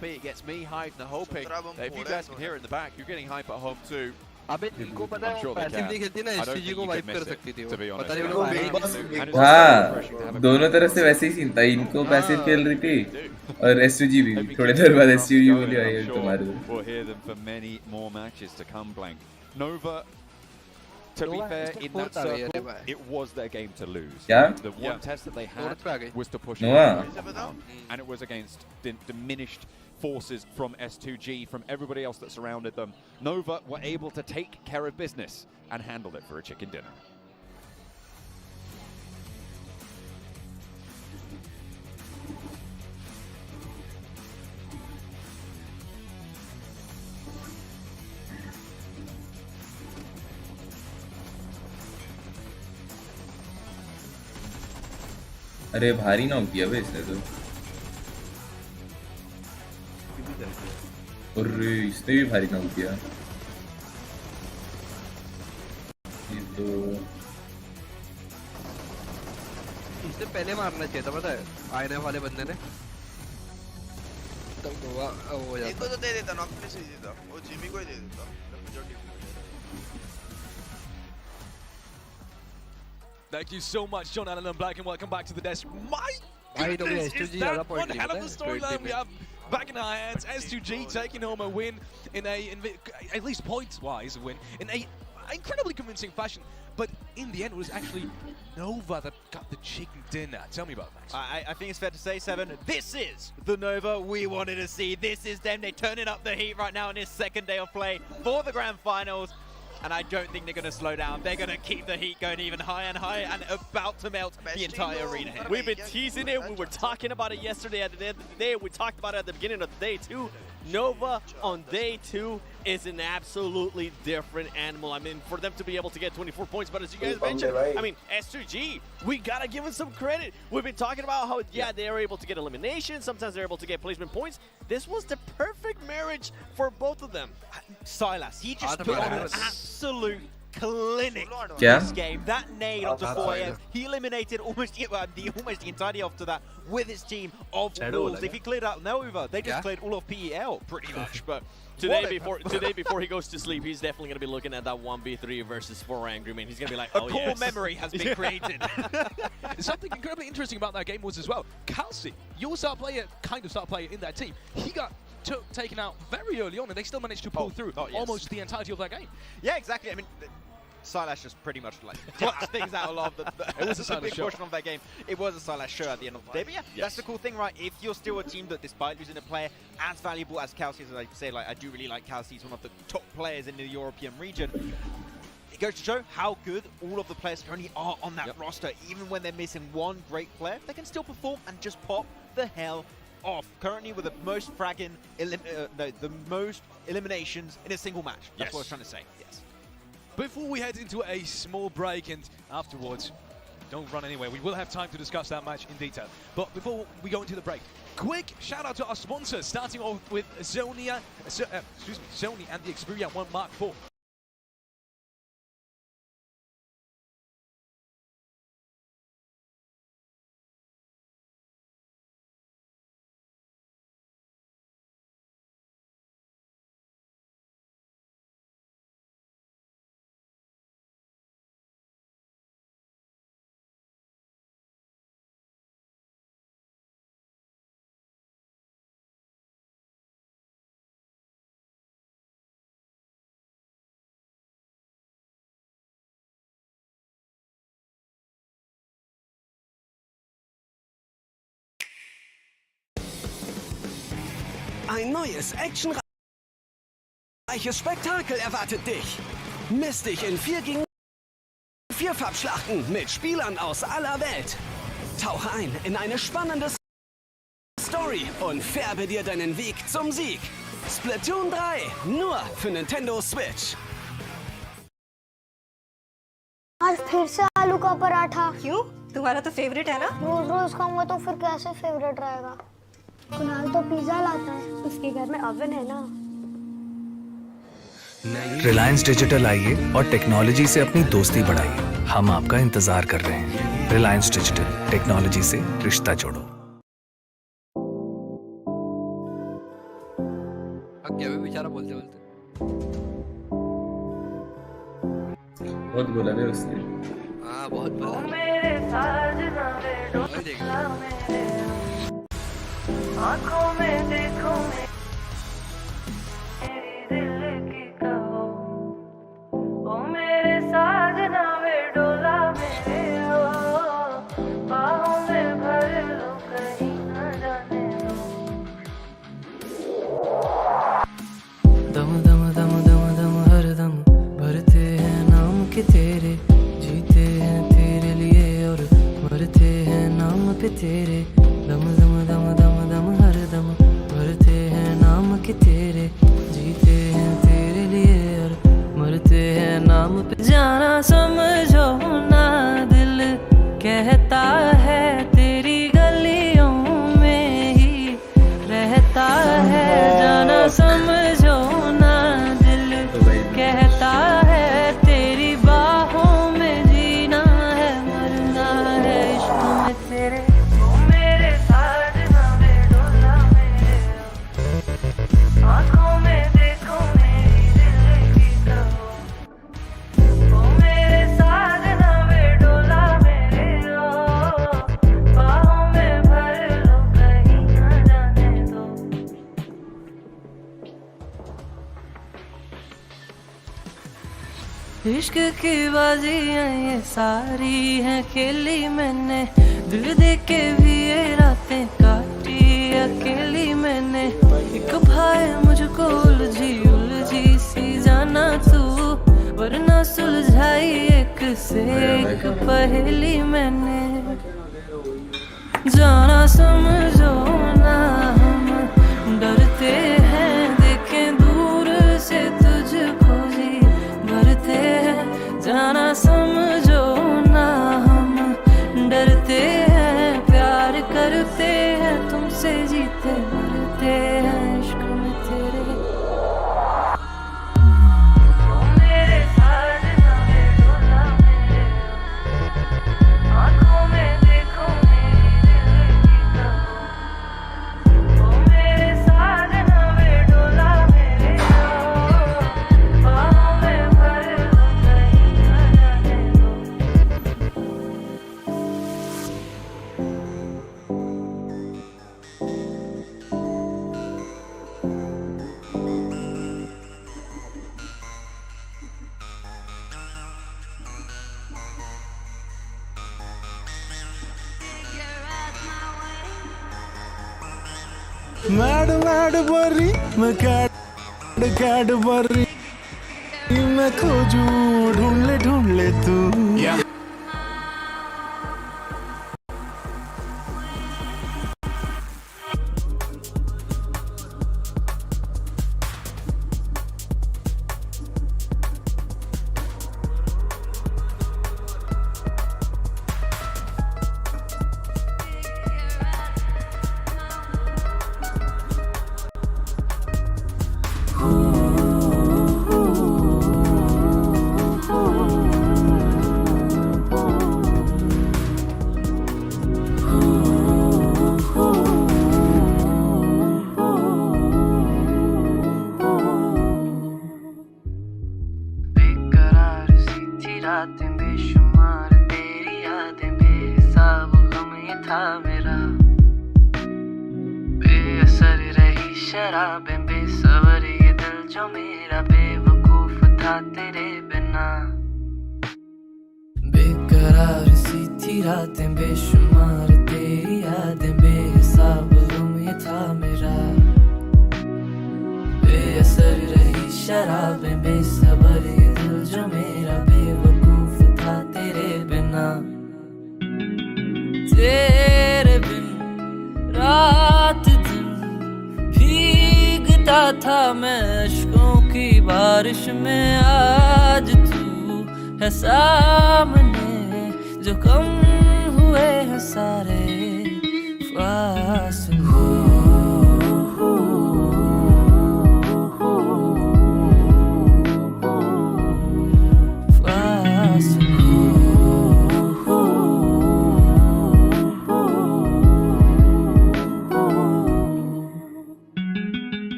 happy. It gets me hyped and hoping that if you guys can hear it in the back, you're getting hype at home too. अबे इनको पता है passive नहीं खेलती ना STG को wipe कर सकती थी वो पता नहीं उनको हाँ दोनों तरफ से वैसे ही सीन था इनको पैसिव खेल रही थी और एसटीजी भी थोड़ी देर बाद एसटीजी बोली आई तुम्हारे we'll hear them for many more matches to come. Blank Nova, to be fair, in that circle it was their game to lose. The one test that they had was to push and it was against diminished forces from S2G, from everybody else that surrounded them. Nova were able to take care of business and handle it for a chicken dinner. अरे भारी knock किया बे इसने तो अरे इसने भी भारी knock किया ये तो इससे पहले मारना चाहिए था पता है आईने वाले बंदे ने तब वो जाता इनको तो दे देता नॉक नहीं सही देता वो जिमी को ही दे देता Thank you so much, John Allen and Black, and welcome back to the desk. My goodness, is that one hell of a storyline we have back in our hands. S2G taking home a win in at least points-wise, a win in a incredibly convincing fashion. But in the end, it was actually Nova that got the chicken dinner. Tell me about that. I think it's fair to say, Seven, this is the Nova we wanted to see. This is them. They're turning up the heat right now on this second day of play for the Grand Finals. And I don't think they're going to slow down. They're going to keep the heat going even higher and higher and about to melt the entire arena here. We've been teasing it. We were talking about it yesterday at the end of the day. We talked about it at the beginning of day two. Nova on day two is an absolutely different animal. I mean, for them to be able to get 24 points, but as you guys mentioned, I mean, S2G, we got to give them some credit. We've been talking about how, yeah, they're able to get elimination. Sometimes they're able to get placement points. This was the perfect marriage for both of them. Silas, he just put on an absolute clinic Yeah. this game. That nade onto 4AM, he eliminated almost the entirety after that with his team of Wolves. If he cleared out Nova, they just cleared all of PEL pretty much. But today before he goes to sleep, he's definitely going to be looking at that 1v3 versus 4 Angry Men. He's going to be like, oh, a core memory has been created. Something incredibly interesting about that game was as well, Kelsey, your star player, kind of star player in that team, he got taken out very early on and they still managed to pull through almost the entirety of that game. Yeah, exactly. I mean, Silas just pretty much like clutched things out of it was a big portion of that game. It was a Silas show at the end of the day. But yeah, that's the cool thing, right? If you're still a team that, despite losing a player as valuable as Kelsey, as I say, like I do really like Kelsey. He's one of the top players in the European region. It goes to show how good all of the players currently are on that roster. Even when they're missing one great player, they can still perform and just pop the hell off. Currently with the most the most eliminations in a single match. That's what I was trying to say. Yes. Before we head into a small break and afterwards, don't run anywhere. We will have time to discuss that match in detail. But before we go into the break, quick shout out to our sponsors, starting off with Sony and the Xperia 1 Mark IV. Ein neues, actionreiches Spektakel erwartet dich. Miss dich in 4 gegen 4 Farbschlachten mit Spielern aus aller Welt. Tauche ein in eine spannende Story und färbe dir deinen Weg zum Sieg. Splatoon 3, nur für Nintendo Switch. आज फिर से आलू का पराठा। क्यों? तुम्हारा तो favourite है ना? रोज रोज खाऊंगा तो फिर कैसे फेवरेट रहेगा? कुणाल तो पिज्जा लाता है, उसके घर में ओवन है ना। रिलायंस डिजिटल आइए और टेक्नोलॉजी से अपनी दोस्ती बढ़ाइए। हम आपका इंतजार कर रहे हैं। रिलायंस डिजिटल, टेक्नोलॉजी से रिश्ता जोड़ो। क्या भी बेचारा बोलते बहुत बोला बे उसने। हाँ बहुत बोला। आँखों में देखो मेरी दिल की कहो, ओ मेरे साजना वे डोला मेरे हो, बाहों में भर लो कहीं न जाने दो। दम दम दम दम दम हर दम भरते हैं नाम के तेरे, जीते हैं तेरे लिए और मरते हैं नाम पे तेरे। दम दम दम दम दम हर दम भरते हैं नाम के तेरे, जीते हैं तेरे लिए और मरते हैं नाम पे। जाना समझो ना दिल कहता है तेरी गलियों में ही रहता है। जाना समझो ना दिल कहता है तेरी बाहों में जीना है मरना है इश्क में तेरे। आँखों में देखो मेरी दिल की कहो, ओ मेरे साजना वे डोला मेरे हो, बाहों में भर लो कहीं न जाने दो। इश्क की बाजियां ये सारी हैं खेली मैंने, दिल दे के भी ये रातें काटी अकेली मैंने। एक भाई मुझको उलझी उलझी सी जाना तू, वरना सुलझाई एक से एक पहेली मैंने। जाना समझो ना हम डरते हैं देखें दूर से तुझको जी भरते हैं। जाना समझो ना हम डरते हैं प्यार करते हैं तुमसे जीते मरते हैं इश्क में तेरे। ओ मेरे साजना वे डोला मेरे हो, आँखों में देखो मेरी दिल की कहो, ओ मेरे साजना वे डोला मेरे हो, बाहों में भर लो कहीं न जाने दो। मैड मैड बरी मैं कैड कैड बरी मैं खोजूं ढूंढ ले तू। बेकरार सी थी रातें बेशुमार तेरी यादें बेहिसाब गम ये था मेरा। बेअसर रही शराबें बेसबर ये दिल जो मेरा बेवकूफ था तेरे बिना। बेकरार सी थी रातें बेशुमार तेरी यादें बेहिसाब गम ये था मेरा। बेअसर रही शराबें बेसबर ये दिल जो मेरा बेवकूफ था तेरे बिना। तेरे बिन रात दिन भीगता था मैं अश्कों की बारिश में। आज तू है सामने जो कम हुए हैं सारे फासले।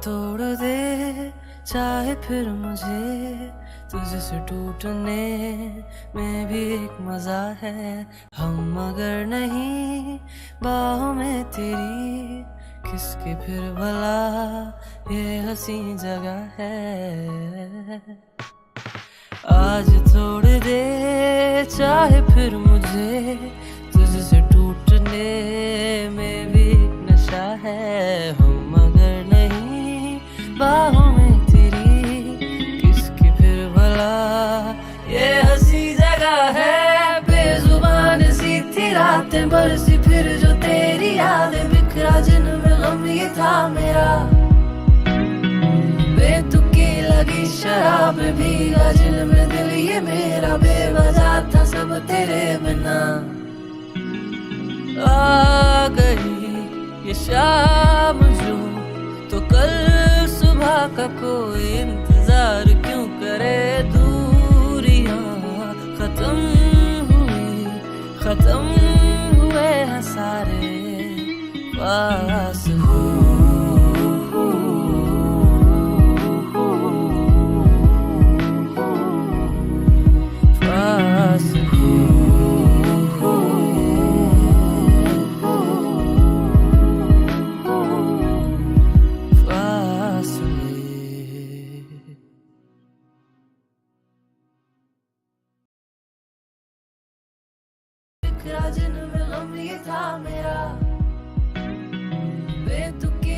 तोड़ दे चाहे फिर मुझे तुझसे टूटने में भी एक मजा है हम मगर नहीं बाहों में तेरी किसकी फिर भला ये हंसी जगह है आज तोड़ दे चाहे फिर मुझे तुझसे टूटने में भी एक नशा है हम मगर नहीं बाहों में तेरी किसकी फिर भला ये हंसी जगह है बेजुबान सी थी रातें बरसी फिर जो तेरी यादें बिखरा जिनमें गम ये था मेरा बेतुकी लगी शराब भीगा जिल में दिल ये मेरा बेवजह था सब तेरे बिना आ गई ये शाम जो तो कल सुबह का कोई इंतजार क्यों करे दूरियां खत्म हुए हैं सारे पास जिनमें गम ये था मेरा बेतुकी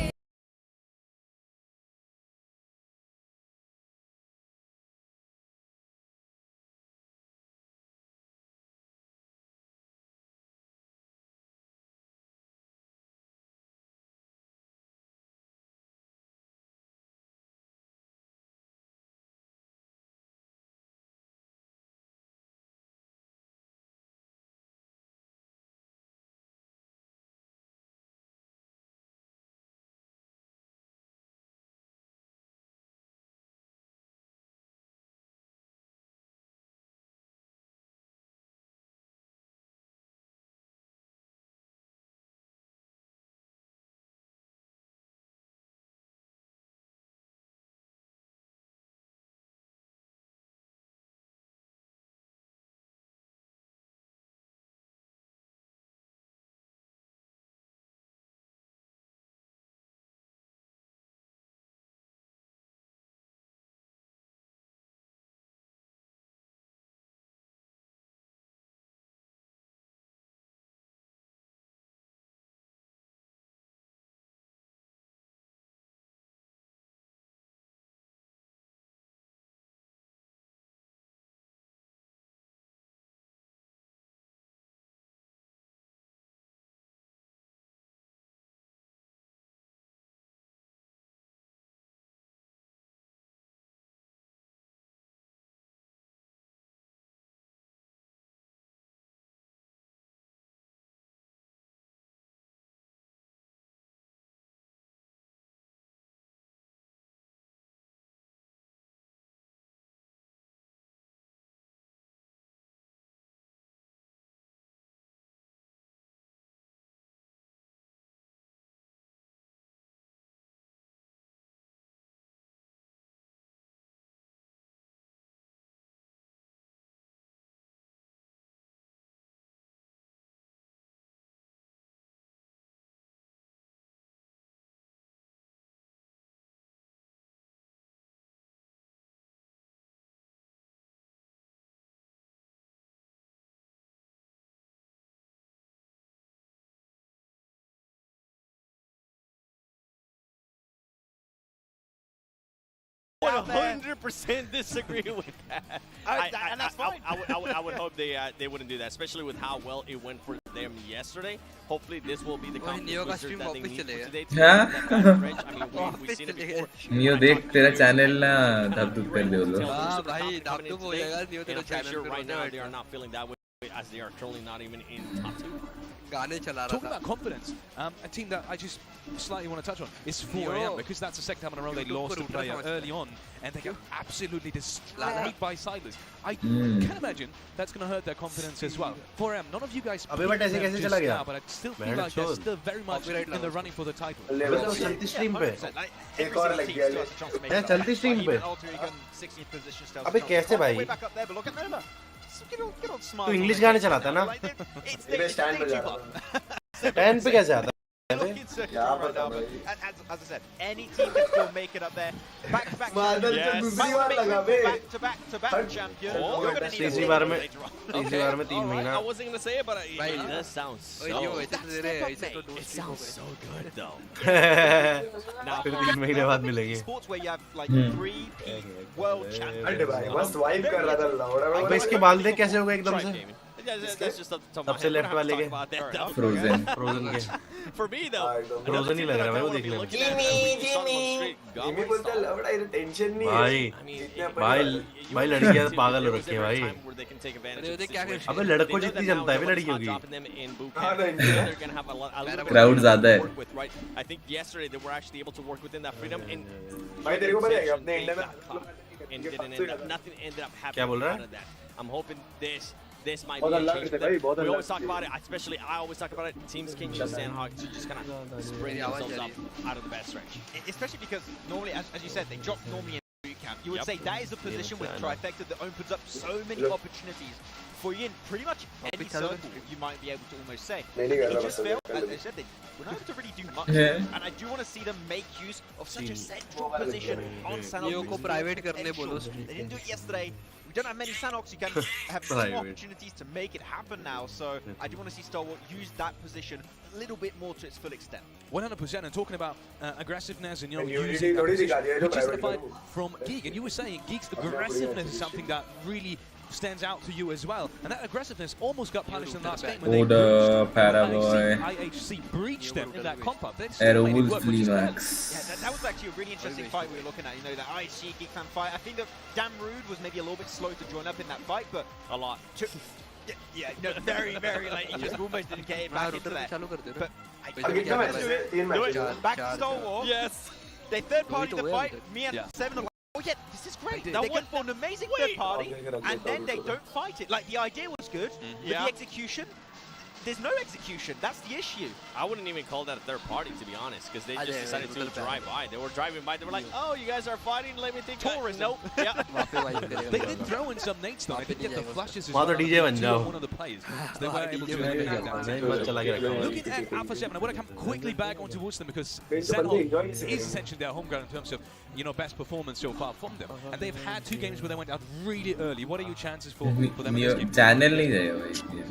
I 100% disagree with that. And that's fine. I would hope they wouldn't do that, especially with how well it went for them yesterday. Hopefully, this will be the confidence booster that they need for today. We've seen it before. Neo देख तेरा channel ना धप-धप कर दे वो लोग. हाँ भाई धप-धप हो जाएगा नियो तेरा And I'm pretty channel sure पे right बोलते now हैं. they are not feeling that way as they are currently not even in top 2. Talking about confidence, a team that I just slightly want to touch on is 4am, because that's the second time in a row they lost a player early on, and they got absolutely destroyed by Silas. I can imagine that's going to hurt their confidence as well. 4am, none of you guys beat them just now, but I still feel like they're still very much in the running for the title. चलती stream पे एक और लग गया है चलती stream पे अबे कैसे भाई तू इंग्लिश गाने चलाता है ना 10 पे कैसे आता है As I said, any team can still make it up there. Back-to-back champion. तीसरी बार में 3 महीना I wasn't gonna say it, but that sounds so. It sounds so good though. फिर 3 महीने बाद मिलेंगे Sports where you have like 3 world champions. अरे भाई बस वाइब कर रहा था लौड़ा अब इसके बाल देख कैसे हो गए एकदम से सबसे लेफ्ट वाले के फ्रोजन के For me though, फ्रोजन ही लग रहा है भाई वो देखने में जिमी बोलता लौड़ा ये टेंशन नहीं भाई लड़कियां पागल हो रखी है भाई अबे लड़कों जितनी जनता है भी लड़कियों की क्राउड ज्यादा है I think yesterday they were actually able to work within that freedom and भाई तेरे को पता है अपने इंडिया में and didn't end up, nothing ended up happening क्या बोल रहा out of that. I'm hoping this might be a change for them. We always talk about it, especially I always talk about it. Teams can use Sandhawk to just kind of spread themselves up out of the bad stretch. Especially because normally, as you said, they drop normally in boot camp. You would say that is a position with Trifecta that opens up so many opportunities for you in pretty much any circle, you might be able to almost say. It just felt, as I said, they were not able to really do much. And I do want to see them make use of such a central position on Sandhawk. They didn't do it yesterday. We don't have many Sandhawks who can have some opportunities to make it happen now, so I do want to see Stalwart use that position a little bit more to its full extent. 100%, and talking about aggressiveness and using that position, which is the fight from Geek, and you were saying Geek's aggressiveness is something that really stands out to you as well, and that aggressiveness almost got punished in the last game when IHC breached them in that comp up. Max. That was actually a really interesting fight we were looking at, you know, that IHC Geek fan fight. I think that Damn Rude was maybe a little bit slow to join up in that fight, but a lot. Yeah, no, very late. He just almost didn't get it back into that. But back to Stalwart. Yes. They third party the fight. Me and Seven are like, oh yeah, this is great. They went for an amazing third party, and then they don't fight it. Like, the idea was good, but the execution, there's no execution. That's the issue. I wouldn't even call that a third party, to be honest, because they just decided to drive by. They were driving by. They were like, oh, you guys are fighting? Let me think. Tourism. Nope. Yeah. They did throw in some nades, though. They did get the flushes as well. DJ one of the players. So they were able to eliminate that. Looking at Alpha 7, I want to come quickly back onto them because Sandhawk is essentially their home ground in terms of, you know, best performance so far from them. And they've had 2 games where they went out really early. What are your chances for them in this game? Channel nahi rahe bhai.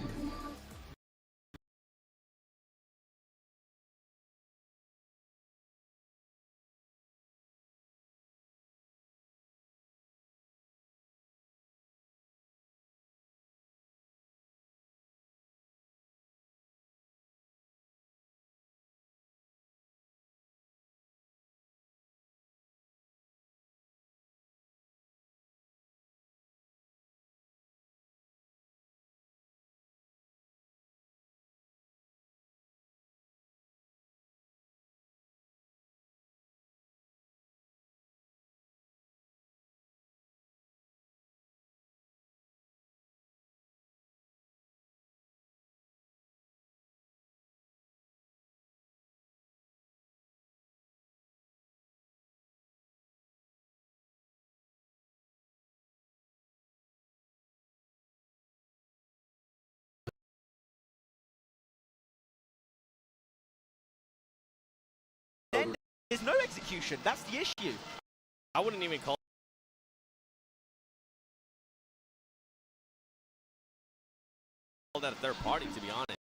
There's no execution. That's the issue. I wouldn't even call that a third party, to be honest.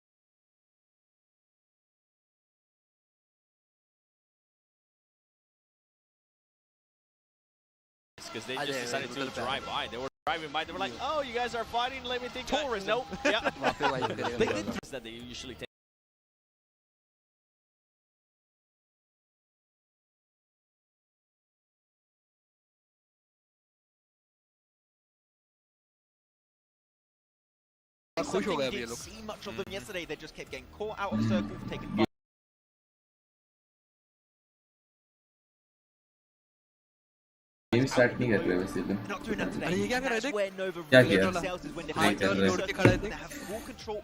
Because they just decided to drive by. They were driving by. They were like, oh, you guys are fighting? Let me think. Tourism. Nope. Yeah. They did that they usually take. something we didn't see much of them yesterday. They just kept getting caught out of circles, taken. Game start नहीं कर रहे वैसे तो Not doing that today. ये क्या कर रहे थे? That's where Nova क्या really किया? excels is when they नहीं कर रहे। have full control.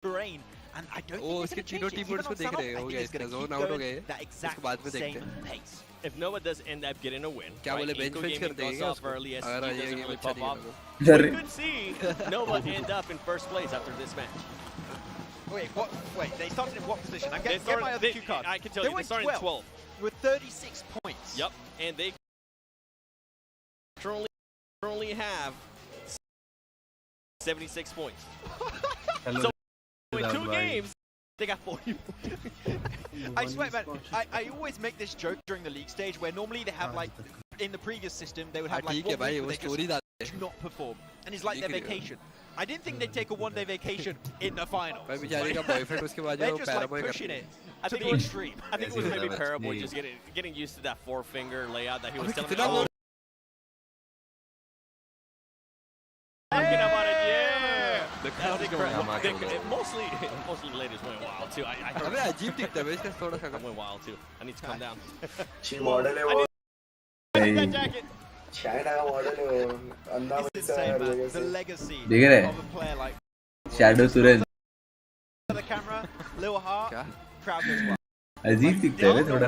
Brain. And I don't think इसके तीनों टीम मेट्स को देख रहे हो गया इसका जोन आउट हो गए इसके बाद में देखते हैं If Nova does end up getting a win, क्या बोले बेंच फेंच कर देंगे उसको अगर ये गेम अच्छा नहीं we could see Nova end up in first place after this match. Wait, what? Wait, they started in what position? I'm getting my other cue card. I can tell you, they started in 12 with 36 points. Yep, and they currently have 76 points. So in 2 games, they got 40 points. I swear, man, I always make this joke during the league stage where normally they have like, in the previous system, they would have like 1 week where they just do not perform. And it's like their vacation. I didn't think they'd take a 1-day vacation in the finals. They're just like pushing it to the extreme. I think it was maybe Paraboy just getting used to that 4-finger layout that he was telling me. Talking about it, yeah. The crowd is going Mostly the ladies went wild too. I heard. Went wild too. I need to calm down. That jacket. The legacy देख रहे of a player like shadow Suraj the camera, little heart, crowd goes wild. अजीब दिखता है थोड़ा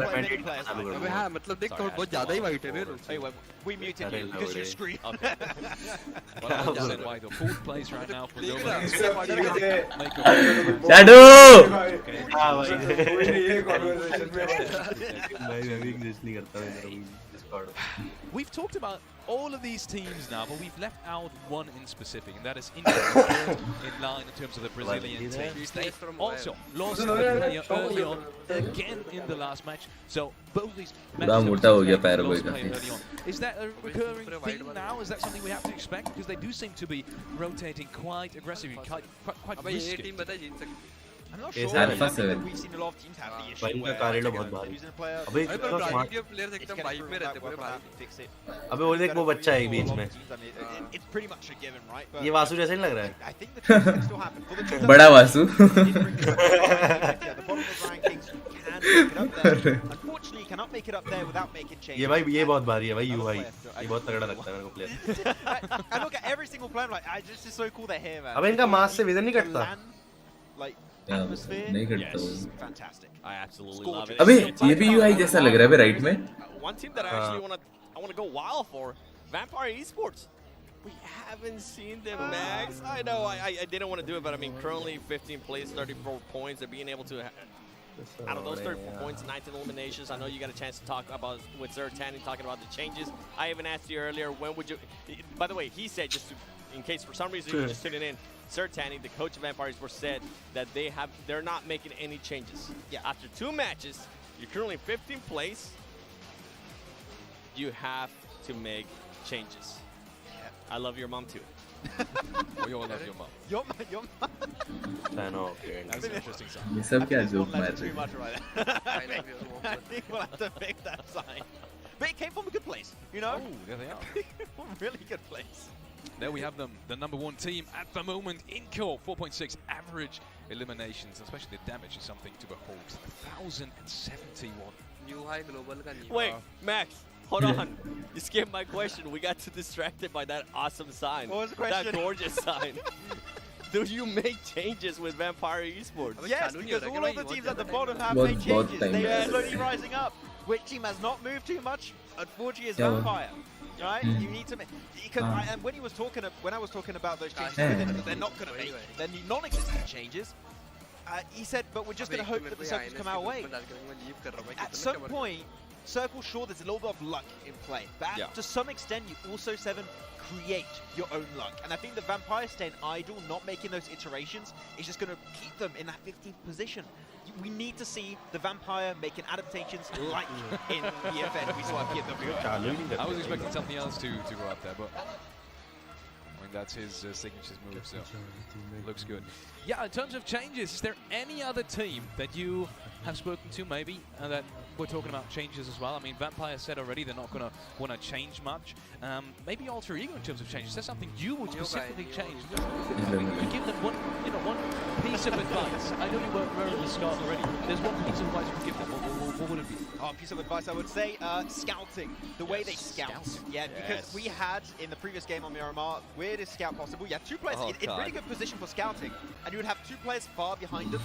अबे हाँ मतलब देख थोड़ा बहुत ज़्यादा ही वाइट है रे We muted you because you screamed. Fourth place right now for Nova. Shadow We've talked about all of these teams now, but we've left out one in specific, and that is India in line in terms of the Brazilian teams. They also lost a player early on again in the last match, so both these matches lost a player early on. Is that a recurring theme now? Is that something we have to expect? Because they do seem to be rotating quite aggressively, quite risky. I'm not sure. We've seen a lot of teams have the issue where losing a player. अबे इतना smart players एकदम vibe में रहते पूरे भारत अबे वो देख वो बच्चा है बीच में It's pretty much a given, right? ये वासु जैसा नहीं लग रहा है I think the truth can still happen. For the teams बड़ा Vasu the bottom of the rankings can make it up there. Unfortunately, you cannot make it up there without making changes. ये बहुत भारी है भाई यू भाई ये बहुत तगड़ा लगता है मेरे को player I look at every single player like, this is so cool they're here, man. अबे इनका मास से विजन नहीं कटता like atmosphere. Yes. Fantastic. I absolutely love it. अबे ये भी UI जैसा लग रहा है राइट में One team that I actually want to go wild for, Vampire Esports. We haven't seen them, Max. I know I didn't want to do it, but I mean, currently 15 plays, 34 points. They're being able to, out of those 34 points, 19 eliminations. I know you got a chance to talk about with Sir Tanny talking about the changes. I even asked you earlier, when would you? By the way, he said just in case for some reason you're just tuning in. Sir Tanny, the coach of Vampire Esports, said that they're not making any changes. Yeah. After 2 matches, you're currently 15th place. You have to make changes. Yeah. I love your mom too. We all love your mom. Your mom. I know. That's an interesting sign. ये सब क्या joke मार रहे Too much right there. I think we'll have to fix that sign. But it came from a good place, you know? Oh, there they are. Really good place. There we have them, the #1 team at the moment in Kill. 4.6 average eliminations, especially the damage is something to behold. 1,071. New high global का नहीं. Wait, Max, hold on. You skipped my question. We got too distracted by that awesome sign. What was the question? That gorgeous sign. Do you make changes with Vampire Esports? Yes, because all of the teams at the bottom have made changes. They are slowly rising up. Which team has not moved too much? Unfortunately, is Vampire. Right? You need to make. And when I was talking about those changes, they're not going to make. They're non-existent changes. He said, but we're just going to hope that the circles come our way. At some point, Circle, sure, there's a little bit of luck in play. But to some extent, you also, Seven, create your own luck. And I think the Vampire staying idle, not making those iterations, is just going to keep them in that 15th position. We need to see the Vampire making adaptations like in the event we saw at PMGC. I was expecting something else to go up there, but I mean, that's his signature move, so looks good. Yeah, in terms of changes, is there any other team that you have spoken to, maybe, that we're talking about changes as well. I mean, Vampire said already they're not going to want to change much. Maybe Alter Ego in terms of changes. Is there something you would specifically change? You give them one piece of advice. I know you were in the start already. There's one piece of advice you could give them. What would it be? Oh, piece of advice I would say, scouting. The way they scout. Yeah, because we had in the previous game on Miramar, weirdest scout possible. You had two players in really good position for scouting, and you would have two players far behind them,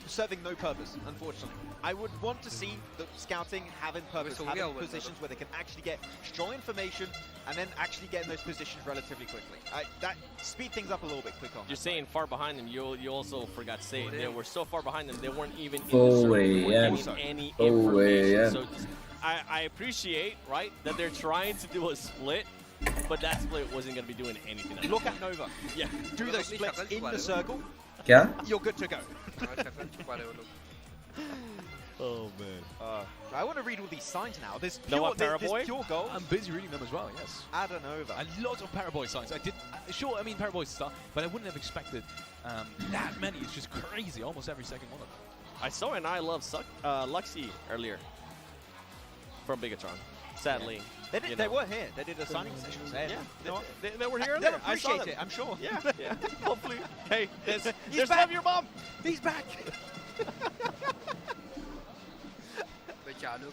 serving no purpose, unfortunately. I would want to see the scouting having purpose, having positions where they can actually get strong information and then actually get in those positions relatively quickly. That speed things up a little bit quicker. You're saying far behind them, you also forgot to say they were so far behind them, they weren't even in the circle, getting any information. So I appreciate, right, that they're trying to do a split, but that split wasn't going to be doing anything. Look at Nova. Yeah, do those splits in the circle. Yeah? You're good to go. Oh man. I want to read all these signs now. There's pure, there's pure gold. I'm busy reading them as well, yes. Adanova. A lot of Paraboy signs. I did, sure, I mean Paraboy's stuff, but I wouldn't have expected that many. It's just crazy, almost every second one of them. I saw an I Love Luxie earlier from Bigatron, sadly. They were here. They did a signing session. Yeah, they were here earlier. I appreciate it, I'm sure. Yeah, yeah. Hopefully. Hey, there's love your mom. He's back.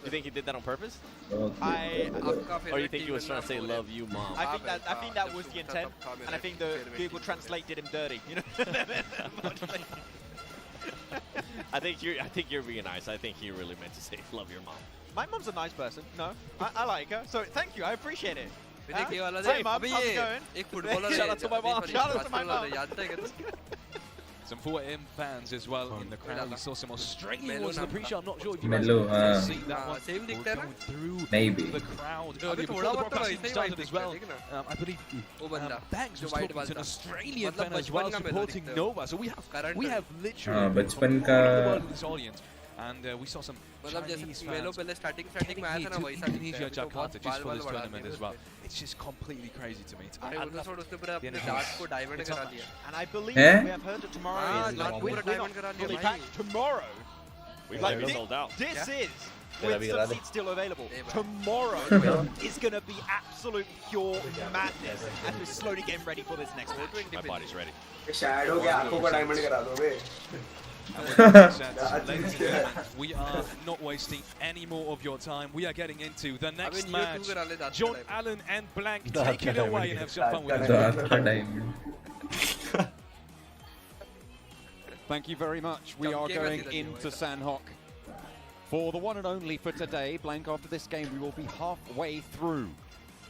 You think he did that on purpose? Or you think he was trying to say love you, mom? I think that was the intent, and I think the Google Translate did him dirty. You know. I think you're being nice. I think he really meant to say love your mom. My mom's a nice person. No, I like her. So thank you. I appreciate it. Hey, mom, how's it going? Shout out to my mom. Shout out to my mom. Some 4M fans as well in the crowd. We saw some Australians in the pre-show. I'm not sure if you Mellow, guys see that one. Going through maybe the crowd earlier before the broadcast even started as well. I believe Banks was talking to an Australian fan as well supporting Nova. So we have literally बचपन the world in this audience. And we saw some Chinese fans getting here to Indonesia, Jakarta, just for this tournament as well. It's just completely crazy to me. And I believe we have heard that tomorrow is not fully packed. Tomorrow, we might be sold out. This is with some seats still available. Tomorrow is going to be absolute pure madness as we're slowly getting ready for this next match. My body's ready. Ladies and gentlemen, we are not wasting any more of your time. We are getting into the next match. John Allen and Blank, take it away and have some fun with it. Thank you very much. We are going into Sanhok for the one and only for today. Blank, after this game, we will be halfway through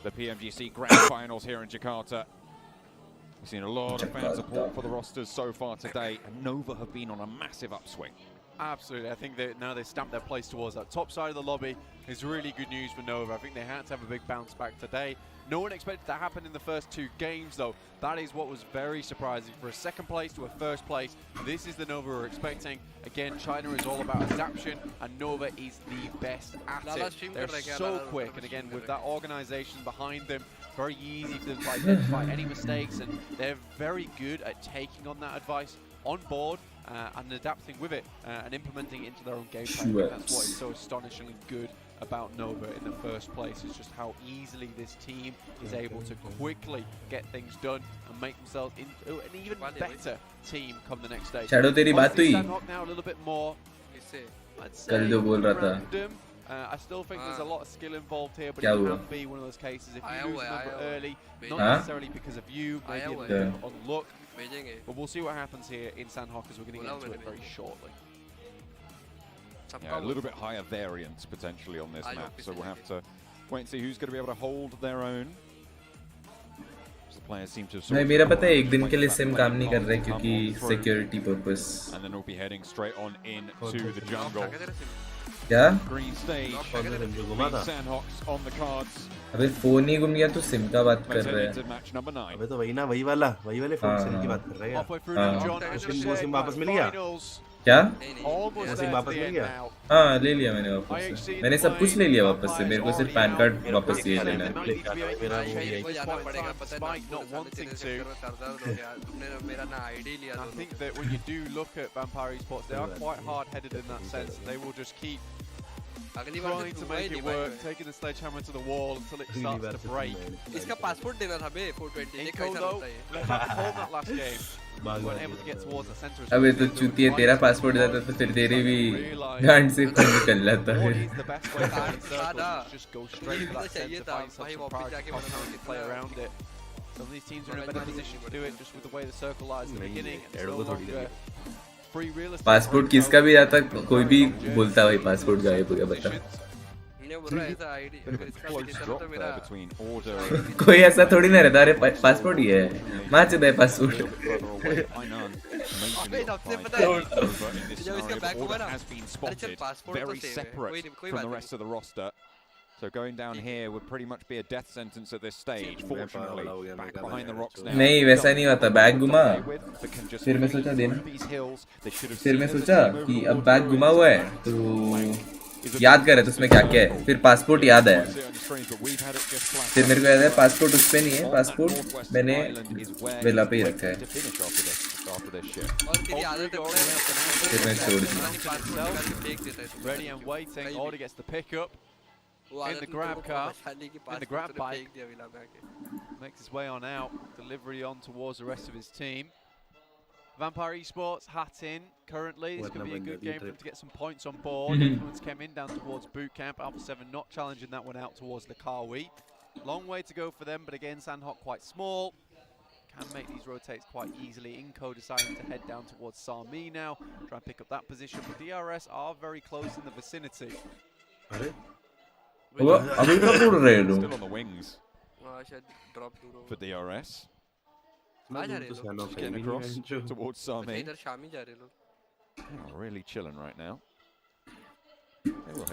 the PMGC Grand Finals here in Jakarta. We've seen a lot of fan support for the rosters so far today, and Nova have been on a massive upswing. Absolutely. I think that now they stamped their place towards that top side of the lobby is really good news for Nova. I think they had to have a big bounce back today. No one expected that to happen in the first two games, though. That is what was very surprising. For a second place to a first place, this is the Nova we're expecting. Again, China is all about adaptation, and Nova is the best at it. They're so quick, and again, with that organization behind them, very easy for them to identify any mistakes, and they're very good at taking on that advice on board and adapting with it and implementing it into their own game plan. That's what is so astonishingly good about Nova in the first place, is just how easily this team is able to quickly get things done and make themselves into an even better team come the next day. Shadow, तेरी बात तो ही now a little bit more. कल जो बोल रहा था. I still think there's a lot of skill involved here, but it can be one of those cases if you lose a number early, not necessarily because of you, maybe a little bit on luck. But we'll see what happens here in Sanhok as we're going to get into it very shortly. Yeah, a little bit higher variance potentially on this map, so we'll have to wait and see who's going to be able to hold their own. The players seem to नहीं मेरा पता है एक दिन के लिए SIM काम नहीं कर रहा है क्योंकि security purpose. And then we'll be heading straight on into the jungle. क्या? Green stage. Sanhok's on the cards. अबे फोन ही गुम गया तो सिम का बात कर रहा है. अबे तो वही ना वही वाले फोन से की बात कर रहे हैं. उसको सिम वापस मिल गया. क्या? वापस ले गया? हाँ ले लिया मैंने वापस से। मैंने सब कुछ ले लिया वापस से, मेरे को सिर्फ पैन कार्ड वापस ये लेना है। मेरा ना आईडी लिया। I think that when you do look at Vampire Esports, they are quite hard-headed in that sense. They will just keep trying to make it work, taking the sledgehammer to the wall until it starts to break. इसका passport देना था बे 420 ने कैसा होता है? Left out hold that last game. Weren't able to get towards the center. अबे तो चूतिए तेरा पासपोर्ट जाता तो फिर तेरे भी गांड से खून निकल जाता है। Just go straight to that center, find some priority compound to play around it. Some of these teams are in a better position to do it just with the way the circle lies at the beginning. And no longer free real estate. Passport किसका भी आता कोई भी बोलता भाई passport गायब हो गया बता। कोई ऐसा थोड़ी ना रहता, अरे पासपोर्ट ही है माँ चुदा है passport. Very separate from the rest of the roster. So going down here would pretty much be a death sentence at this stage. Fortunately, back behind the rocks now. नहीं वैसा नहीं होता, बैग घुमा फिर मैं सोचा देना, फिर मैं सोचा कि अब बैग घुमा हुआ है तो याद करे तो उसमें क्या क्या है, फिर पासपोर्ट याद है, फिर मेरे को याद है पासपोर्ट उस पे नहीं है, पासपोर्ट मैंने वेला पे ही रखा है, फिर मैं छोड़ दिया। In the grab car, in the grab bike, makes his way on out, delivery on towards the rest of his team. Vampire Esports hat in currently. It's going to be a good game for him to get some points on board. Influence came in down towards boot camp. Alpha 7 not challenging that one out towards Lakawi. Long way to go for them, but again, Sandhawk quite small. Can make these rotates quite easily. Inco deciding to head down towards Sami now, try and pick up that position, but DRS are very close in the vicinity. Still on the wings for DRS. Just getting across towards Sami. Oh, really chilling right now. They will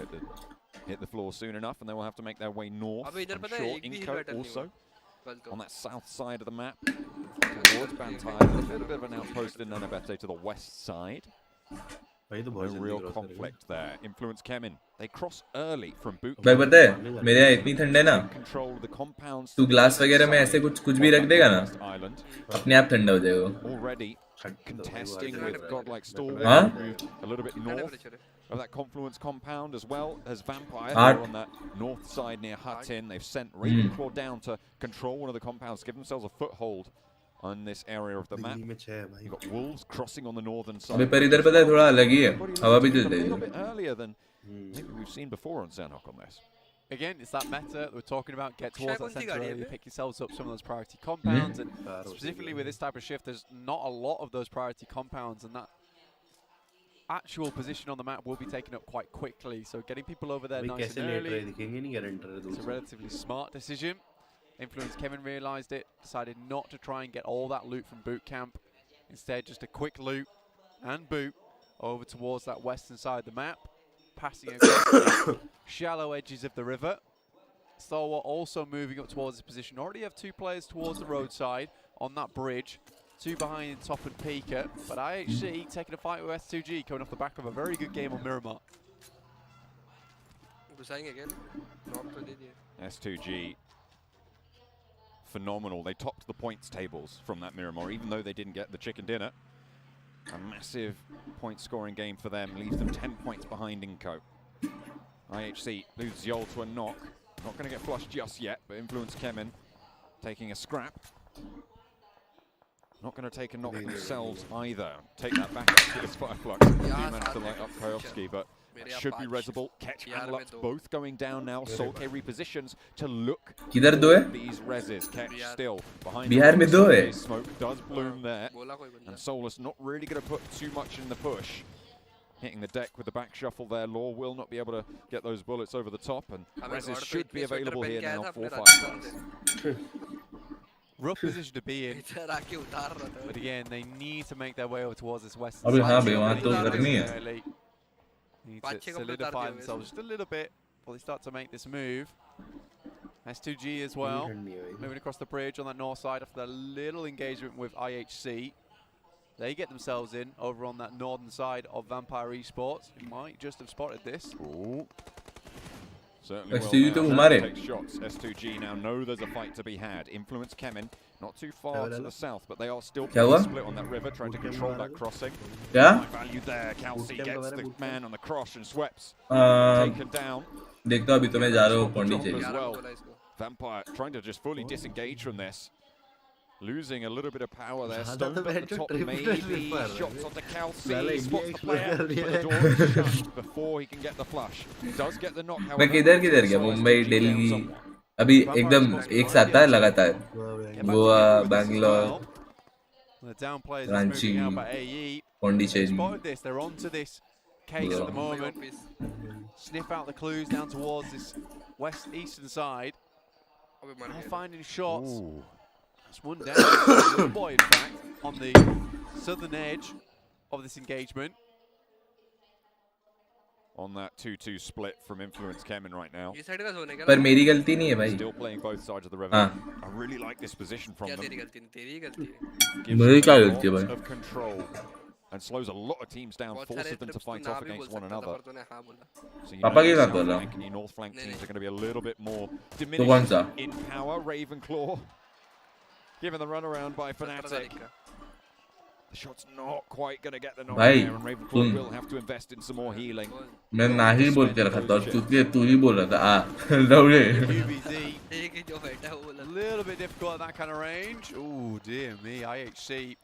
hit the floor soon enough, and they will have to make their way north. I'm sure Inco also on that south side of the map towards Bantai. A little bit of an outpost in Nanabete to the west side. No real conflict there. Influence Kemin. They cross early from boot. भाई पता है मेरे यहाँ इतनी ठंड है ना, तू ग्लास वगैरह में ऐसे कुछ भी रख देगा ना अपने आप ठंडा हो जाएगा। Already contesting with godlike storm. A little bit north of that confluence compound as well as Vampire on that north side near Hatin. They've sent Ravenclaw down to control one of the compounds, give themselves a foothold on this area of the map. You've got Wolves crossing on the northern side. पर इधर पता है थोड़ा अलग ही है, हवा भी चलती है। A little bit earlier than maybe we've seen before on Sandhawk on this. Again, it's that meta that we're talking about. Get towards that center early, pick yourselves up some of those priority compounds, and specifically with this type of shift, there's not a lot of those priority compounds, and that actual position on the map will be taken up quite quickly. So getting people over there nice and early is a relatively smart decision. Influence Kevin realized it, decided not to try and get all that loot from boot camp. Instead, just a quick loot and boot over towards that western side of the map, passing across the shallow edges of the river. Stalwart also moving up towards his position. Already have two players towards the roadside on that bridge. Two behind Top and Pika, but IHC taking a fight with S2G coming off the back of a very good game on Miramar. S2G phenomenal. They topped the points tables from that Miramar, even though they didn't get the chicken dinner. A massive point scoring game for them, leaves them 10 points behind Inco. IHC loses Yol to a knock. Not going to get flushed just yet, but Influence Kemen taking a scrap. Not going to take a knock themselves either. Take that back up to this Fireflux. They do manage to light up Kayovsky, but that should be resable. Ketch and Lux both going down now. Soulke repositions to look at these reses. Ketch still behind the smoke does bloom there. And Solus not really going to put too much in the push. Hitting the deck with the back shuffle there. Law will not be able to get those bullets over the top, and reses should be available here now for Fireflux. Rough position to be in, but again, they need to make their way over towards this western side. Need to solidify themselves just a little bit before they start to make this move. S2G as well, moving across the bridge on that north side after a little engagement with IHC. they get themselves in over on that northern side of Vampire Esports. It might just have spotted this. Ooh. Certainly S2G will now take shots. S2G now know there's a fight to be had. Influence Kemen, not too far to the south, but they are still pretty split on that river, trying to control that crossing. Yeah. Value there. Kelsey gets the man on the cross and sweeps. Taken down. देखता हूँ अभी तो मैं जा रहा हूँ Pondicherry. Vampire trying to just fully disengage from this. Losing a little bit of power there. Stone at the top, maybe. Shots onto Kelsey. Spots the player. But the door is shut before he can get the flush. Does get the knock, however. मैं किधर गया? मुंबई, दिल्ली. अभी एकदम एक साथ था लगातार. Goa, Bangalore, Ranchi, Pondicherry. They're onto this case at the moment. Sniff out the clues down towards this eastern side. They're finding shots. Ooh. It's one down. Boy, in fact, on the southern edge of this engagement. On that 2-2 split from Influence Kemen right now. पर मेरी गलती नहीं है भाई. Still playing both sides of the river. I really like this position from them. मेरी क्या गलती है भाई? Of control and slows a lot of teams down, forces them to fight off against one another. So you know, North flank teams are going to be a little bit more diminished in power. Ravenclaw given the runaround by Fnatic. The shot's not quite going to get the knock there, and Ravenclaw will have to invest in some more healing. मैं ना ही बोल के रखा था, क्योंकि तू ही बोल रहा था. A little bit difficult at that kind of range. Oh dear me, IHC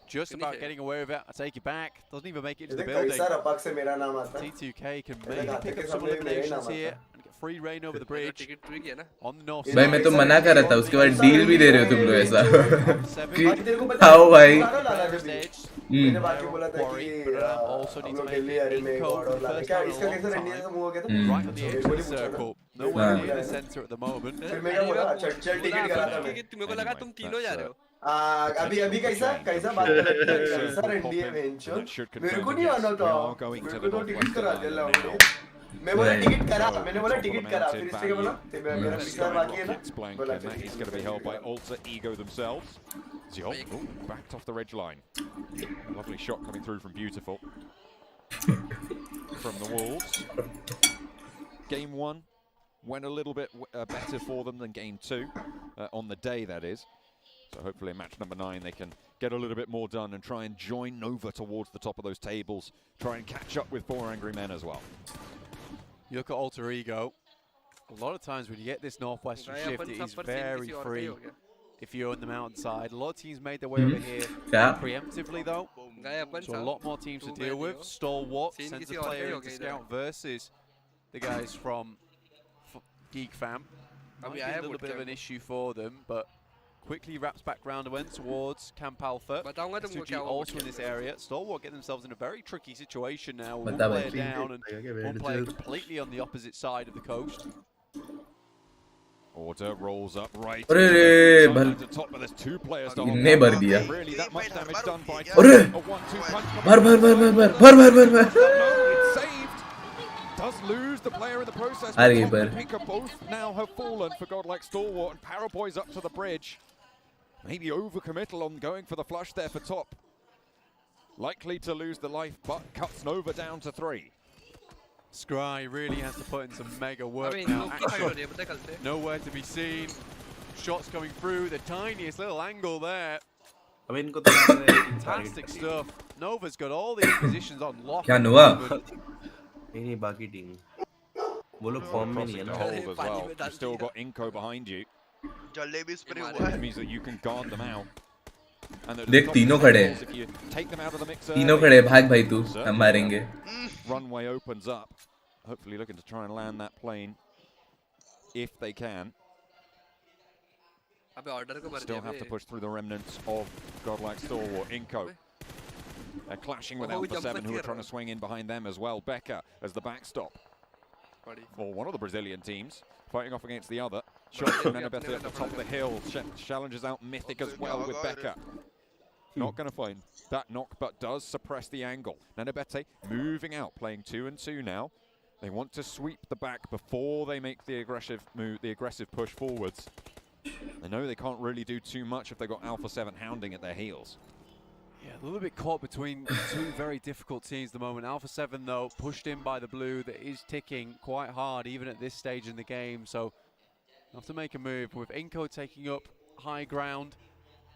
just about getting away with it. I take it back. Doesn't even make it to the building. T2K can maybe pick up some eliminations here and get free reign over the bridge on the north side. भाई मैं तो मना कर रहा था, उसके बाद deal भी दे रहे हो तुम लोग ऐसा. आओ भाई. मैंने बाकी बोला था कि also need to make it in code for the first time in a long time. Right on the edge of the circle. No one near the center at the moment. फिर मैं क्या बोला? चल टिकट करा था मैं. तुम्हें को लगा तुम तीनों जा रहे हो. अभी कैसा बात कर रहे हैं? सर एनडीए वेंचर मेरे को नहीं आना था. मेरे को तो टिकट करा दिया लोगों ने. मैं बोला टिकट करा. मैंने बोला टिकट करा. फिर इससे क्या बोला? मेरा पिछला बाकी है ना. And that is going to be held by Ultra Ego themselves. Zio, backed off the ridge line. Lovely shot coming through from Beautiful. From the Wolves. Game 1 went a little bit better for them than game 2. On the day, that is. So hopefully in match number 9 they can get a little bit more done and try and join Nova towards the top of those tables. Try and catch up with 4 Angry Men as well. You look at Alter Ego. A lot of times when you get this northwestern shift, it is very free if you're on the mountainside. A lot of teams made their way over here preemptively though. So a lot more teams to deal with. Stalwart sends a player into scout versus the guys from Geek Fam. Might be a little bit of an issue for them, but quickly wraps back round and went towards Camp Alpha. S2G also in this area. Stalwart get themselves in a very tricky situation now. One player down and one player completely on the opposite side of the coast. Order rolls up right to the top, but there's 2 players to hold. Really that much damage done by a 1-2 punch. It's saved. Does lose the player in the process. Pika both now have fallen for God like Stalwart, and Paraboy's up to the bridge. Maybe overcommittal on going for the flush there for top. Likely to lose the life, but cuts Nova down to 3. Scry really has to put in some mega work now. Nowhere to be seen. Shots coming through, the tiniest little angle there. Fantastic stuff. Nova's got all these positions on lock. नहीं बाकी team वो लोग form में नहीं है ना. You've still got Inco behind you. That means that you can guard them out. देख तीनों खड़े हैं. तीनों खड़े भाग भाई तू हम मारेंगे. Runway opens up. Hopefully looking to try and land that plane if they can. Still have to push through the remnants of godlike Stalwart. Inco. They're clashing with Alpha 7 who are trying to swing in behind them as well. Becca as the backstop for one of the Brazilian teams fighting off against the other. Shot from Nenabete at the top of the hill. Challenges out Mythic as well with Becca. Not going to find that knock, but does suppress the angle. Nenabete moving out, playing 2 and 2 now. They want to sweep the back before they make the aggressive move, the aggressive push forwards. They know they can't really do too much if they've got Alpha 7 hounding at their heels. Yeah, a little bit caught between two very difficult teams at the moment. Alpha 7, though, pushed in by the blue that is ticking quite hard, even at this stage in the game. So, have to make a move. With Inco taking up high ground,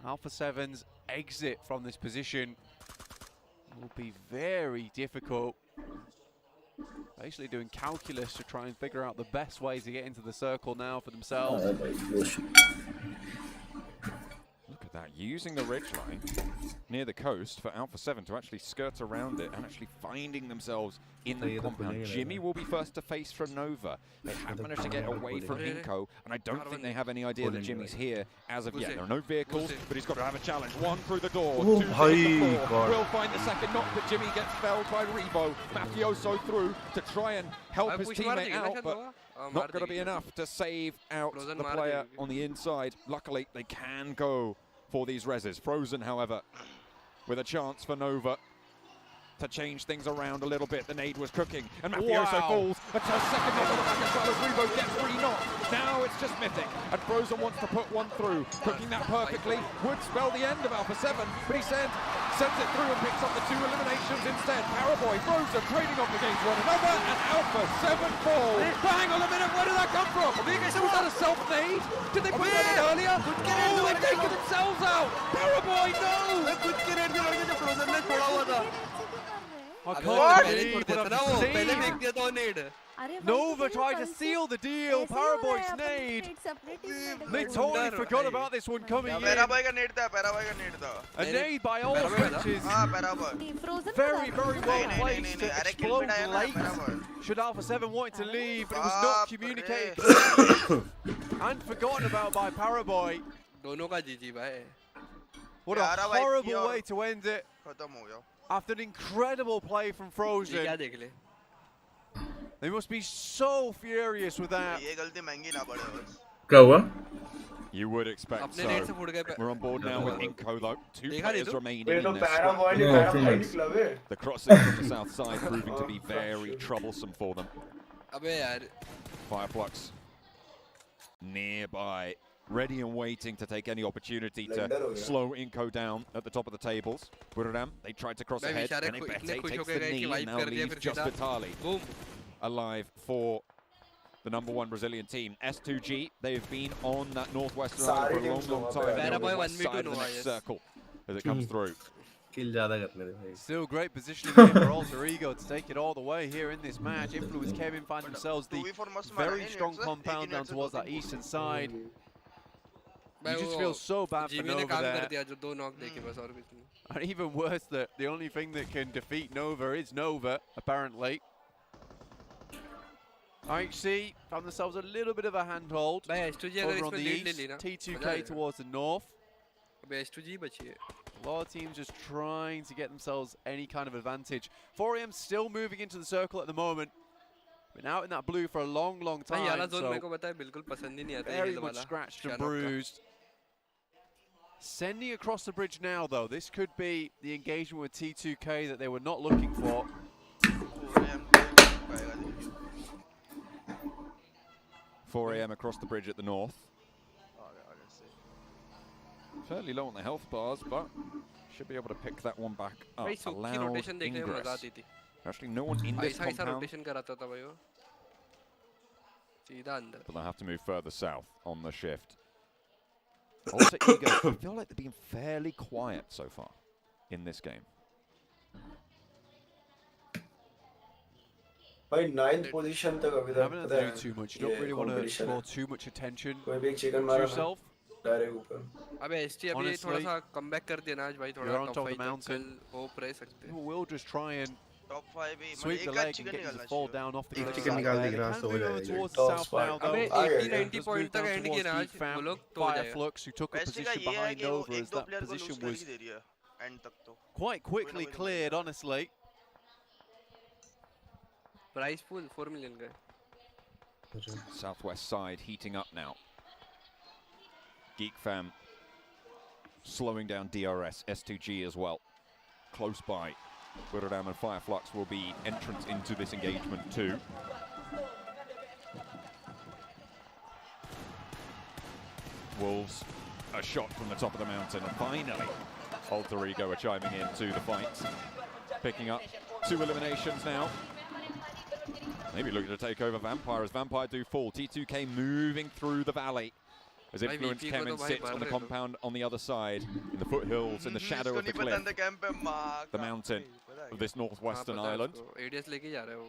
Alpha 7's exit from this position will be very difficult. Basically doing calculus to try and figure out the best ways to get into the circle now for themselves. Look at that, using the ridge line near the coast for Alpha 7 to actually skirt around it and actually finding themselves in the compound. Jimmy will be first to face from Nova. They have managed to get away from Inco, and I don't think they have any idea that Jimmy's here as of yet. There are no vehicles, but he's got to have a challenge. One through the door, two through the floor. Will find the second knock, but Jimmy gets felled by Rebo. Mafioso through to try and help his teammate out, but not going to be enough to save out the player on the inside. Luckily, they can go for these reses. Frozen, however, with a chance for Nova to change things around a little bit. The nade was cooking, and Mafioso falls. That's a second knock on the back as well as Rebo gets 3 knocks. Now it's just Mythic, and Frozen wants to put one through. Cooking that perfectly would spell the end of Alpha 7, but he sends it through and picks up the 2 eliminations instead. Paraboy, Frozen trading off against one another, and Alpha 7 fall. Hang on a minute, where did that come from? Was that a self-nade? Did they put that in earlier? Oh, they've taken themselves out. Paraboy, no! I can't believe what I've seen. Nova tried to seal the deal. Paraboy's nade. They totally forgot about this one coming in. A nade by all stretches. Very, very well placed to explode late. Should Alpha 7 want to leave, but it was not communicated and forgotten about by Paraboy. What a horrible way to end it. After an incredible play from Frozen. They must be so furious with that. You would expect so. We're on board now with Inco though. 2 players remain in this. The crossing from the south side proving to be very troublesome for them. Fireflux nearby, ready and waiting to take any opportunity to slow Inco down at the top of the tables. Buradam, they tried to cross ahead, and Ibete takes the knee and now leaves just Vitali alive for the #1 Brazilian team. S2G, they've been on that northwestern island for a long, long time. They're on the west side of the next circle as it comes through. Still great positioning here for Alter Ego to take it all the way here in this match. Influence Kevin find themselves the very strong compound down towards that eastern side. You just feel so bad for Nova there. And even worse, that the only thing that can defeat Nova is Nova, apparently. IHC found themselves a little bit of a handhold over on the east. T2K towards the north. A lot of teams just trying to get themselves any kind of advantage. 4AM still moving into the circle at the moment. Been out in that blue for a long, long time. So very much scratched and bruised. Sending across the bridge now, though. This could be the engagement with T2K that they were not looking for. 4AM across the bridge at the north. Fairly low on the health bars, but should be able to pick that one back up. Allowed ingress. Actually, no one in this compound. But they'll have to move further south on the shift. Also, Ego, I feel like they've been fairly quiet so far in this game. By 9th position तक अभी तक पता है. Too much. You don't really want to draw too much attention to yourself. अबे ST अभी थोड़ा सा comeback कर देना आज भाई थोड़ा top 5 mountain. hope रह सकते हैं. We'll just try and top 5 sweep the leg and get you to fall down off the एक chicken निकाल देगी रात हो जाएगी. Towards the south now though. अबे 80-90 point तक end किया ना आज वो लोग तो हो जाएगा. Fireflux who took a position behind Nova as that position was quite quickly cleared, honestly. Price pool 4 million guy. Southwest side heating up now. Geek Fam slowing down DRS, S2G as well. Close by. Buradam and Fireflux will be entrants into this engagement too. Wolves, a shot from the top of the mountain, and finally Alter Ego are chiming in to the fight. Picking up 2 eliminations now. Maybe looking to take over Vampire as Vampire do fall. T2K moving through the valley as Influence Kemen sits on the compound on the other side, in the foothills, in the shadow of the cliff, the mountain of this northwestern island.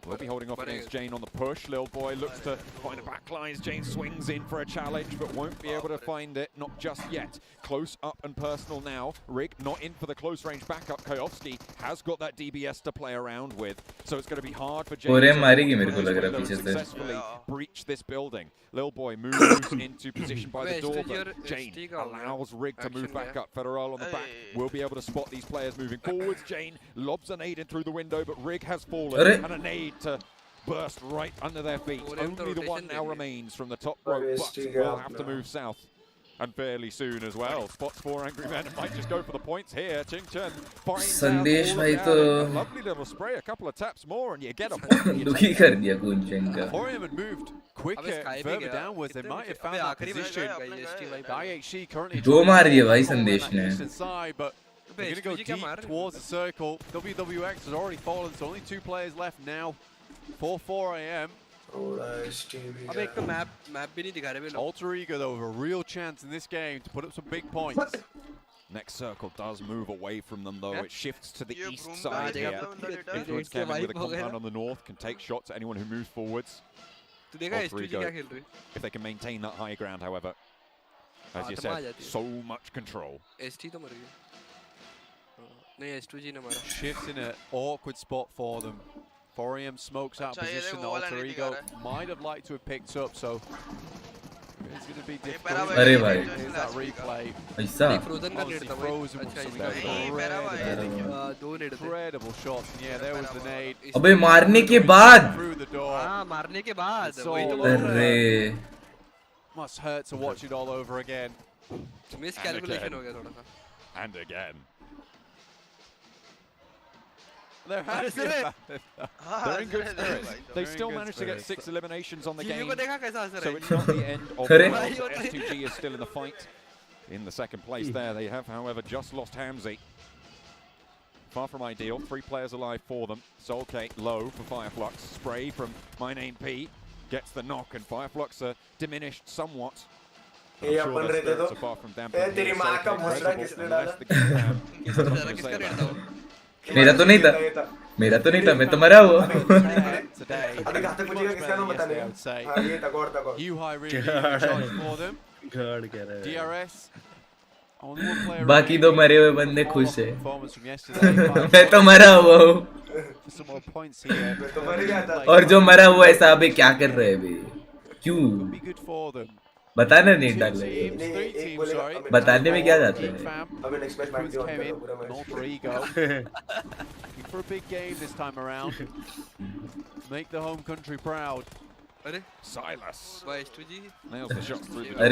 Will be holding off against Jane on the push. Lil Boy looks to find a backline as Jane swings in for a challenge, but won't be able to find it, not just yet. Close up and personal now. Rig not in for the close range backup. Kayovsky has got that DBS to play around with, so it's going to be hard for Jane to successfully breach this building. Lil Boy moves into position by the door, but Jane allows Rig to move back up. Federal on the back will be able to spot these players moving forwards. Jane lobs a nade in through the window, but Rig has fallen, and a nade to burst right under their feet. Only the one now remains from the top rope, but will have to move south, and fairly soon as well. Spots 4 Angry Men and might just go for the points here. Ching Chen finds out a lovely little spray, a couple of taps more, and you get a point. Orium had moved quicker further downwards. They might have found that position. IHC currently inside, but they're going to go deep towards the circle. WWX has already fallen, so only 2 players left now for 4 AM. Alter Ego though with a real chance in this game to put up some big points. Next circle does move away from them though. It shifts to the east side here. Influence Kemen with a compound on the north can take shots at anyone who moves forwards. Alter Ego, if they can maintain that high ground, however, as you said, so much control. Shifts in an awkward spot for them. 4AM smokes out position that Alter Ego might have liked to have picked up, so it's going to be difficult. Here's that replay. Frozen with some incredible shots. And yeah, there was the nade. अबे मारने के बाद through the door. मारने के बाद अरे Must hurt to watch it all over again. Miscalculation हो गया थोड़ा सा. And again. They're happy about it. They're in good spirits. They've still managed to get 6 eliminations on the game, so it's not the end of the world. S2G is still in the fight. In the second place there, they have, however, just lost Hamzy. Far from ideal. 3 players alive for them. Soulcake low for Fireflux. Spray from My Name P gets the knock, and Fireflux are diminished somewhat. I'm sure their spirits are far from dampened. मेरा तो नहीं था मैं तो मरा हुआ बाकी 2 मरे हुए बंदे खुश है मैं तो मरा हुआ हूँ और जो मरा हुआ है साहब क्या कर रहे हैं अभी क्यों बताना नहीं डाल बताने में क्या जाता है for a big game this time around. Make the home country proud. Silas S2G nails the shot through the door.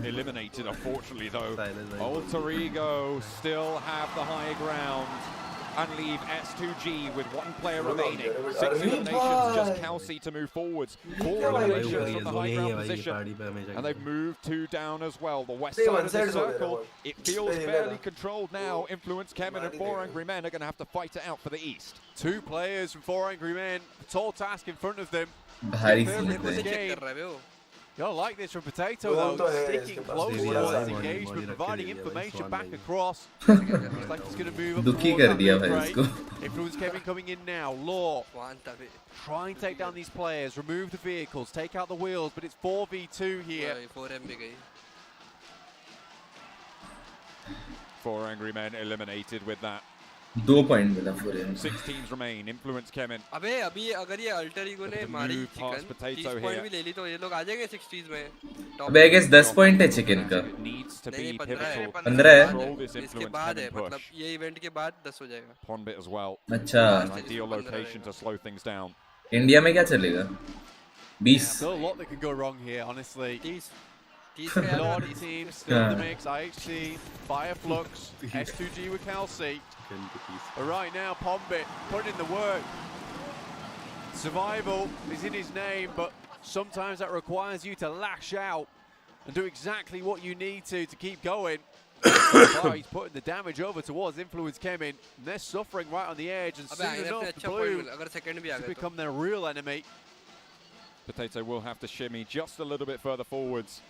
Eliminated, unfortunately, though. Alter Ego still have the high ground and leave S2G with 1 player remaining. 6 eliminations, just Kelsey to move forwards. 4 eliminations from the high ground position, and they've moved 2 down as well. The west side of the circle, it feels fairly controlled now. Influence Kemen and 4 Angry Men are going to have to fight it out for the east. 2 players from 4 Angry Men, a tall task in front of them. You'll like this from Potato though, sticking close towards engagement, providing information back across. Looks like he's going to move up towards Influence Kevin coming in now. Law, try and take down these players, remove the vehicles, take out the wheels, but it's 4v2 here. 4 Angry Men eliminated with that. 2 point मिला पूरे 6 teams remain. Influence Kemen. अबे अभी अगर ये alter ego ने मारी chicken 30 point भी ले ली तो ये लोग आ जाएंगे 60s में. अबे आई गेस 10 पॉइंट है चिकन का. 15 है. इसके बाद है मतलब ये इवेंट के बाद 10 हो जाएगा. Pondbit as well. अच्छा. Ideal location to slow things down. India में क्या चलेगा? 20. Still a lot that can go wrong here, honestly. A lot of teams still in the mix. IHC, Fireflux, S2G with Kelsey. But right now, Pondbit putting in the work. Survival is in his name, but sometimes that requires you to lash out and do exactly what you need to keep going. He's putting the damage over towards Influence Kemin. And they're suffering right on the edge, and soon enough, the blue to become their real enemy. Potato will have to shimmy just a little bit further forwards.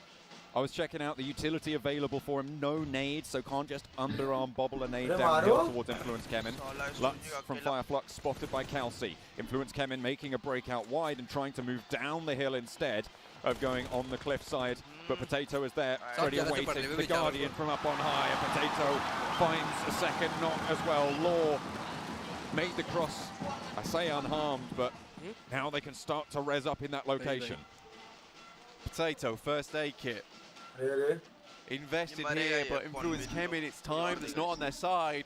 I was checking out the utility available for him. No nades, so can't just underarm bobble a nade downhill towards Influence Kemin. Lutz from Fireflux spotted by Kelsey. Influence Kemin making a breakout wide and trying to move down the hill instead of going on the cliff side. But Potato is there, ready awaiting the Guardian from up on high. And Potato finds a second knock as well. Law made the cross, I say unharmed, but now they can start to res up in that location. Potato, first aid kit. Invested here, but Influence Kemin, it's time that's not on their side.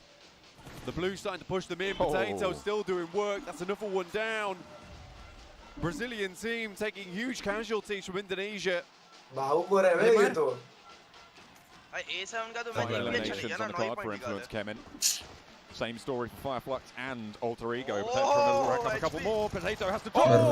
The blue's starting to push them in. Potato still doing work. That's another one down. Brazilian team taking huge casualties from Indonesia. Eliminations on the card for Influence Kemin. Same story for Fireflux and Alter Ego. Potato trying to rack up a couple more. Potato has to drop.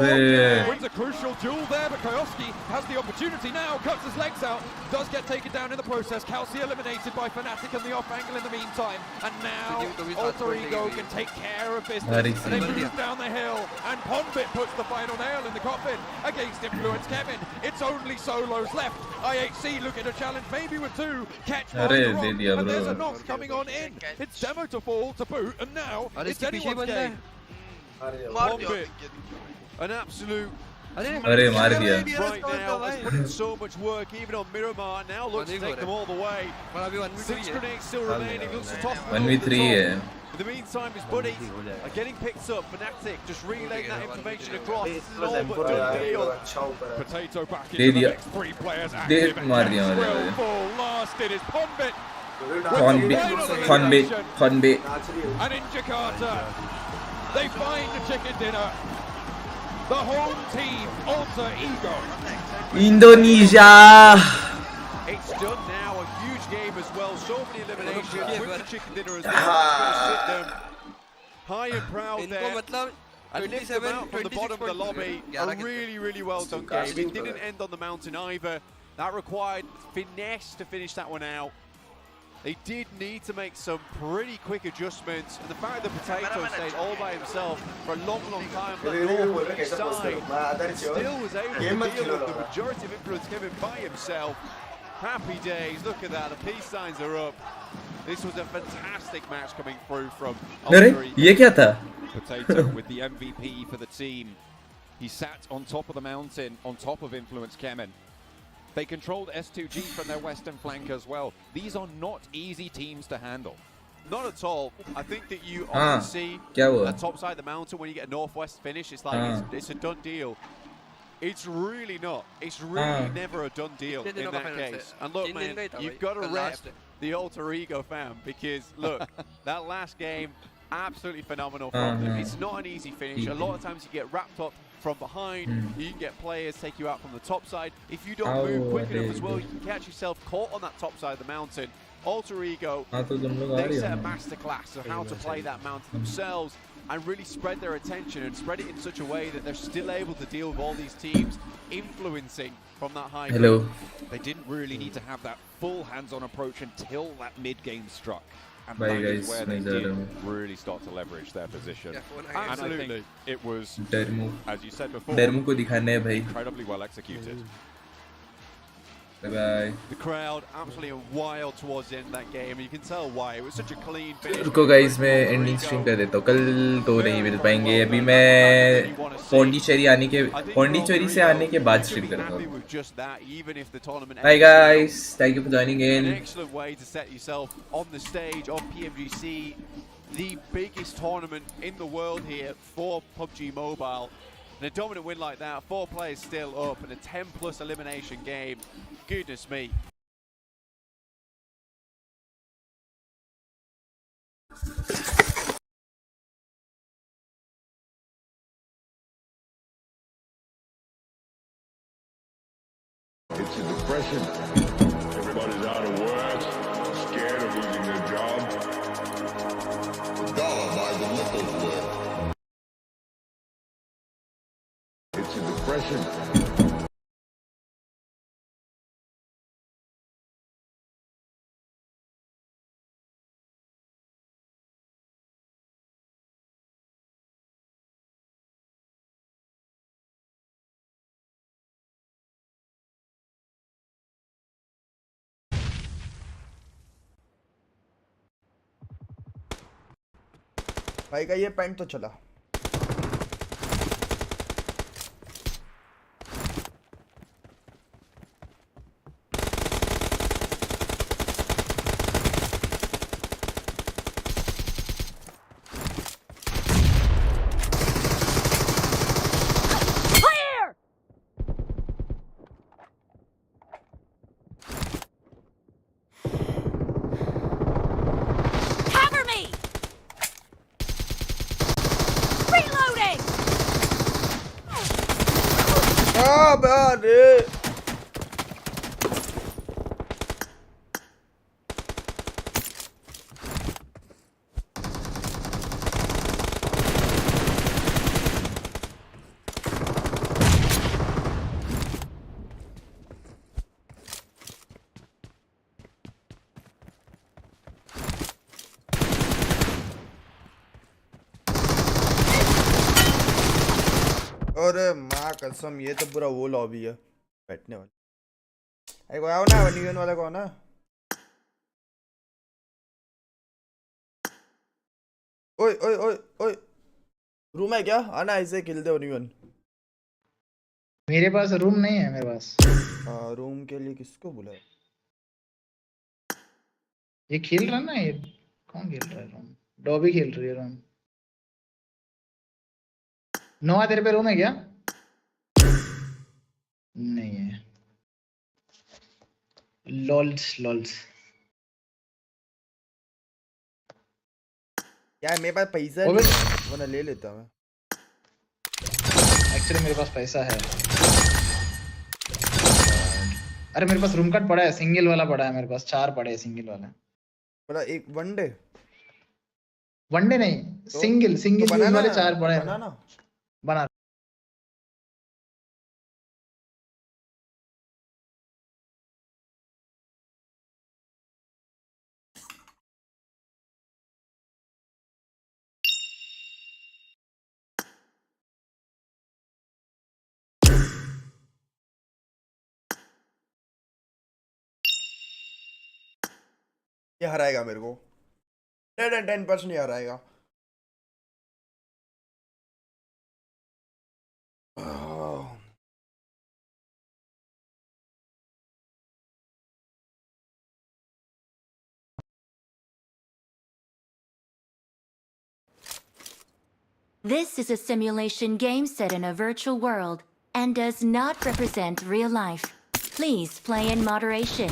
Wins a crucial duel there, but Koyoski has the opportunity now. Cuts his legs out. Does get taken down in the process. Kelsey eliminated by Fnatic on the off angle in the meantime. And now Alter Ego can take care of business. And they move down the hill. And pmgc puts the final nail in the coffin against Influence Kemin. It's only solos left. IHC looking to challenge maybe with two. Catch one. And there's a knock coming on in. It's Demo to fall to boot, and now it's anyone's game. pmgc, an absolute right now, has put in so much work even on Miramar. Now looks to take them all the way. 6 grenades still remaining. Looks to toss them 1v3 In the meantime, his buddies are getting picked up. Fnatic just relaying that information across. This is all but done deal. Potato back into the next 3 players active. मार Last it is pmgc. pmgc And in Jakarta, they find the chicken dinner. The home team, Alter Ego. Indonesia. It's done now, a huge game as well. So many eliminations with the chicken dinner as well. Sit them high and proud there. And lift them out from the bottom of the lobby. A really, really well done game. It didn't end on the mountain either. That required finesse to finish that one out. They did need to make some pretty quick adjustments, and the fact that Potato stayed all by himself for a long, long time on the north side, still was able to deal with the majority of Influence Kemin by himself. Happy days, look at that, the peace signs are up. This was a fantastic match coming through from Potato with the MVP for the team. He sat on top of the mountain, on top of Influence Kemin. They controlled S2G from their western flank as well. These are not easy teams to handle. Not at all. I think that you often see the top side of the mountain when you get a northwest finish. It's like it's a done deal. It's really not. It's really never a done deal in that case. And look, man, you've got to rep the Alter Ego fam, because look, that last game, absolutely phenomenal from them. It's not an easy finish. A lot of times you get wrapped up from behind, you can get players take you out from the top side. If you don't move quick enough as well, you can catch yourself caught on that top side of the mountain. Alter Ego, they set a masterclass of how to play that mountain themselves and really spread their attention and spread it in such a way that they're still able to deal with all these teams influencing from that high ground. They didn't really need to have that full hands-on approach until that mid-game struck. And Bye that guys, is where they did really start to leverage their position. Absolutely. And I think it was, as you said before, incredibly well executed. Bye. The crowd absolutely wild towards the end of that game, and you can tell why. It was such a clean finish. रुको guys, मैं ending stream कर देता हूँ. कल तो नहीं मिल पाएंगे. अभी मैं पौंडीचेरी से आने के बाद स्ट्रीम करता हूँ. Bye guys, thank you for joining in. An excellent way to set yourself on the stage of pmgc, the biggest tournament in the world here for PUBG Mobile. And a dominant win like that, 4 players still up, and a 10+ elimination game. Goodness me. It's a depression. Everybody's out of work, scared of losing their job. $1 buys a nickel's worth. It's a depression. भाई का ये pant तो चला। अरे माँ कसम ये तो पूरा वो लॉबी है बैठने वाला। अरे कोई आओ ना, वन वाला कौन है? ओए ओए ओए ओए, रूम है क्या? आना ऐसे खेल दे वन। मेरे पास रूम नहीं है मेरे पास। रूम के लिए किसको बुलाया? ये खेल रहा ना, ये कौन खेल रहा है रूम? डॉबी खेल रही है रूम। नोआ तेरे पे रूम है क्या? नहीं है। लॉल्स लॉल्स यार मेरे पास पैसा नहीं है, वरना ले लेता मैं। एक्चुअली मेरे पास पैसा है। अरे मेरे पास रूम कार्ड पड़ा है, सिंगल वाला पड़ा है मेरे पास, 4 पड़े हैं सिंगल वाला। बड़ा एक वनडे नहीं तो, सिंगल तो यूज वाले 4 पड़े हैं। बनाना बना। ये हराएगा मेरे को, 10% ये हराएगा। This is a simulation game set in a virtual world and does not represent real life. Please play in moderation,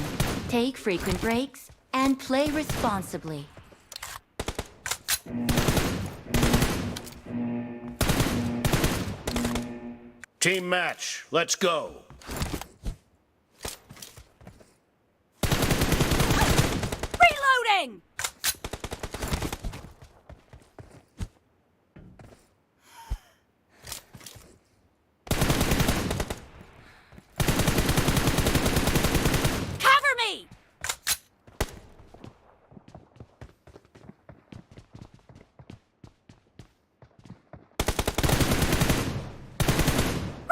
take frequent breaks, and play responsibly. Team match, let's go. Reloading! Cover me!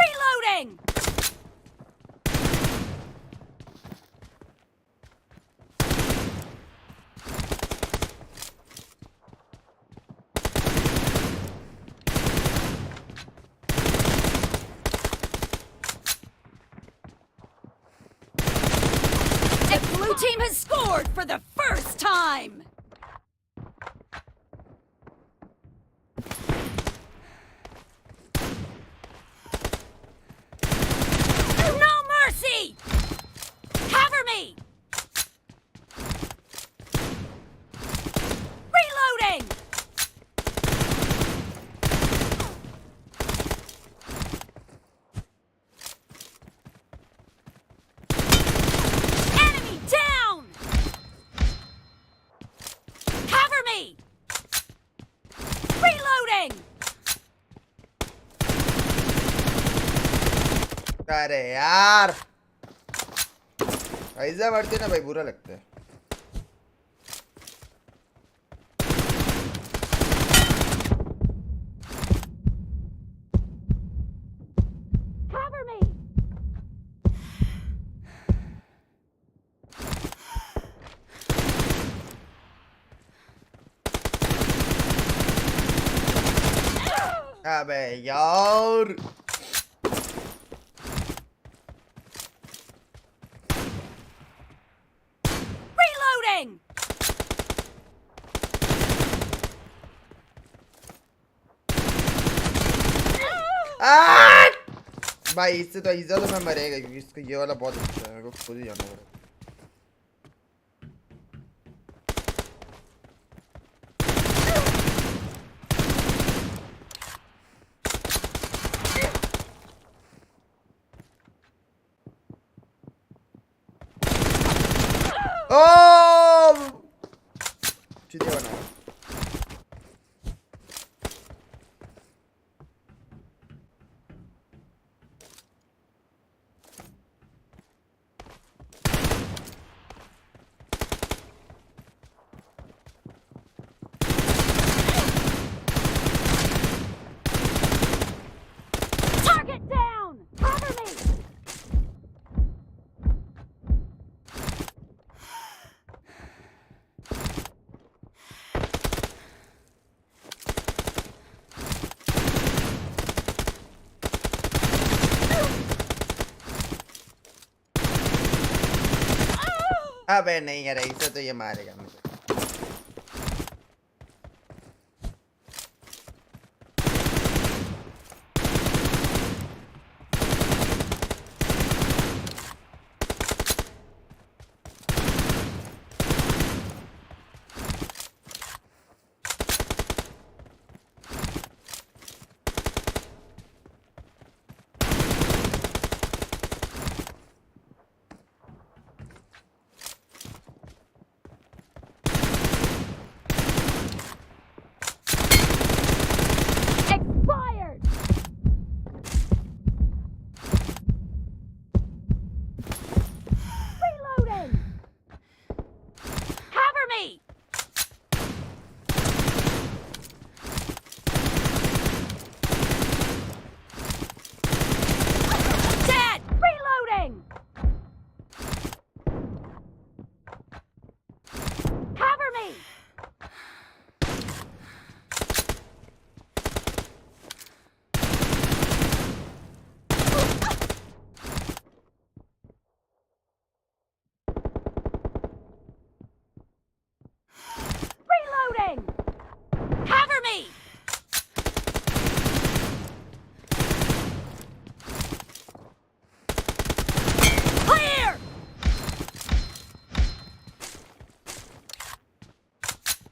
Reloading! The blue team has scored for the first time! No mercy! Cover me! Reloading! Enemy down! Cover me! Reloading! अरे यार ऐसा बढ़ते ना भाई, बुरा लगता है। Cover me! अबे यार Reloading! भाई इससे तो इज्जत तो मैं मरेगा क्योंकि इसका ये वाला बहुत अच्छा है, मेरे को खुद ही जाना पड़ेगा। ओह चीज़ें बना Target down! Cover me! अबे नहीं यार इसे तो ये मारेगा मुझे। Expired! Reloading! Cover me! Dead! Reloading! Cover me! Reloading! Cover me! Clear!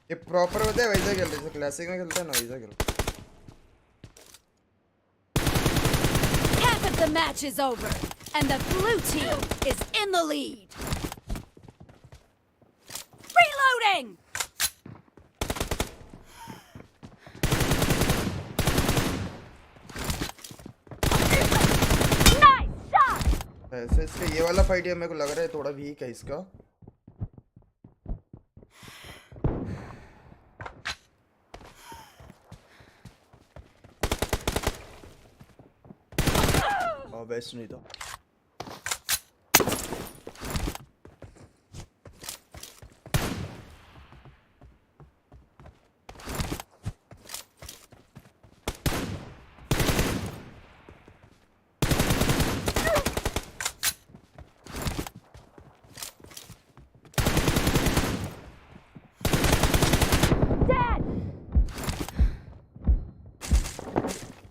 ये प्रॉपर होता है वैसा खेलते हैं, क्लासिक में खेलते हैं ना वैसा खेलते हैं। Half of the match is over, and the blue team is in the lead. Reloading! Nice shot! ऐसे इसका ये वाला फाइट है मेरे को लग रहा है थोड़ा वीक है इसका। बेस्ट नहीं था। Dead!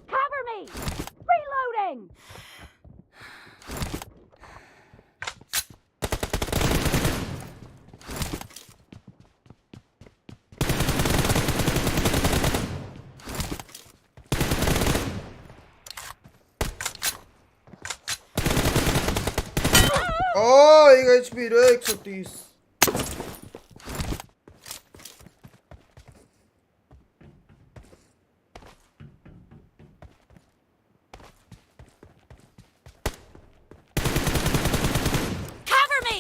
Cover me! Reloading! ओह एक एचपी रे 130। Cover me!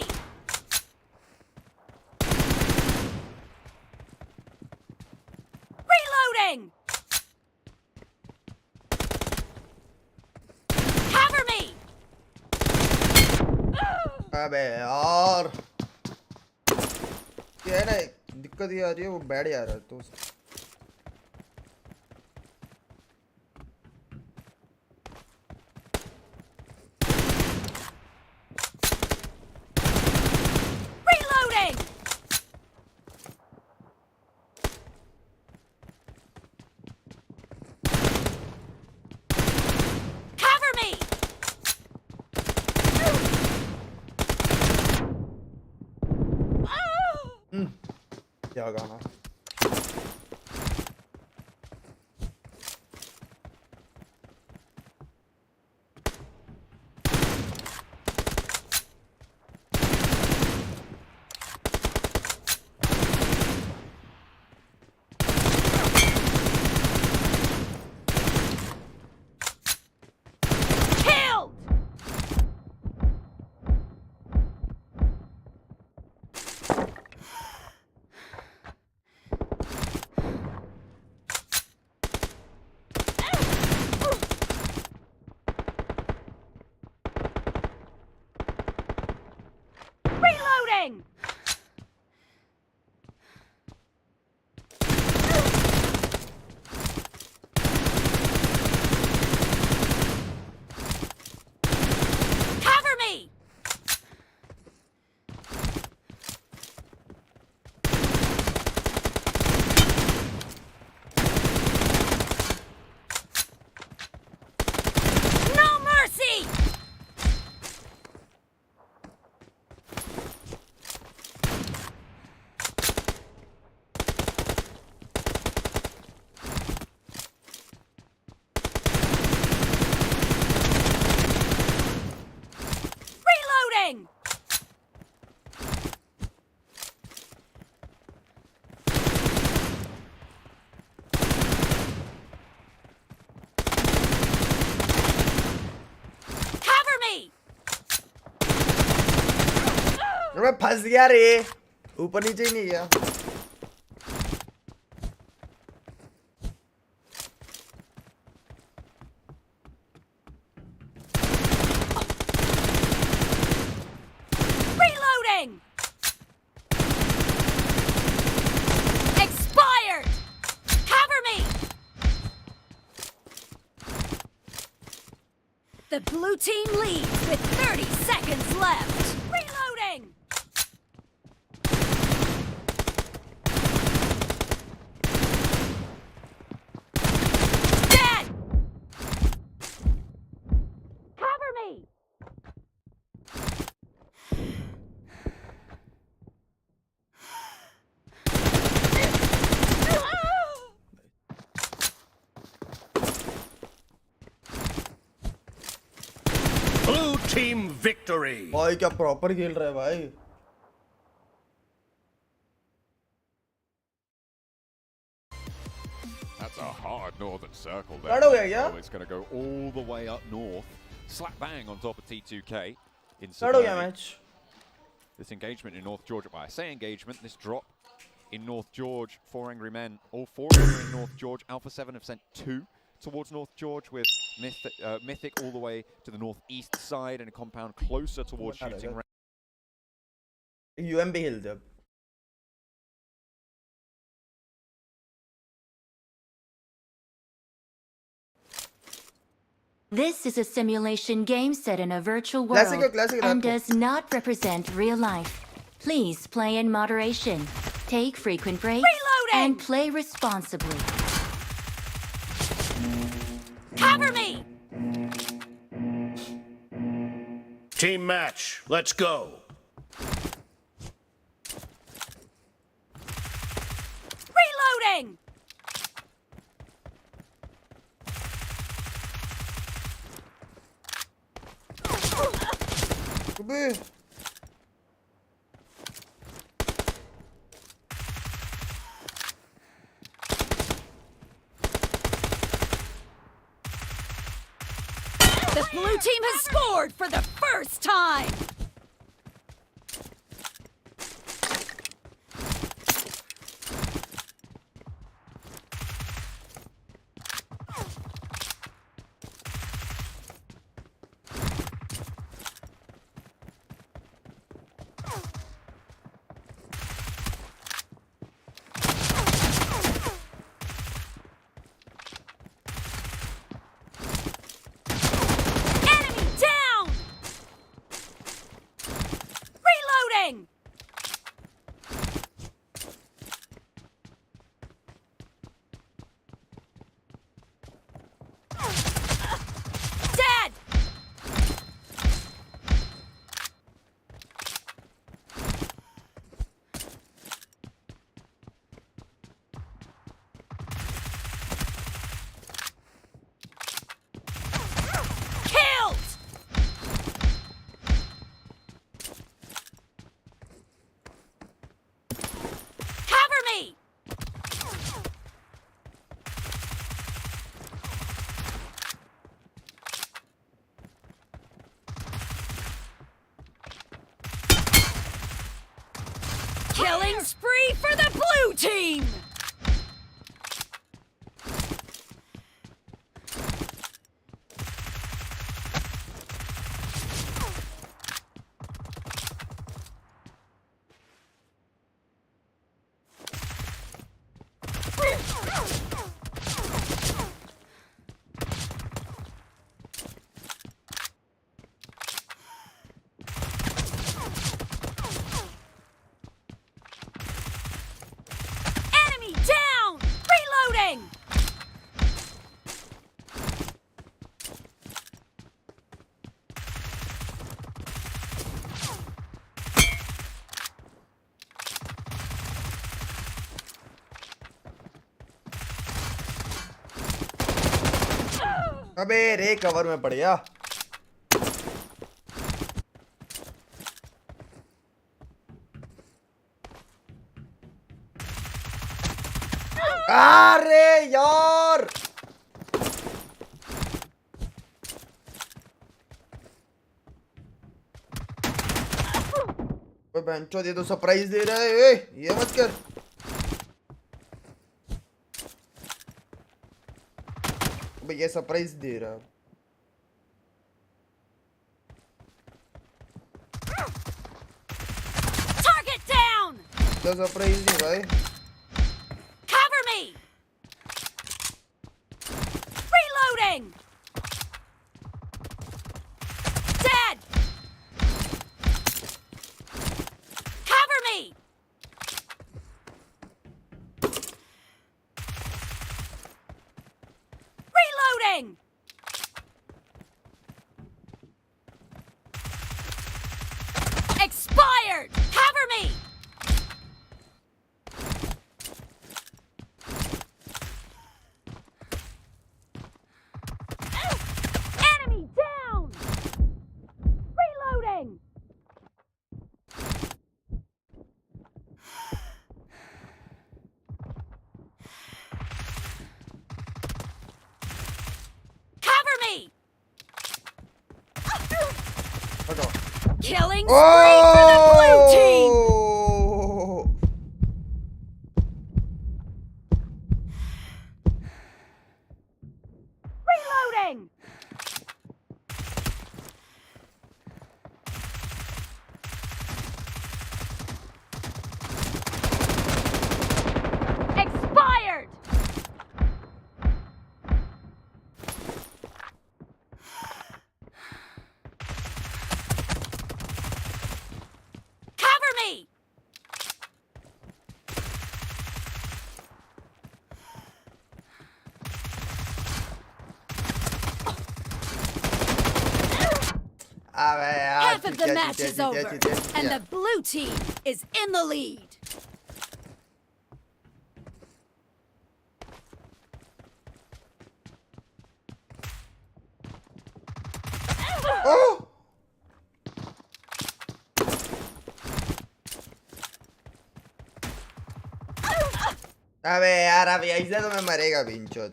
Reloading! Cover me! अबे यार क्या है ना दिक्कत ये आ रही है वो बैठ जा रहा है तो क्या गाना Reloading! Cover me! No mercy! Reloading! Cover me! मैं फंस गया रे ऊपर नीचे ही नहीं गया Reloading! Expired! Cover me! The blue team leads with 30 seconds left. Reloading! Dead! Cover me! Blue team victory. भाई क्या प्रॉपर खेल रहा है भाई That's a hard northern circle there. Start हो गया क्या? Oh, it's going to go all the way up north. Slap bang on top of T2K. In Start हो गया Suburban. Match This engagement in North Georgia, well, I say engagement, this drop in North George, 4 angry men. All 4 of them are in North George. Alpha 7 have sent 2 towards North George with Mythic all the way to the northeast side and a compound closer towards shooting range. UM पे खेलते अब This is a simulation game set in a virtual world and does not represent real life. Please play in moderation, take frequent breaks, and play responsibly. Cover me! Team match. Let's go. Reloading! अबे The blue team has scored for the first time! Enemy down! spree for the blue team! Enemy down! Reloading! अबे रे cover में पड़ गया। अरे यार बेंचो दे तो surprise दे रहा है। ये मत कर। ये सरप्राइज दे रहा है। Target down! तो सरप्राइज नहीं भाई। Cover me! Reloading! Dead! Cover me! Reloading! Expired! Cover me! Enemy down! Reloading! Cover me! Killing spree for the blue team! Reloading! Expired! Cover me! Half of the match is over, and the blue team is in the lead. अबे यार अब ऐसे तो मैं मरेगा बिंचोद।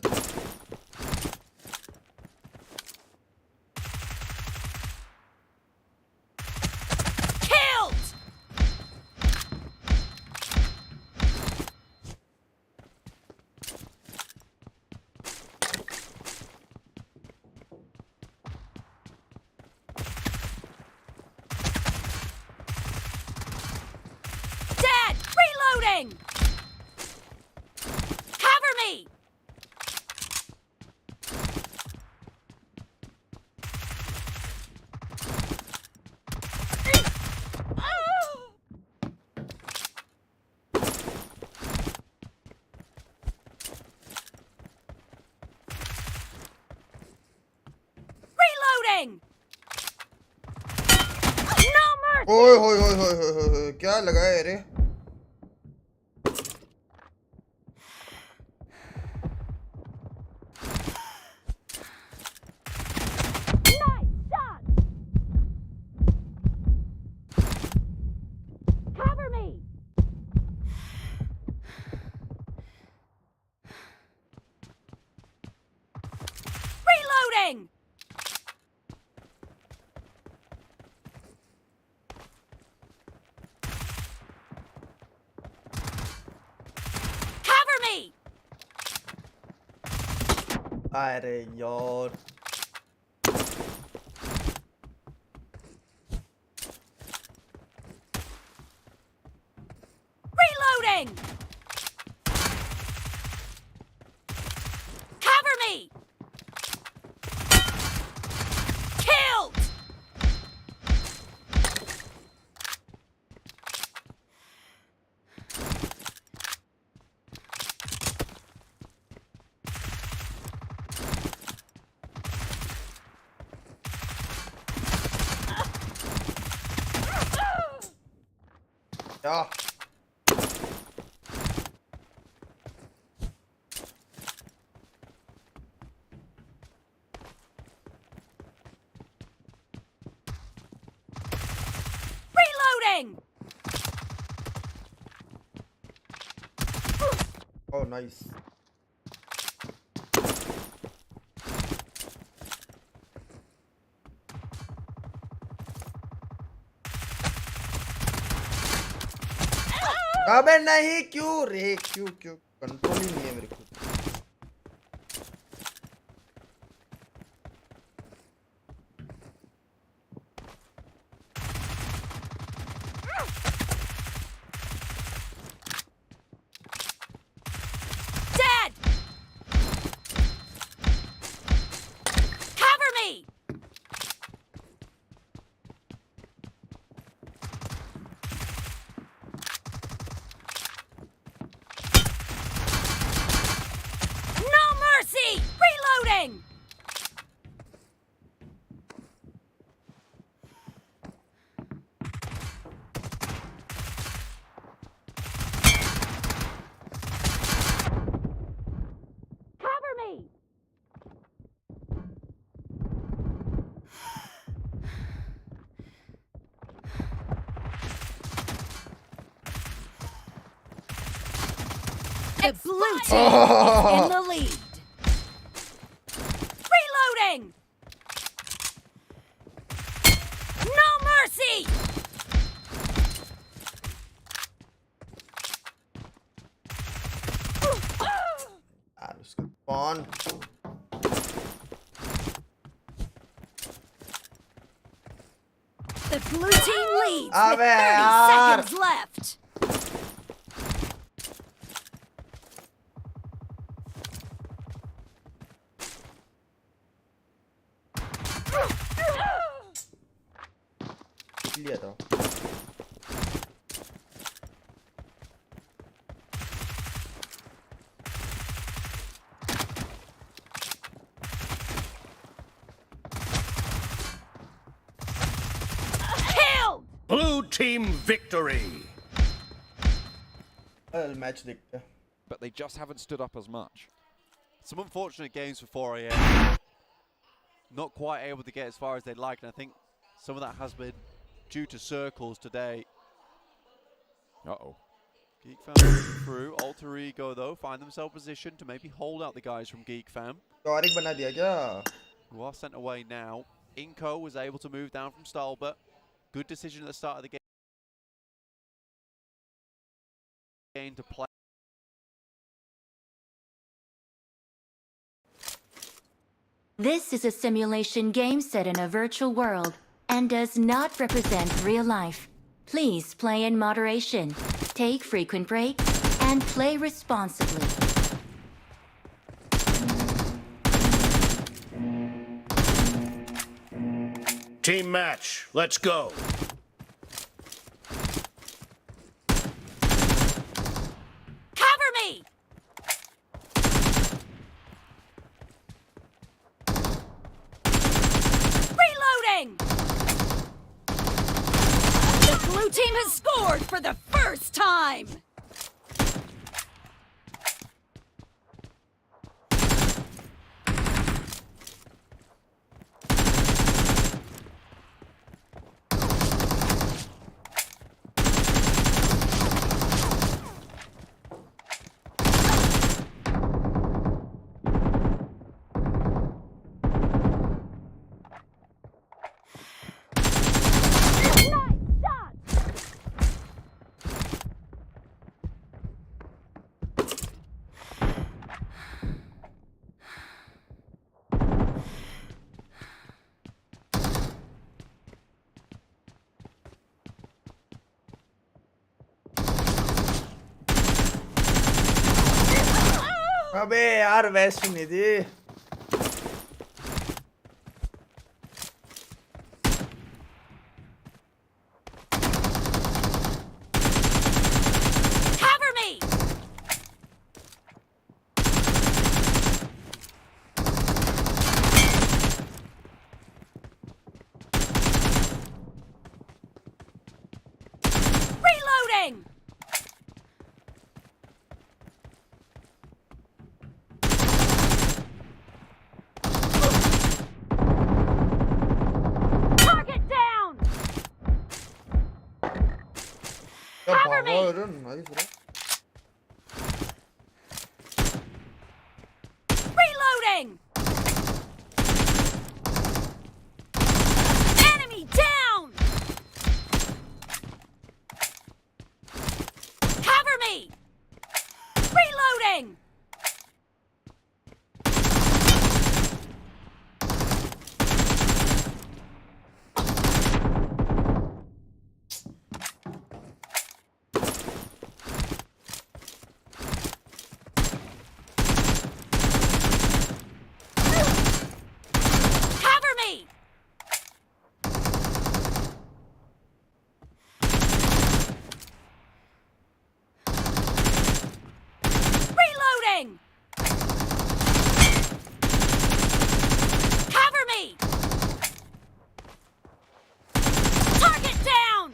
Killed! Dead! Reloading! Cover me! Reloading! No mercy! ओए होए होए होए होए होए क्या लगाया रे? Nice shot! Cover me! Reloading! अरे यार Reloading! Cover me! Killed! Yeah. Reloading! Oh, nice. अबे नहीं क्यों रे क्यों कंट्रोल ही नहीं है मेरे को Dead! Cover me! No mercy! Reloading! Cover me! The blue team is in the lead. Reloading! No mercy! यार उसका कौन The blue team leads with अबे 30 यार seconds left. लिया था Killed! Blue team victory. Match देखते हैं But they just haven't stood up as much. Some unfortunate games for 4 AM. Not quite able to get as far as they'd like, and I think some of that has been due to circles today. Uh-oh. Geek Fam moving through. Alter Ego, though, find themselves positioned to maybe hold out the guys from Geek Fam. तारीख बना दिया क्या Who are sent away now. Inco was able to move down from Stalbert. Good decision at the start of the game to play. This is a simulation game set in a virtual world and does not represent real life. Please play in moderation, take frequent breaks, and play responsibly. Team match, let's go. Cover me! Reloading! The blue team has scored for the first time! अबे यार waste निधि Cover me! Reloading! Enemy down! Cover me! Reloading! Cover me! Target down!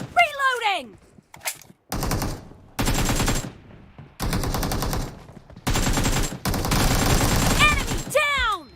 Reloading! Enemy down!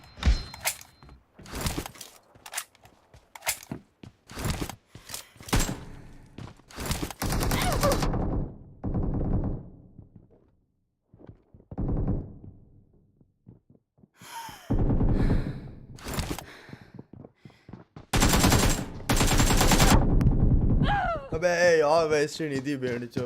अबे यार waste निधि भेड़ चो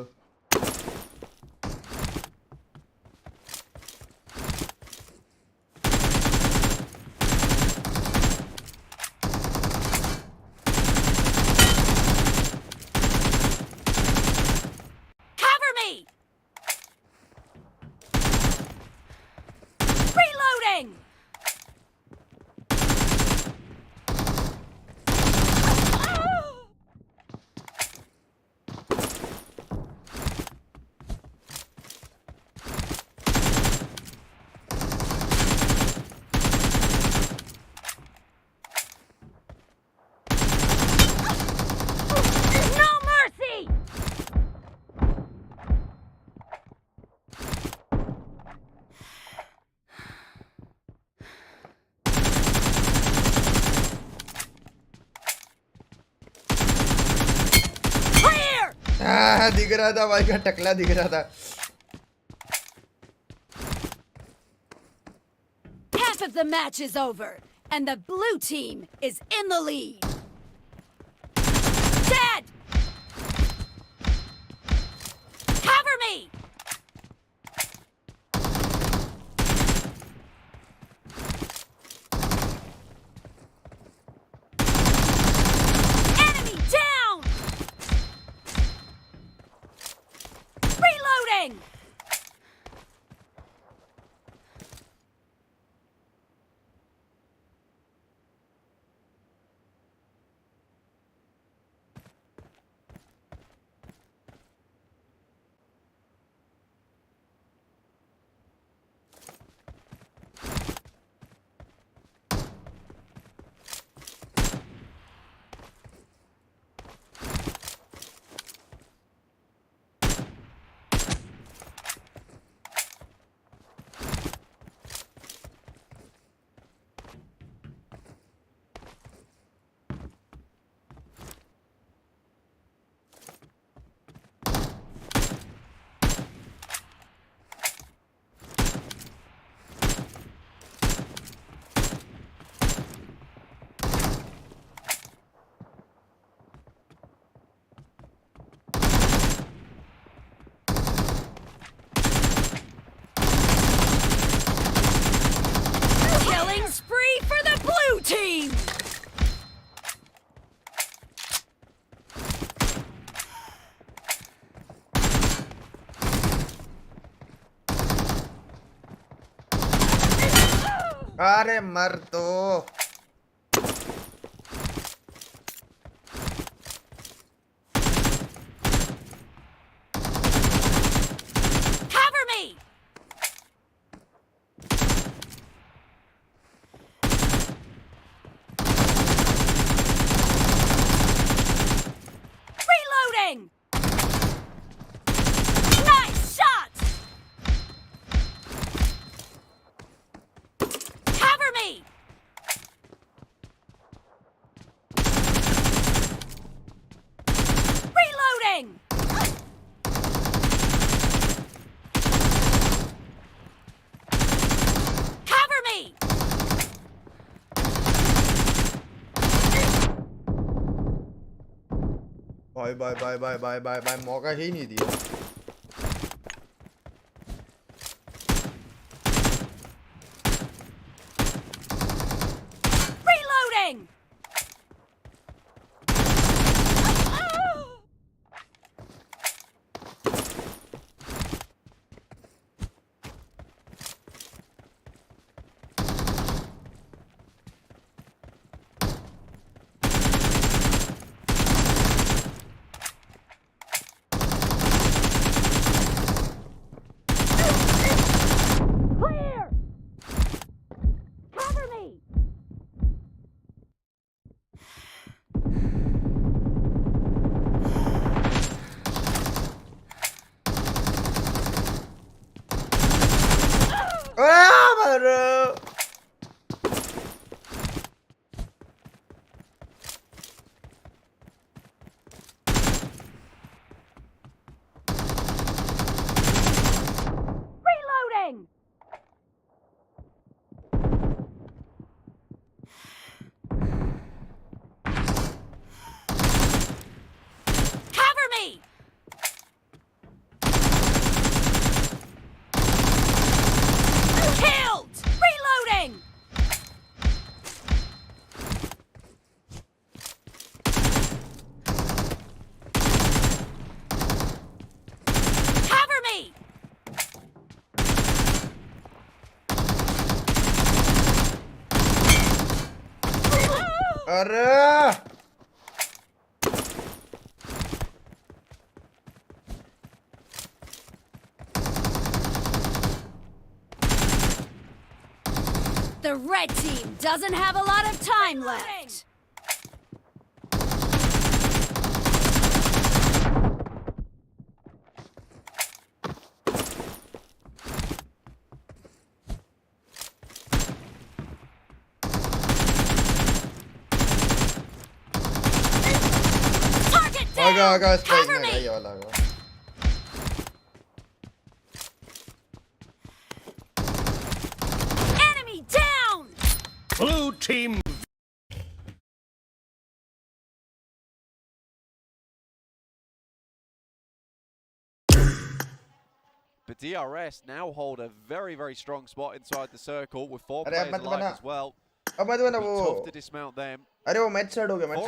Cover me! Reloading! No mercy! Clear! दिख रहा था भाई का टकला दिख रहा था Half of the match is over, and the blue team is in the lead. Dead! Cover me! Enemy down! Reloading! अरे मर तो बाय मौका ही नहीं दिया Reloading. The red team doesn't have a lot of time left. Cover me. Enemy down. Blue team. But DRS now hold a very, very strong spot inside the circle with 4 players alive as well. Tough to dismount them. अरे वो match start हो गया match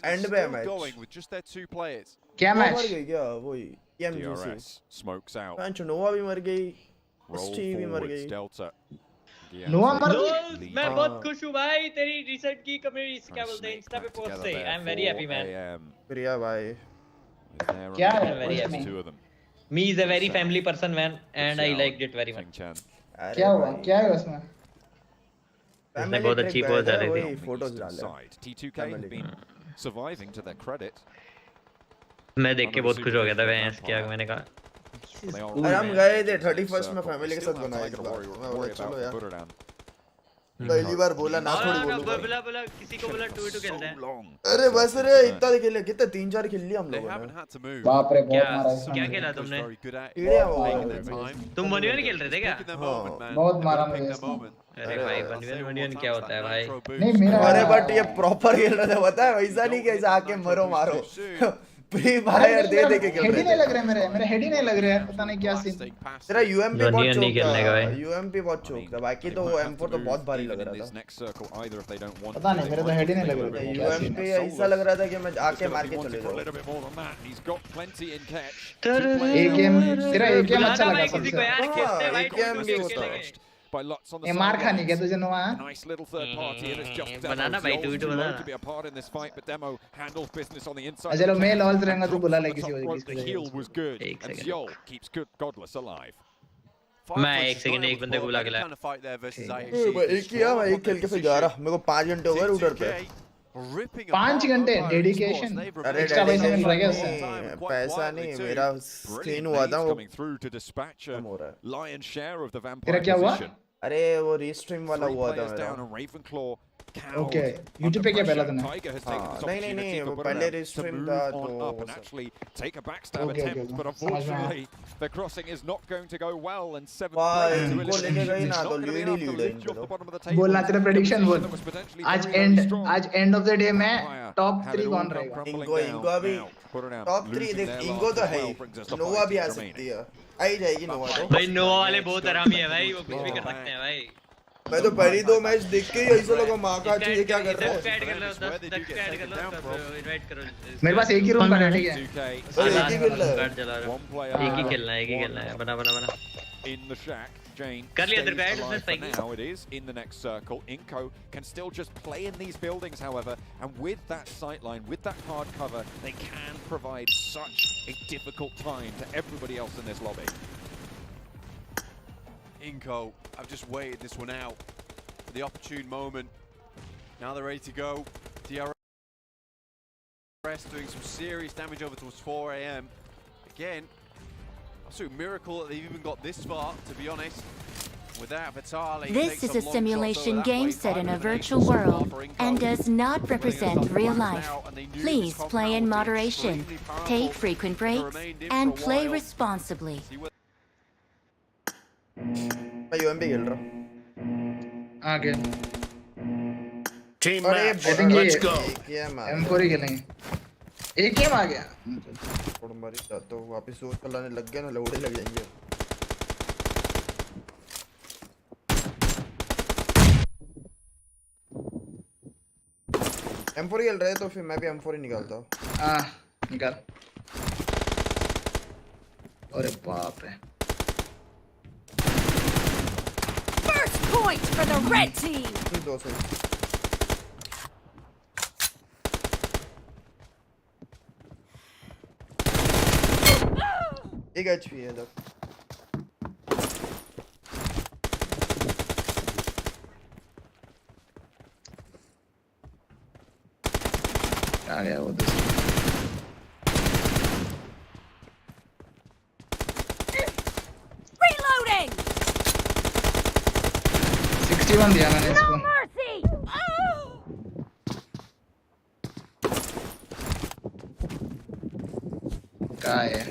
and पे है match going with just their 2 players. क्या match मर गई क्या वही pmgc smokes out. पंच नोवा भी मर गई स्टीव भी मर गई Delta. नोवा मर गई मैं बहुत खुश हूं भाई तेरी रिसेंट की कम्युनिटी क्या बोलते हैं इंस्टा पे पोस्ट से I am very happy man Priya भाई क्या है very happy me is a very family person man and I liked it very much क्या हुआ उसमें उसने बहुत अच्छी पोस्ट डाली थी फोटोज डाले T2K have been surviving to their credit. मैं देख के बहुत खुश हो गया था भैंस क्या मैंने कहा अरे हम गए थे 31st में फैमिली के साथ बनाए थे मैं बोला चलो यार पहली बार बोला ना थोड़ी बोला किसी को बोला 2-2 खेलते हैं अरे बस रे इतना खेले कितने 3-4 खेल लिए हम लोगों ने बाप रे बहुत मारा क्या खेला तुमने तुम मनियन खेल रहे थे क्या बहुत मारा मुझे अरे भाई मनियन क्या होता है भाई नहीं मेरा अरे बट ये प्रॉपर खेल रहे थे पता है वैसा नहीं कैसे आके मरो मारो फ्री फायर दे के खेल रहे हेड ही नहीं लग रहा मेरे हेड ही नहीं लग रहा है पता नहीं क्या सीन तेरा यूएमपी बहुत चोक है यूएमपी बहुत चोक है बाकी तो वो M4 तो बहुत भारी लग रहा था पता नहीं मेरे तो हेड ही नहीं लग रहा था यूएमपी ऐसा लग रहा था कि मैं आके मार के चले जाऊं एक गेम तेरा एक गेम अच्छा लगा किसी को यार खेलते भाई गेम भी होता है by Lutz on the side. Nice little third party, and it's just Demo. Too low to be a part in this fight, but Demo handles business on the inside. The heal was good, and Zhol keeps Godless alive. मैं एक second एक बंदे को बुला के लाया एक किया मैं एक खेल के फिर जा रहा मेरे को 5 घंटे हो गए रूटर पे 5 घंटे डेडिकेशन एक्स्ट्रा पैसा मिल रहा है उससे पैसा नहीं मेरा स्क्रीन हुआ था वो तेरा क्या हुआ अरे वो रीस्ट्रीम वाला हुआ था मेरा ओके YouTube पे क्या पहला था नहीं वो पहले रीस्ट्रीम था तो take a backstab attempt but unfortunately the crossing is not going to go well and 7 players to eliminate बोलना तेरा प्रेडिक्शन बोल आज एंड ऑफ द डे में टॉप 3 कौन रहेगा इनको अभी टॉप 3 देख इनको तो है नोवा भी आ सकती है आई जाएगी नोवा तो भाई नोवा वाले बहुत आरामी है भाई वो कुछ भी कर सकते हैं भाई मैं तो पहली 2 मैच देख के ही ऐसा लगा मां का ये क्या कर रहा है ऐड कर लो 10 ऐड कर लो इनवाइट करो मेरे पास एक ही रूम है ठीक है एक ही खेलना है एक ही खेलना है बना in the shack. Jane कर लिया इधर का ऐड उसने spike now it is in the next circle. Inco can still just play in these buildings, however, and with that sightline, with that hard cover, they can provide such a difficult time to everybody else in this lobby. Inco, I've just waited this one out for the opportune moment. Now they're ready to go. DRS doing some serious damage over towards 4 AM. Again, absolute miracle that they've even got this far, to be honest. Without Vitali, this is a simulation game set in a virtual world and does not represent real life. Please play in moderation, take frequent breaks, and play responsibly. मैं UMP खेल रहा आगे team match let's go M4 ही खेलेंगे एक game आ गया थोड़ा मारी तो वापस सोच चलाने लग गया ना लौड़े लग जाएंगे M4 खेल रहे तो फिर मैं भी M4 ही निकालता हूं हां निकाल अरे बाप रे Point for the red team. एक HP है इधर आ गया वो दूसरा Reloading. 61 दिया मैंने इसको क्या है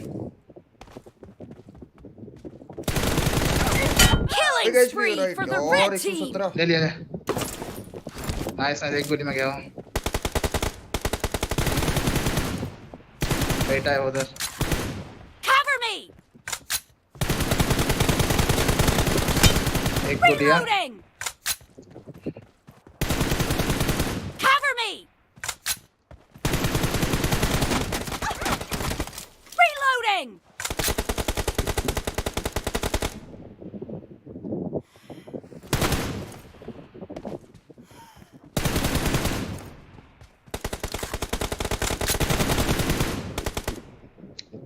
Killing spree for the red team. ले लिया नाइस एक गोली में गया हूँ बेटा है उधर Cover me. एक को दिया Cover me. Reloading.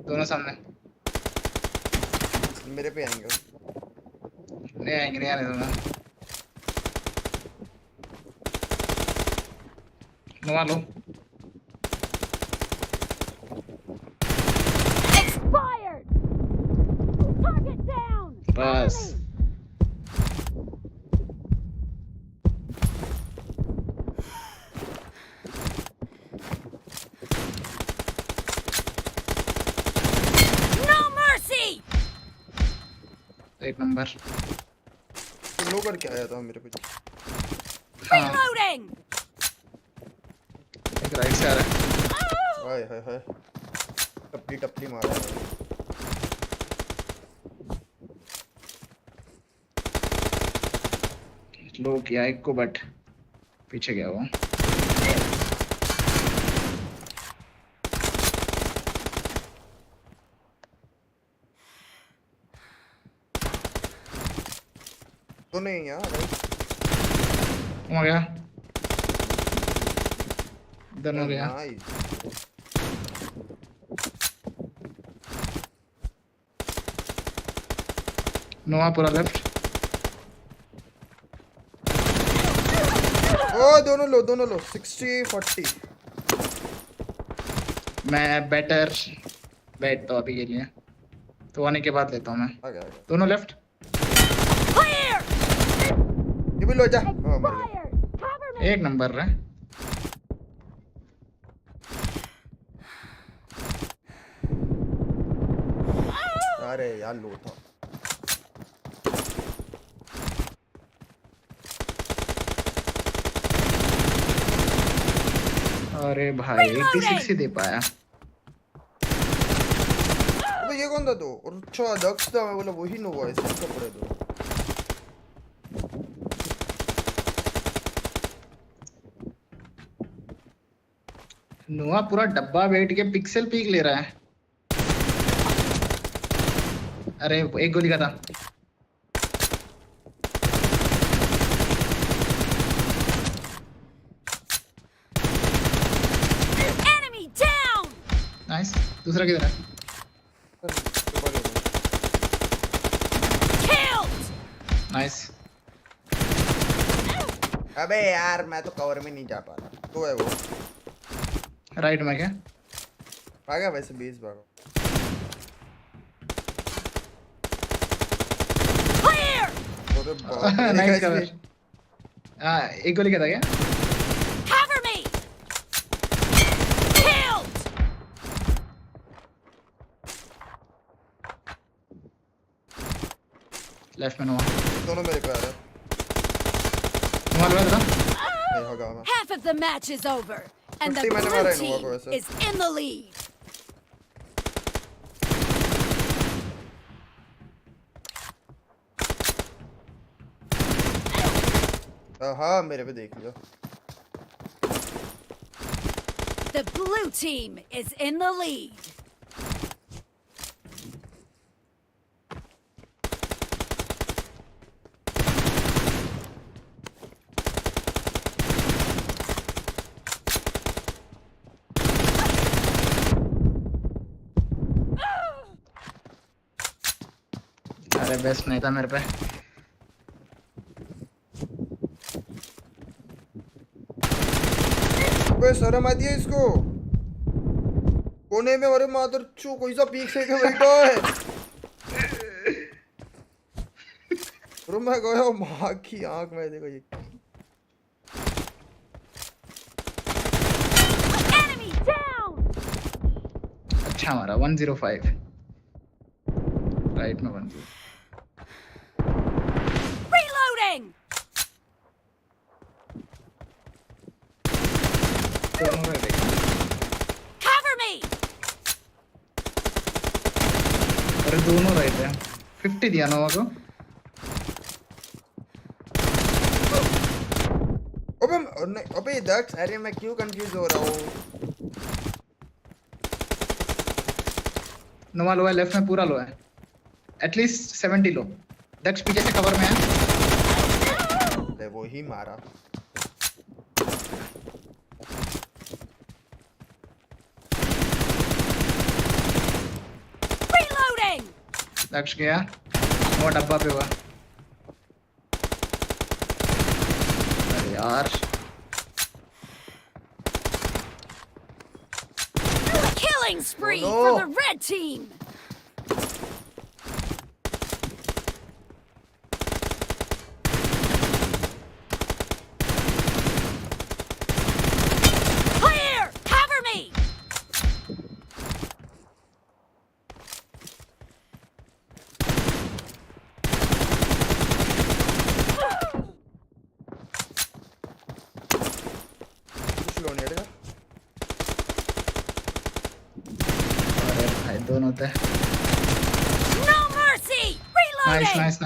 दोनों सामने मेरे पे आएंगे नहीं आने दूंगा नवा लो Expired. Target down. बस No mercy. एक नंबर लो करके आया था मेरे पे Reloading. एक राइट से आ रहा है हाय हाय हाय टपली मार रहा है लो किया एक को बट पीछे गया वो तो नहीं यार हो गया डन हो गया नोवा पूरा लेफ्ट ओ दोनों लो 60-40 मैं बेटर बैठ तो अभी के लिए तो आने के बाद लेता हूँ मैं दोनों लेफ्ट ये भी लो जा एक नंबर है अरे यार लो था अरे भाई 86 ही दे पाया अबे ये कौन था तो और अच्छा दक्ष था मैं बोला वही नो वॉइस इसका पड़े दो नोआ पूरा डब्बा बैठ के पिक्सल पीक ले रहा है अरे एक गोली का था नाइस दूसरा किधर है नाइस अबे यार मैं तो कवर में नहीं जा पा रहा तो है वो राइट में क्या भागा वैसे 20 भागा नाइस कवर एक गोली का था क्या लेफ्ट में दोनों मेरे पे आ रहे हैं Half of the match is over and the blue team is in the lead. हाँ मेरे पे देख लिया The blue team is in the lead. अरे बेस्ट नहीं था मेरे पे अबे शर्म आती है इसको कोने में अरे मादर चू कोई सा पीक से के बैठा है रुम में गया माँ की आंख में देखो ये अच्छा हमारा 105 राइट में 105 Reloading. Cover me. अरे दोनों राइट है 50 दिया नोवा को अबे दक्ष अरे मैं क्यों कंफ्यूज हो रहा हूँ नोवा लो है लेफ्ट में पूरा लो है एटलीस्ट 70 लो दक्ष पीछे से कवर में है ले वो ही मारा Reloading. दक्ष गया वो डब्बा पे हुआ अरे यार Killing spree for the red team. दोनों होते हैं No mercy. Reloading. Nice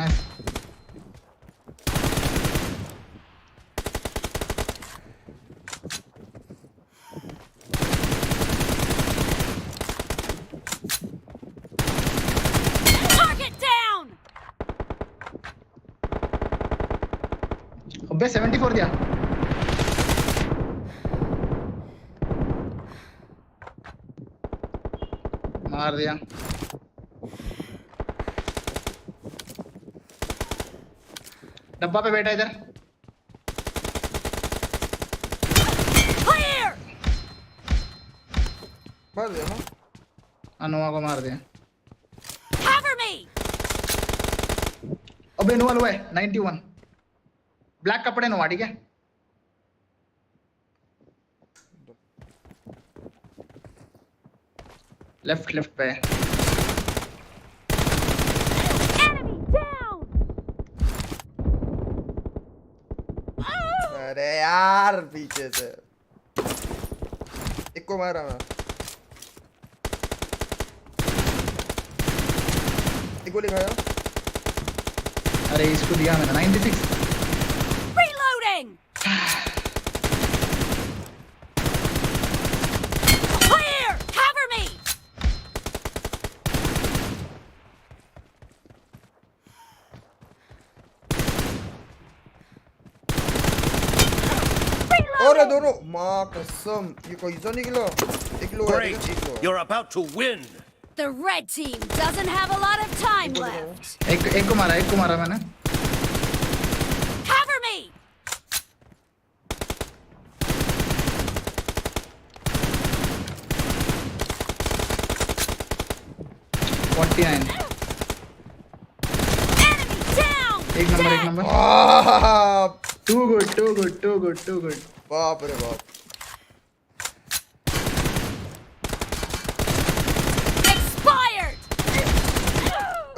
Target down. अबे 74 दिया। मार दिया। डब्बा पे बैठा इधर। मार दिया ना। अनोवा को मार दिया। अबे नोवा लो है 91। ब्लैक कपड़े नोवा, ठीक है। लेफ्ट पे। अरे यार पीछे से एक को मारा मैं। एक गोली खाया। अरे इसको दिया मैंने 96। Reloading. Clear. Cover me. अरे दोनों माँ कसम ये कैसा निकला। एक लो है, Great. You're about to win. The red team doesn't have a lot of time left. एक को मारा मैंने। Cover me. 49। एक नंबर। To good. बाप रे बाप।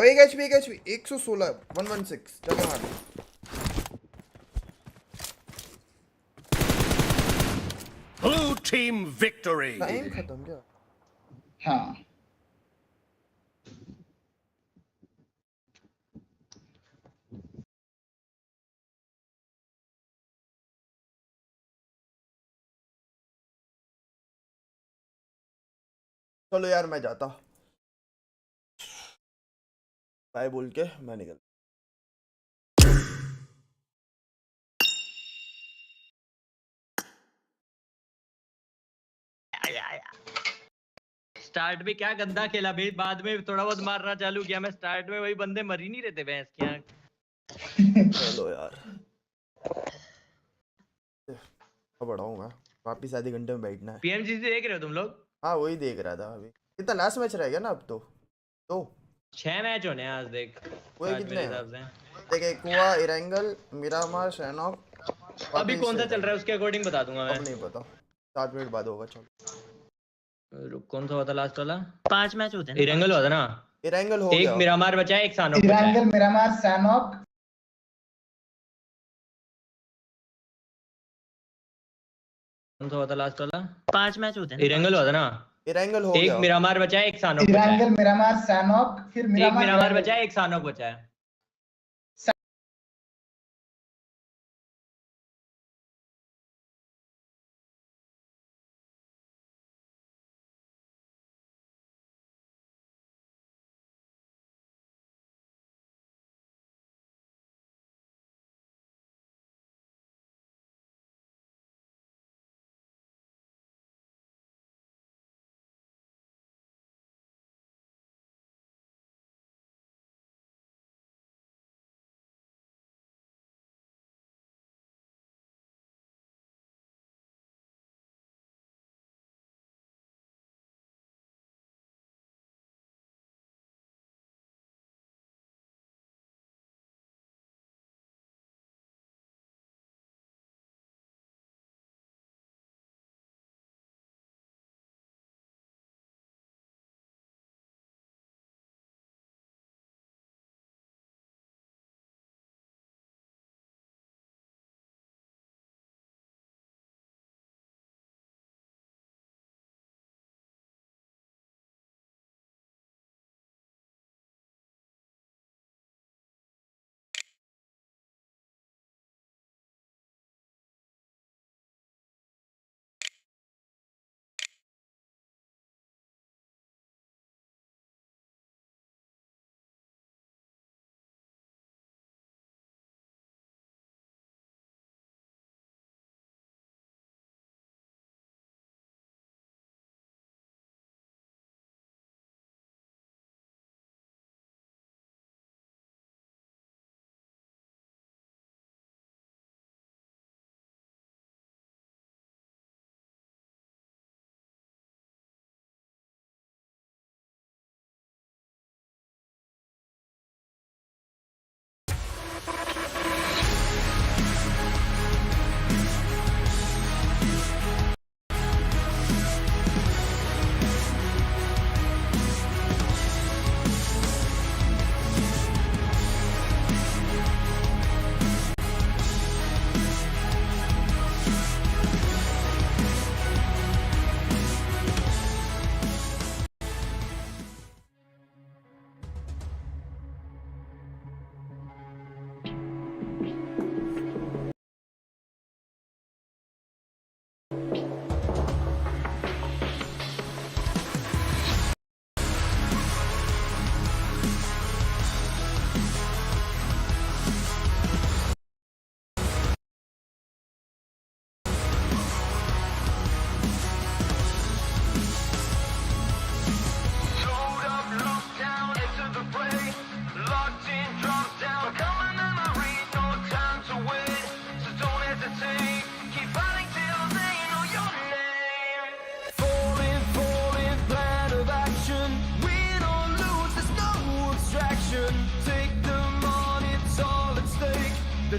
एक एचपी 116 116 जगह मार। Blue team victory. टाइम खत्म क्या? हाँ। चलो यार मैं जाता। बाय बोल के मैं निकल। स्टार्ट में क्या गंदा खेला भाई, बाद में थोड़ा बहुत मारना चालू किया मैं। स्टार्ट में वही बंदे मर ही नहीं रहते भैंस के यहाँ। चलो यार बढ़ाऊँ मैं वापिस आधे घंटे में बैठना है। पीएमजीसी देख रहे हो तुम लोग? हाँ वही देख रहा था अभी। कितना लास्ट मैच रह गया ना अब तो 6 मैच होने आज देख। वो कितने हिसाब से देख एक हुआ इरेंगल मिरामार शैनॉक। अभी कौन सा चल रहा है उसके अकॉर्डिंग बता दूंगा मैं। अब नहीं पता 7 मिनट बाद होगा। चलो कौन सा हुआ था लास्ट वाला? 5 मैच होते हैं। इरेंगल हुआ था ना। इरेंगल हो गया। एक मिरामार बचा है, एक सैनॉक बचा है। इरेंगल मिरामार सैनॉक। कौन सा हुआ था लास्ट वाला? 5 मैच होते हैं। इरेंगल हुआ था ना। इरेंगल हो गया। एक मिरामार बचा है, एक सैनॉक बचा है। इरेंगल मिरामार सैनॉक फिर मिरामार बचा है, एक सैनॉक बचा है।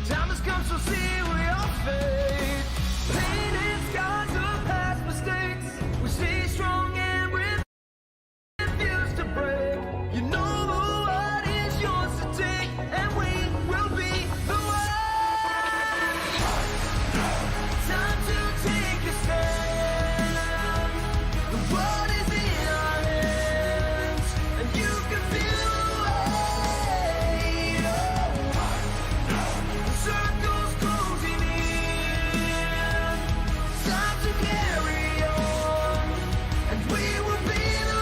time has come, so see we all fade. Pain and scars of past mistakes. We stay strong and refuse to break. You know the world is yours to take, and we will be the one. Time to take a stand. The world is in our hands, and you can feel the weight. Circles closing in. Time to carry on, and we will be the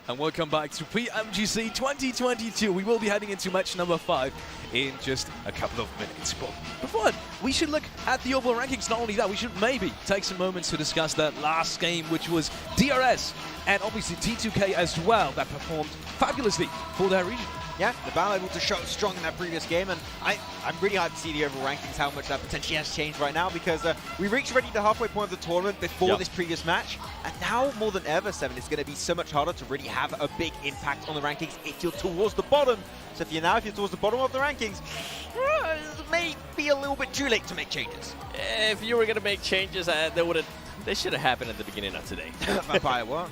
And welcome back to pmgc 2022. We will be heading into match number 5 in just a couple of minutes. But before that, we should look at the overall rankings. Not only that, we should maybe take some moments to discuss that last game, which was DRS and obviously T2K as well, that performed fabulously for their region. Yeah, the battle able to show strong in that previous game, and I'm really hyped to see the overall rankings, how much that potentially has changed right now, because we reached already the halfway point of the tournament before this previous match, and now more than ever, 7, it's going to be so much harder to really have a big impact on the rankings if you're towards the bottom. So if you're towards the bottom of the rankings, it may be a little bit too late to make changes. If you were going to make changes, they should have happened at the beginning of today. By what?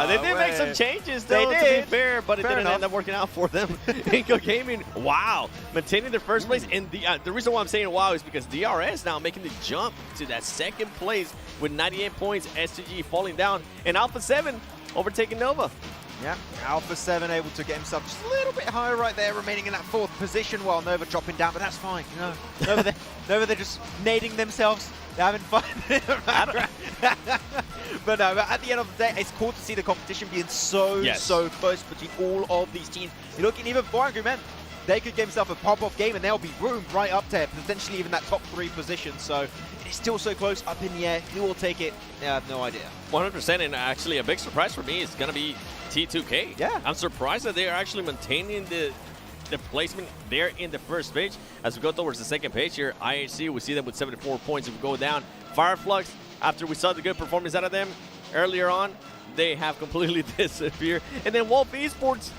They did make some changes, though, to be fair, but it didn't end up working out for them. Inco Gaming, wow, maintaining their first place. And the reason why I'm saying wow is because DRS now making the jump to that second place with 98 points. STG falling down, and Alpha 7 overtaking Nova. Yeah, Alpha 7 able to get himself just a little bit higher right there, remaining in that 4th position while Nova dropping down, but that's fine. You know, Nova, they're just nading themselves. They're having fun. But at the end of the day, it's cool to see the competition being so close between all of these teams. You're looking even for Angry Men. They could get themselves a pop-off game, and they'll be room right up there, potentially even that top 3 position. So it's still so close, up in the air. Who will take it? I have no idea. 100%, and actually a big surprise for me is going to be T2K. Yeah. I'm surprised that they are actually maintaining the placement there in the first page. As we go towards the second page here, IHC, we see them with 74 points. If we go down, Fireflux, after we saw the good performance out of them earlier on, they have completely disappeared. And then Wolf Esports,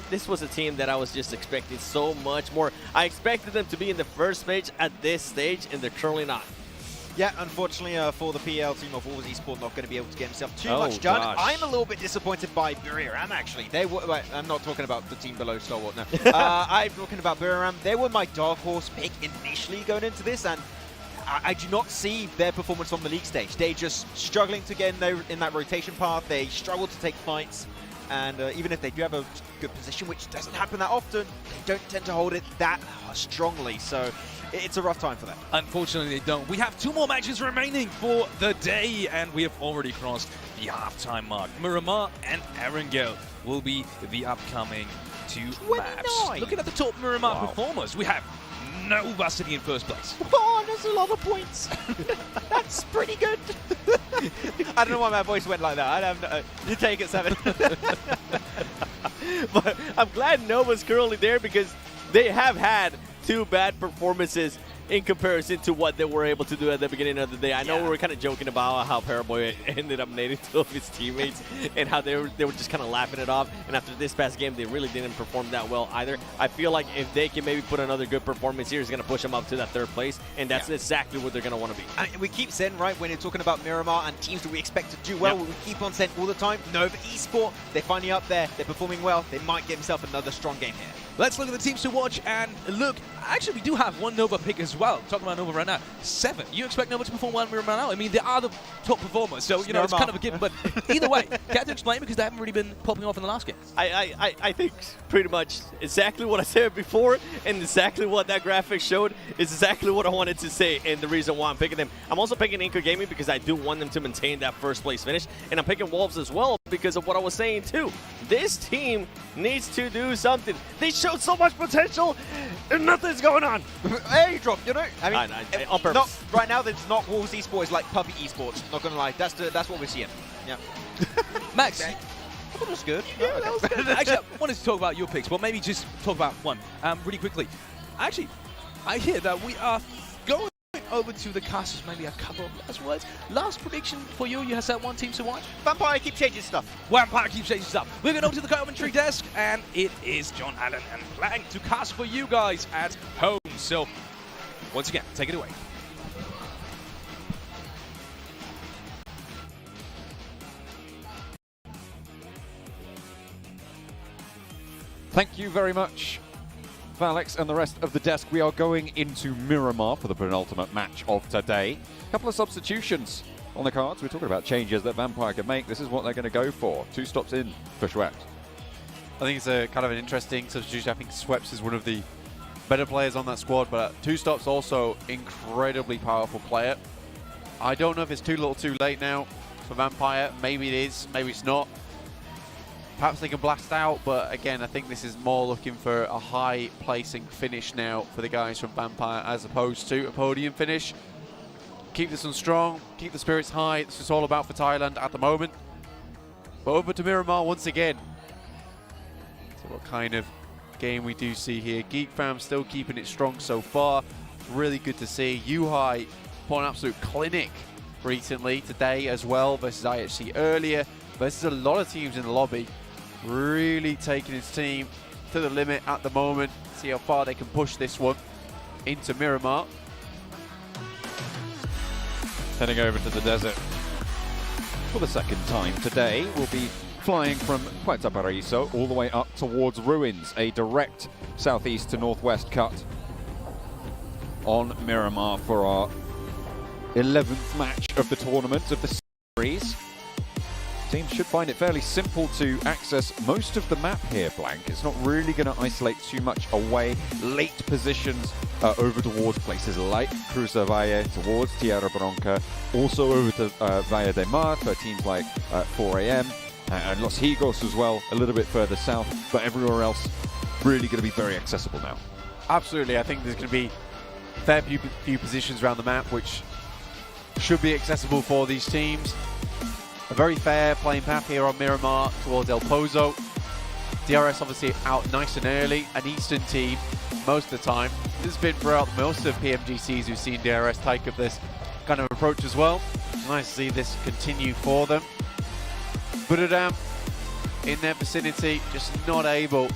this was a team that I was just expecting so much more. I expected them to be in the first page at this stage, and they're currently not. Yeah, unfortunately for the PL team of Wolves Esports, not going to be able to get himself too much done. Gosh. I'm a little bit disappointed by Buriram, actually. They were, I'm not talking about the team below Stalwart now. I'm talking about Buriram. They were my dark horse pick initially going into this, and I do not see their performance on the league stage. They're just struggling to get in that rotation path. They struggle to take fights. And even if they do have a good position, which doesn't happen that often, they don't tend to hold it that strongly. So it's a rough time for them. Unfortunately, they don't. We have 2 more matches remaining for the day, and we have already crossed the halftime mark. Miramar and Erangel will be the upcoming 2 maps. Looking at the top Miramar performers, we have Nova sitting in first place. Oh, that's a lot of points. That's pretty good. I don't know why my voice went like that. I don't know. You take it, 7. But I'm glad Nova's currently there because they have had 2 bad performances in comparison to what they were able to do at the beginning of the day. I know we were kind of joking about how Paraboy ended up nading 2 of his teammates and how they were just kind of laughing it off. And after this past game, they really didn't perform that well either. I feel like if they can maybe put another good performance here, it's going to push them up to that 3rd place. And that's exactly what they're going to want to be. And we keep saying, right, when you're talking about Miramar and teams that we expect to do well, we keep on saying all the time, Nova Esports, they're finally up there, they're performing well, they might get themselves another strong game here. Let's look at the teams to watch and look. Actually, we do have one Nova pick as well. Talking about Nova right now. 7. You expect Nova to perform well right now? I mean, they are the top performers, so you know it's kind of a given. But either way, care to explain because they haven't really been popping off in the last game. I think pretty much exactly what I said before, and exactly what that graphic showed is exactly what I wanted to say, and the reason why I'm picking them. I'm also picking Inco Gaming because I do want them to maintain that first place finish, and I'm picking Wolves as well because of what I was saying too. This team needs to do something. They showed so much potential, and nothing's going on. Airdrop, you know? I mean, on purpose. Right now, it's not Wolves esports, it's like PUBG esports. Not gonna lie, that's what we're seeing. Yeah. Max. I thought it was good. Yeah, that was good. Actually, I wanted to talk about your picks, but maybe just talk about one really quickly. Actually, I hear that we are going over to the casters, maybe a couple of last words. Last prediction for you, you have set one team to watch? Vampire keeps changing stuff. Vampire keeps changing stuff. We're going over to the commentary desk, and it is John Allen and Blank to cast for you guys at home. So, once again, take it away. Thank you very much, Alex and the rest of the desk. We are going into Miramar for the penultimate match of today. A couple of substitutions on the cards. We're talking about changes that Vampire can make. This is what they're going to go for. 2 stops in for Schweppes. I think it's a kind of an interesting substitution. I think Schweppes is one of the better players on that squad, but 2 stops also incredibly powerful player. I don't know if it's too little too late now for Vampire. Maybe it is, maybe it's not. Perhaps they can blast out, but again, I think this is more looking for a high placing finish now for the guys from Vampire as opposed to a podium finish. Keep this one strong, keep the spirits high. This is all about for Thailand at the moment. But over to Miramar once again. So what kind of game we do see here. Geek Fam still keeping it strong so far. Really good to see. Yuhai put an absolute clinic recently, today as well, versus IHC earlier. Versus a lot of teams in the lobby. Really taking his team to the limit at the moment. See how far they can push this one into Miramar. Heading over to the desert for the second time today. We'll be flying from Puerto Paraíso all the way up towards Ruins, a direct southeast to northwest cut on Miramar for our 11th match of the tournament of the series. Teams should find it fairly simple to access most of the map here, Blank. It's not really going to isolate too much away. Late positions over towards places like Cruz del Valle, towards Tierra Bronca, also over to Valle de Mar for teams like 4am, and Los Higos as well, a little bit further south, but everywhere else really going to be very accessible now. Absolutely, I think there's going to be a fair few positions around the map which should be accessible for these teams. A very fair playing path here on Miramar towards El Pozo. DRS obviously out nice and early, an Eastern team most of the time. This has been throughout most of PMGCs who've seen DRS take up this kind of approach as well. It's nice to see this continue for them. Budadam in their vicinity, just not able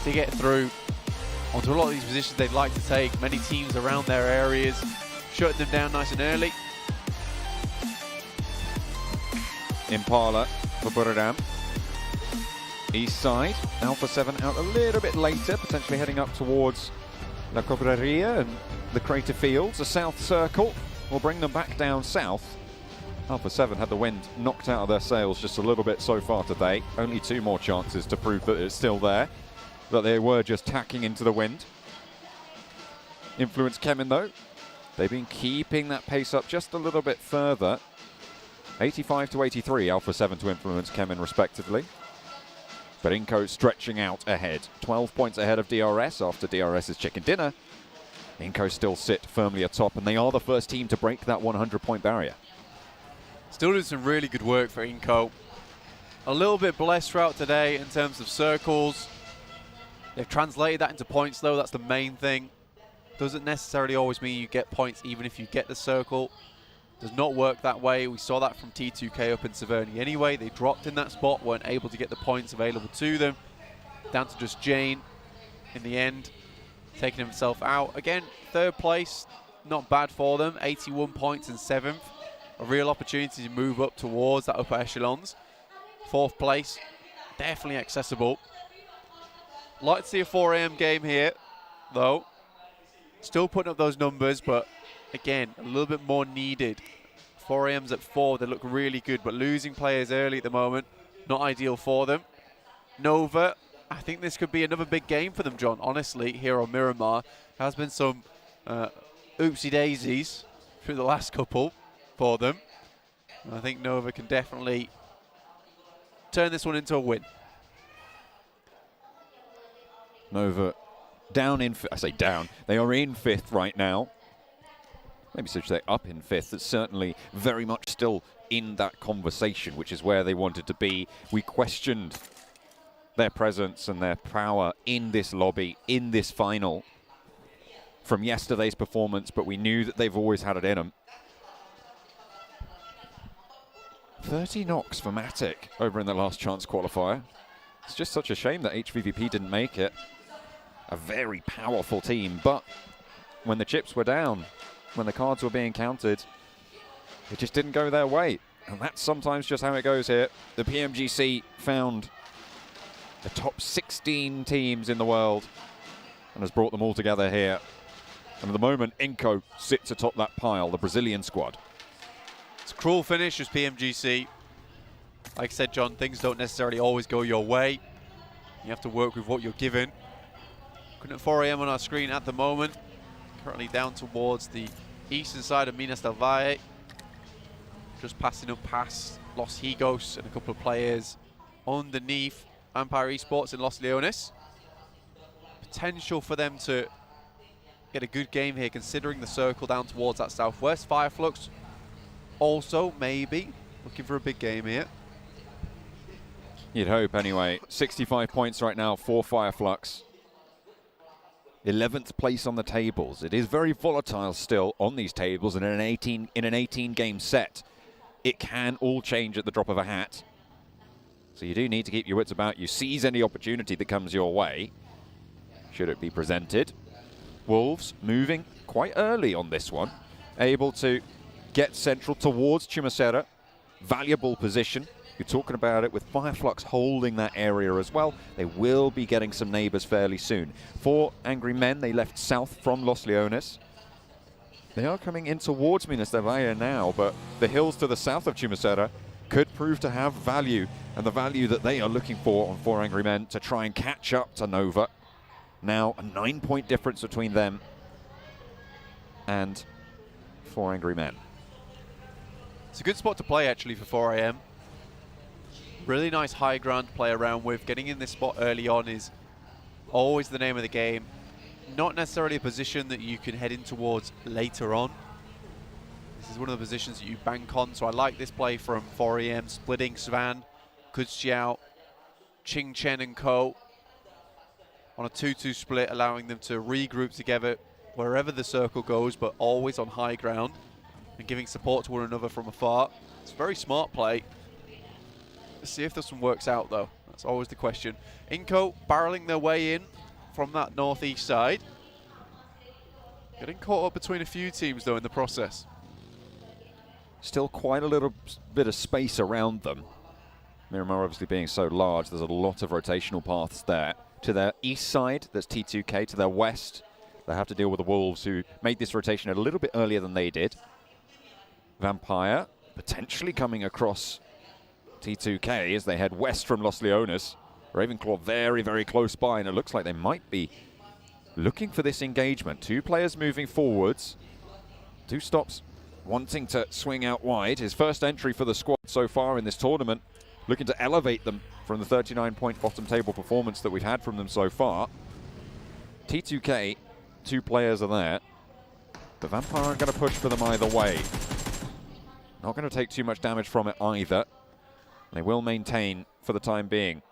to get through onto a lot of these positions they'd like to take. Many teams around their areas shutting them down nice and early. Impala for Budadam. East side, Alpha 7 out a little bit later, potentially heading up towards La Cobreria and the Crater Fields. A south circle will bring them back down south. Alpha 7 had the wind knocked out of their sails just a little bit so far today. Only 2 more chances to prove that it's still there, but they were just tacking into the wind. Influence Kemin though, they've been keeping that pace up just a little bit further. 85 to 83, Alpha 7 to Influence Kemin respectively. But Inco stretching out ahead. 12 points ahead of DRS after DRS's chicken dinner. Inco still sit firmly atop, and they are the first team to break that 100-point barrier. Still doing some really good work for Inco. A little bit blessed throughout today in terms of circles. They've translated that into points though, that's the main thing. Doesn't necessarily always mean you get points even if you get the circle. Does not work that way. We saw that from T2K up in Severny anyway. They dropped in that spot, weren't able to get the points available to them. Down to just Jane in the end, taking himself out. Again, 3rd place, not bad for them. 81 points in 7th. A real opportunity to move up towards that upper echelons. 4th place, definitely accessible. Like to see a 4 AM game here, though. Still putting up those numbers, but again, a little bit more needed. 4 AM's at 4, they look really good, but losing players early at the moment, not ideal for them. Nova, I think this could be another big game for them, John, honestly, here on Miramar. Has been some oopsie daisies through the last couple for them. And I think Nova can definitely turn this one into a win. Nova down in, I say down, they are in 5th right now. Maybe should say up in 5th. It's certainly very much still in that conversation, which is where they wanted to be. We questioned their presence and their power in this lobby, in this final, from yesterday's performance, but we knew that they've always had it in them. 30 knocks for Matic over in the last chance qualifier. It's just such a shame that HVVP didn't make it. A very powerful team, but when the chips were down, when the cards were being counted, it just didn't go their way. And that's sometimes just how it goes here. The PMGC found the top 16 teams in the world and has brought them all together here. And at the moment, Inco sits atop that pile, the Brazilian squad. It's a cruel finish as PMGC. Like I said, John, things don't necessarily always go your way. You have to work with what you're given. Looking at 4 AM on our screen at the moment. Currently down towards the eastern side of Minas del Valle. Just passing up past Los Higos and a couple of players underneath Empire Esports in Los Leones. Potential for them to get a good game here, considering the circle down towards that southwest. Fireflux also maybe looking for a big game here. You'd hope anyway. 65 points right now for Fireflux. 11th place on the tables. It is very volatile still on these tables, and in an 18 game set, it can all change at the drop of a hat. So you do need to keep your wits about you. Seize any opportunity that comes your way, should it be presented. Wolves moving quite early on this one, able to get central towards Chumacera. Valuable position. You're talking about it with Fireflux holding that area as well. They will be getting some neighbors fairly soon. For Angry Men, they left south from Los Leones. They are coming in towards Minas del Valle now, but the hills to the south of Chumacera could prove to have value, and the value that they are looking for on 4 Angry Men to try and catch up to Nova. Now a 9-point difference between them and 4 Angry Men. It's a good spot to play actually for 4 AM. Really nice high ground to play around with. Getting in this spot early on is always the name of the game. Not necessarily a position that you can head in towards later on. This is one of the positions that you bank on, so I like this play from 4 AM, splitting Svan, Kudziao, Ching Chen and Co. on a 2-2 split, allowing them to regroup together wherever the circle goes, but always on high ground and giving support to one another from afar. It's a very smart play. Let's see if this one works out, though. That's always the question. Inco barreling their way in from that northeast side. Getting caught up between a few teams, though, in the process. Still quite a little bit of space around them. Miramar obviously being so large, there's a lot of rotational paths there. To their east side, there's T2K. To their west, they have to deal with the Wolves, who made this rotation a little bit earlier than they did. Vampire potentially coming across T2K as they head west from Los Leones. Ravenclaw very, very close by, and it looks like they might be looking for this engagement. 2 players moving forwards. 2 stops wanting to swing out wide. His first entry for the squad so far in this tournament, looking to elevate them from the 39-point bottom table performance that we've had from them so far. T2K, 2 players are there. The Vampire aren't going to push for them either way. Not going to take too much damage from it either. They will maintain for the time being.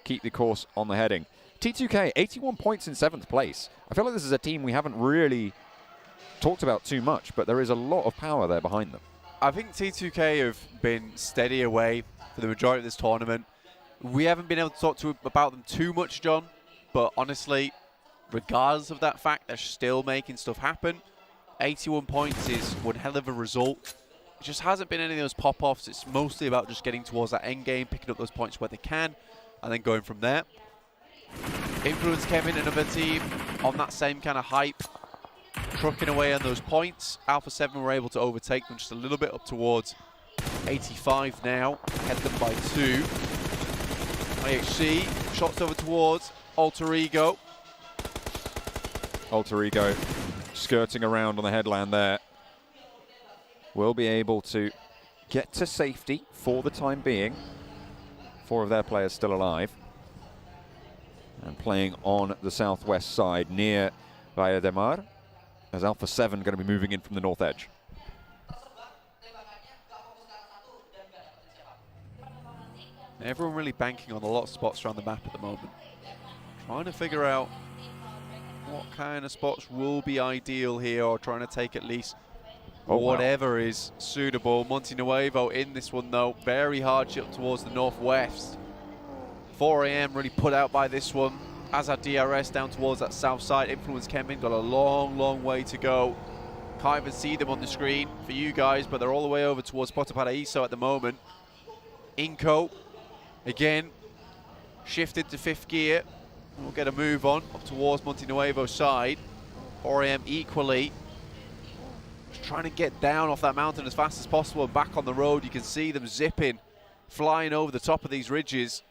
Keep the course on the heading. T2K, 81 points in 7th place. I feel like this is a team we haven't really talked about too much, but there is a lot of power there behind them. I think T2K have been steady away for the majority of this tournament. We haven't been able to talk about them too much, John, but honestly, regardless of that fact, they're still making stuff happen. 81 points is one hell of a result. It just hasn't been any of those pop-offs. It's mostly about just getting towards that end game, picking up those points where they can, and then going from there. Influence Kevin, another team on that same kind of hype, trucking away on those points. Alpha 7 were able to overtake them just a little bit up towards 85 now, head them by 2. IHC, shots over towards Alter Ego. Alter Ego skirting around on the headland there. Will be able to get to safety for the time being. 4 of their players still alive. And playing on the southwest side near Valle de Mar, as Alpha 7 going to be moving in from the north edge. Everyone really banking on a lot of spots around the map at the moment. Trying to figure out what kind of spots will be ideal here, or trying to take at least whatever is suitable. Monte Nuevo in this one though, very hardship towards the northwest. 4 AM really put out by this one, as our DRS down towards that south side. Influence Kemin got a long way to go. Can't even see them on the screen for you guys, but they're all the way over towards Porto Paraíso at the moment. Inco, again, shifted to 5th gear. We'll get a move on up towards Monte Nuevo's side. 4 AM equally. Just trying to get down off that mountain as fast as possible and back on the road. You can see them zipping, flying over the top of these ridges.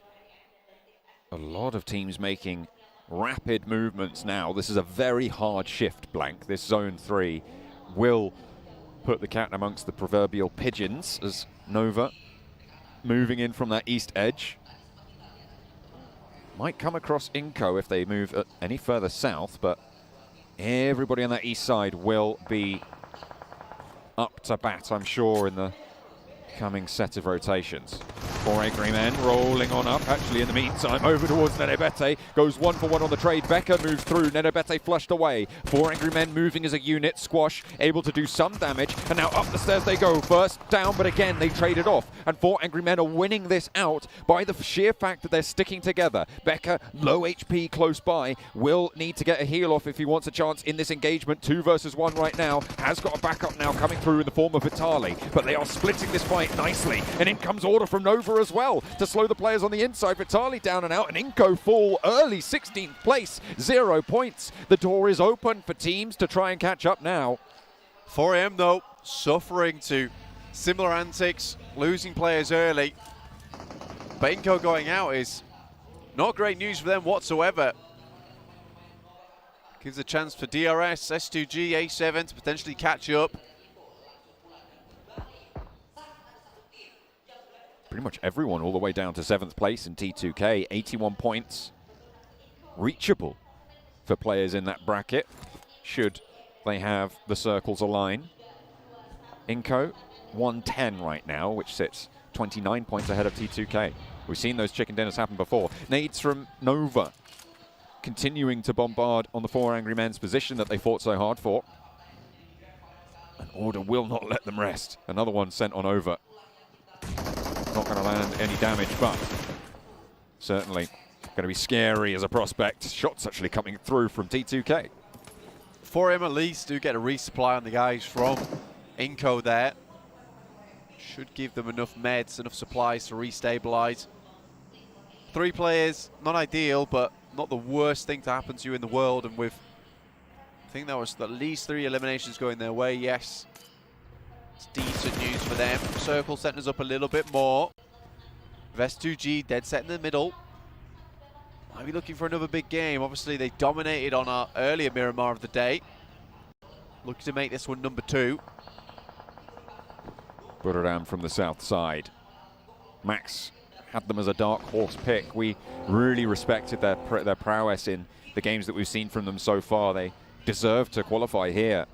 A lot of teams making rapid movements now. This is a very hard shift, Blank. This zone 3 will put the cat amongst the proverbial pigeons as Nova moving in from that east edge. Might come across Inco if they move any further south, but everybody on that east side will be up to bat, I'm sure, in the coming set of rotations. 4 Angry Men rolling on up. Actually, in the meantime, over towards Nerebete. Goes 1 for 1 on the trade. Becker moves through. Nerebete flushed away. 4 Angry Men moving as a unit. Squash able to do some damage. And now up the stairs they go. First down, but again, they traded off. And 4 Angry Men are winning this out by the sheer fact that they're sticking together. Becker, low HP close by. Will need to get a heal off if he wants a chance in this engagement. 2 versus 1 right now. Has got a backup now coming through in the form of Vitali. But they are splitting this fight nicely. And in comes order from Nova as well to slow the players on the inside. Vitali down and out, and Inco full early 16th place, 0 points. The door is open for teams to try and catch up now. 4AM though, suffering to similar antics, losing players early. But Inco going out is not great news for them whatsoever. Gives a chance for DRS, S2G, A7 to potentially catch up. Pretty much everyone all the way down to 7th place in T2K, 81 points. Reachable for players in that bracket, should they have the circles align. Inco, 110 right now, which sits 29 points ahead of T2K. We've seen those chicken dinners happen before. Nades from Nova, continuing to bombard on the 4 Angry Men's position that they fought so hard for. And Order will not let them rest. Another one sent on over. Not going to land any damage, but certainly going to be scary as a prospect. Shots actually coming through from T2K. 4M at least do get a resupply on the guys from Inco there. Should give them enough meds, enough supplies to restabilize. 3 players, not ideal, but not the worst thing to happen to you in the world. And with, I think that was at least 3 eliminations going their way, yes. It's decent news for them. Circle setting us up a little bit more. S2G dead set in the middle. Might be looking for another big game. Obviously, they dominated on our earlier Miramar of the day. Looking to make this one number 2. Buriram from the south side. Max had them as a dark horse pick. We really respected their prowess in the games that we've seen from them so far. They deserve to qualify here.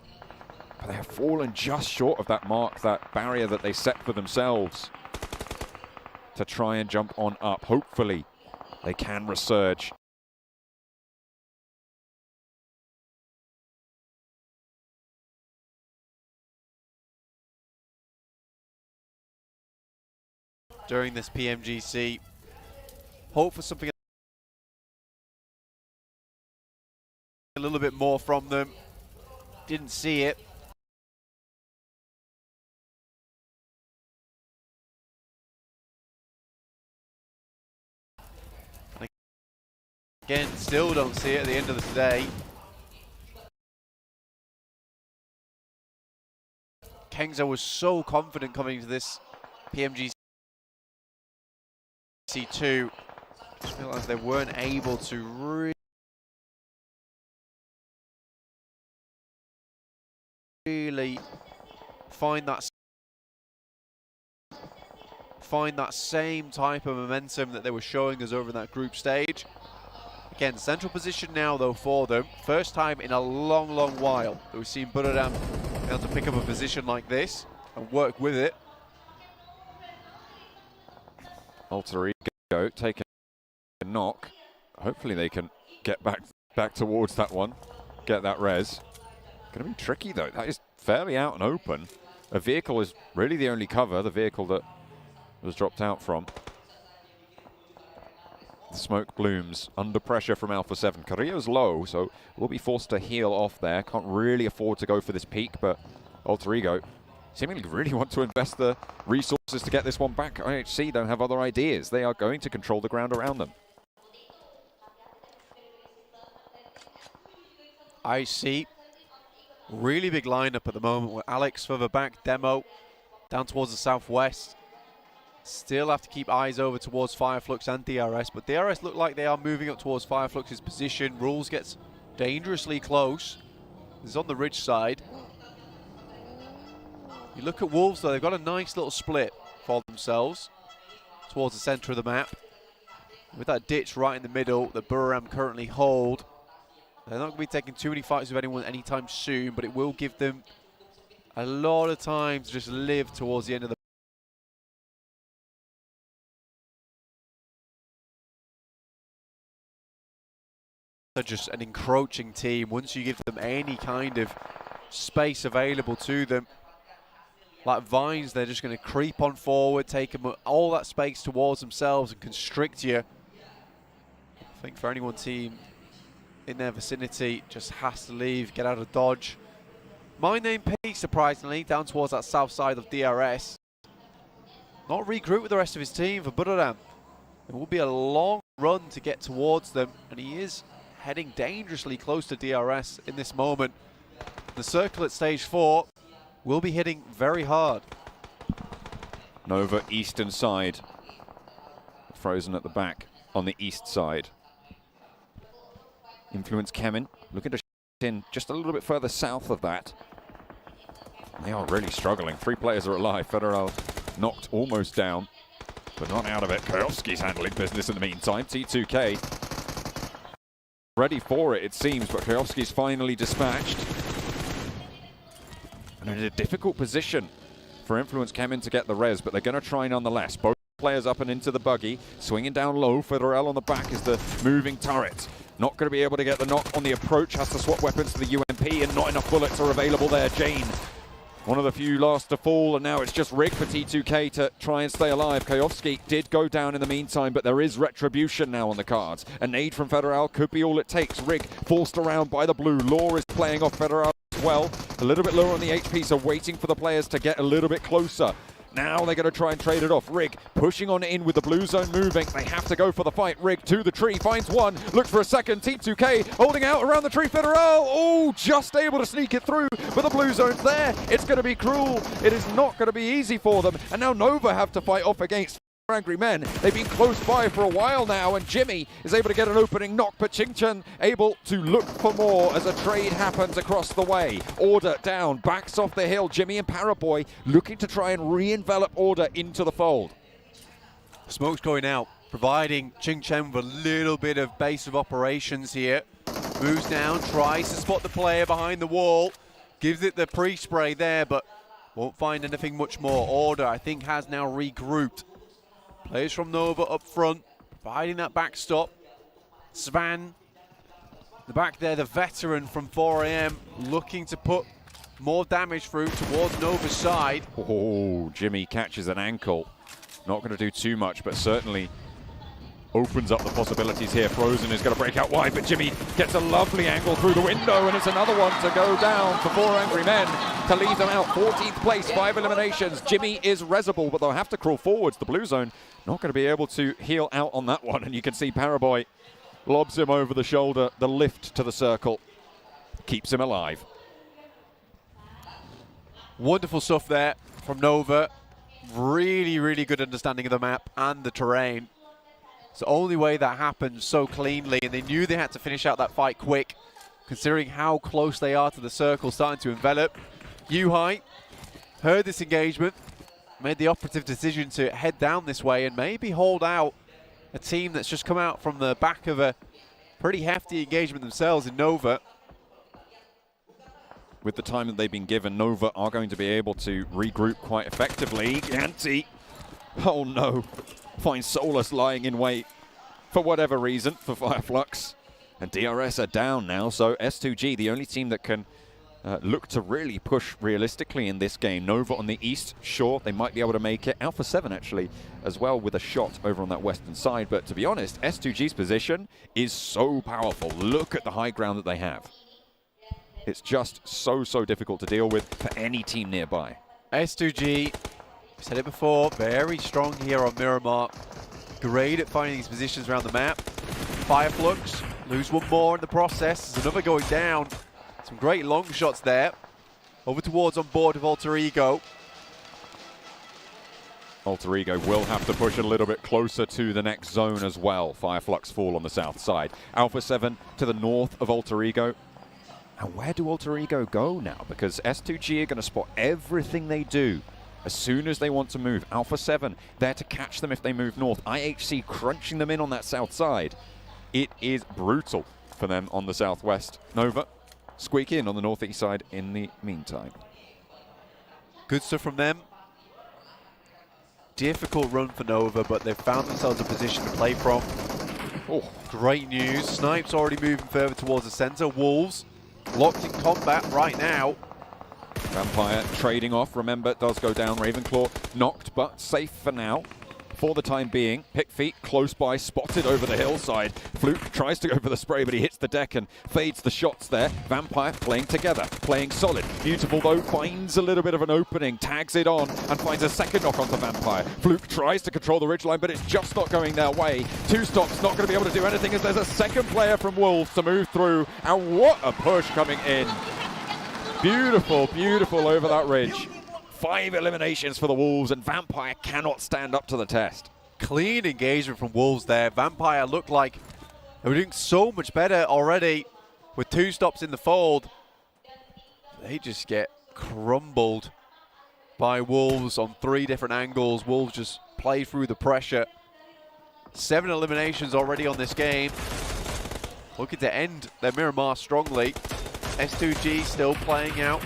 But they have fallen just short of that mark, that barrier that they set for themselves to try and jump on up. Hopefully, they can resurge. During this PMGC, hope for something a little bit more from them. Didn't see it. Again, still don't see it at the end of the day. Kengza was so confident coming into this pmgc 2. Just realized they weren't able to really find that same type of momentum that they were showing us over in that group stage. Again, central position now though for them. First time in a long, long while that we've seen Buradam be able to pick up a position like this and work with it. Alter Ego taking a knock. Hopefully they can get back towards that one, get that res. Going to be tricky though. That is fairly out and open. A vehicle is really the only cover, the vehicle that was dropped out from. The smoke blooms under pressure from Alpha 7. Carrillo's low, so will be forced to heal off there. Can't really afford to go for this peak, but Alter Ego seemingly really want to invest the resources to get this one back. IHC don't have other ideas. They are going to control the ground around them. IHC, really big lineup at the moment with Alex further back, Demo down towards the southwest. Still have to keep eyes over towards Fireflux and DRS, but DRS look like they are moving up towards Fireflux's position. Rules gets dangerously close. He's on the ridge side. You look at Wolves though, they've got a nice little split for themselves towards the center of the map. With that ditch right in the middle that Buram currently hold. They're not going to be taking too many fights with anyone anytime soon, but it will give them a lot of time to just live towards the end of the just an encroaching team. Once you give them any kind of space available to them, like vines, they're just going to creep on forward, take them all that space towards themselves and constrict you. I think for any one team in their vicinity, just has to leave, get out of dodge. My name P, surprisingly, down towards that south side of DRS. Not regroup with the rest of his team for Buradam. It will be a long run to get towards them, and he is heading dangerously close to DRS in this moment. The circle at stage 4 will be hitting very hard. Nova eastern side. Frozen at the back on the east side. Influence Kemin looking to in just a little bit further south of that. They are really struggling. 3 players are alive. Federal knocked almost down, but not out of it. Kayovski's handling business in the meantime. T2K ready for it, it seems, but Kayovski's finally dispatched. And in a difficult position for Influence Kemin to get the res, but they're going to try nonetheless. Both players up and into the buggy, swinging down low. Federal on the back is the moving turret. Not going to be able to get the knock on the approach, has to swap weapons to the UMP, and not enough bullets are available there. Jane, one of the few last to fall, and now it's just Rig for T2K to try and stay alive. Kayovski did go down in the meantime, but there is retribution now on the cards. A nade from Federal could be all it takes. Rig forced around by the blue. Law is playing off Federal as well. A little bit lower on the HP, so waiting for the players to get a little bit closer. Now they're going to try and trade it off. Rig pushing on in with the blue zone moving. They have to go for the fight. Rig to the tree, finds one, looks for a second. T2K holding out around the tree. Federal, oh, just able to sneak it through, but the blue zone's there. It's going to be cruel. It is not going to be easy for them. And now Nova have to fight off against Angry Men. They've been close by for a while now, and Jimmy is able to get an opening knock, but Chingchen able to look for more as a trade happens across the way. Order down, backs off the hill. Jimmy and Paraboy looking to try and re-envelop Order into the fold. Smoke's going out, providing Chingchen with a little bit of base of operations here. Moves down, tries to spot the player behind the wall, gives it the pre-spray there, but won't find anything much more. Order, I think, has now regrouped. Players from Nova up front, providing that backstop. Svan, the back there, the veteran from 4 AM, looking to put more damage through towards Nova's side. Oh, Jimmy catches an ankle. Not going to do too much, but certainly opens up the possibilities here. Frozen is going to break out wide, but Jimmy gets a lovely angle through the window, and it's another one to go down for 4 Angry Men to leave them out. 14th place, 5 eliminations. Jimmy is resable, but they'll have to crawl forwards. The blue zone not going to be able to heal out on that one, and you can see Paraboy lobs him over the shoulder. The lift to the circle keeps him alive. Wonderful stuff there from Nova. Really, really good understanding of the map and the terrain. It's the only way that happened so cleanly, and they knew they had to finish out that fight quick, considering how close they are to the circle starting to envelop. Yuhai heard this engagement, made the operative decision to head down this way and maybe hold out a team that's just come out from the back of a pretty hefty engagement themselves in Nova. With the time that they've been given, Nova are going to be able to regroup quite effectively. Yanti, oh no, finds Solus lying in wait for whatever reason for Fireflux. And DRS are down now, so S2G, the only team that can look to really push realistically in this game. Nova on the east, sure, they might be able to make it. Alpha 7 actually as well with a shot over on that western side. But to be honest, S2G's position is so powerful. Look at the high ground that they have. It's just so difficult to deal with for any team nearby. S2G, said it before, very strong here on Miramar. Great at finding these positions around the map. Fireflux, lose one more in the process. There's another going down. Some great long shots there. Over towards on board of Alter Ego. Alter Ego will have to push a little bit closer to the next zone as well. Fireflux fall on the south side. Alpha 7 to the north of Alter Ego. And where do Alter Ego go now? Because S2G are going to spot everything they do as soon as they want to move. Alpha 7 there to catch them if they move north. IHC crunching them in on that south side. It is brutal for them on the southwest. Nova squeak in on the northeast side in the meantime. Good stuff from them. Difficult run for Nova, but they've found themselves a position to play from. Oh, great news. Snipes already moving further towards the center. Wolves locked in combat right now. Vampire trading off. Remember, it does go down. Ravenclaw knocked, but safe for now. For the time being, Pick Feet close by, spotted over the hillside. Fluke tries to go for the spray, but he hits the deck and fades the shots there. Vampire playing together, playing solid. Beautiful, though, finds a little bit of an opening, tags it on, and finds a second knock onto Vampire. Fluke tries to control the ridgeline, but it's just not going their way. Two stops, not going to be able to do anything as there's a second player from Wolves to move through. And what a push coming in. Beautiful, beautiful over that ridge. 5 eliminations for the Wolves, and Vampire cannot stand up to the test. Clean engagement from Wolves there. Vampire looked like they were doing so much better already with 2 stops in the fold. They just get crumbled by Wolves on 3 different angles. Wolves just play through the pressure. 7 eliminations already on this game. Looking to end their Miramar strongly. S2G still playing out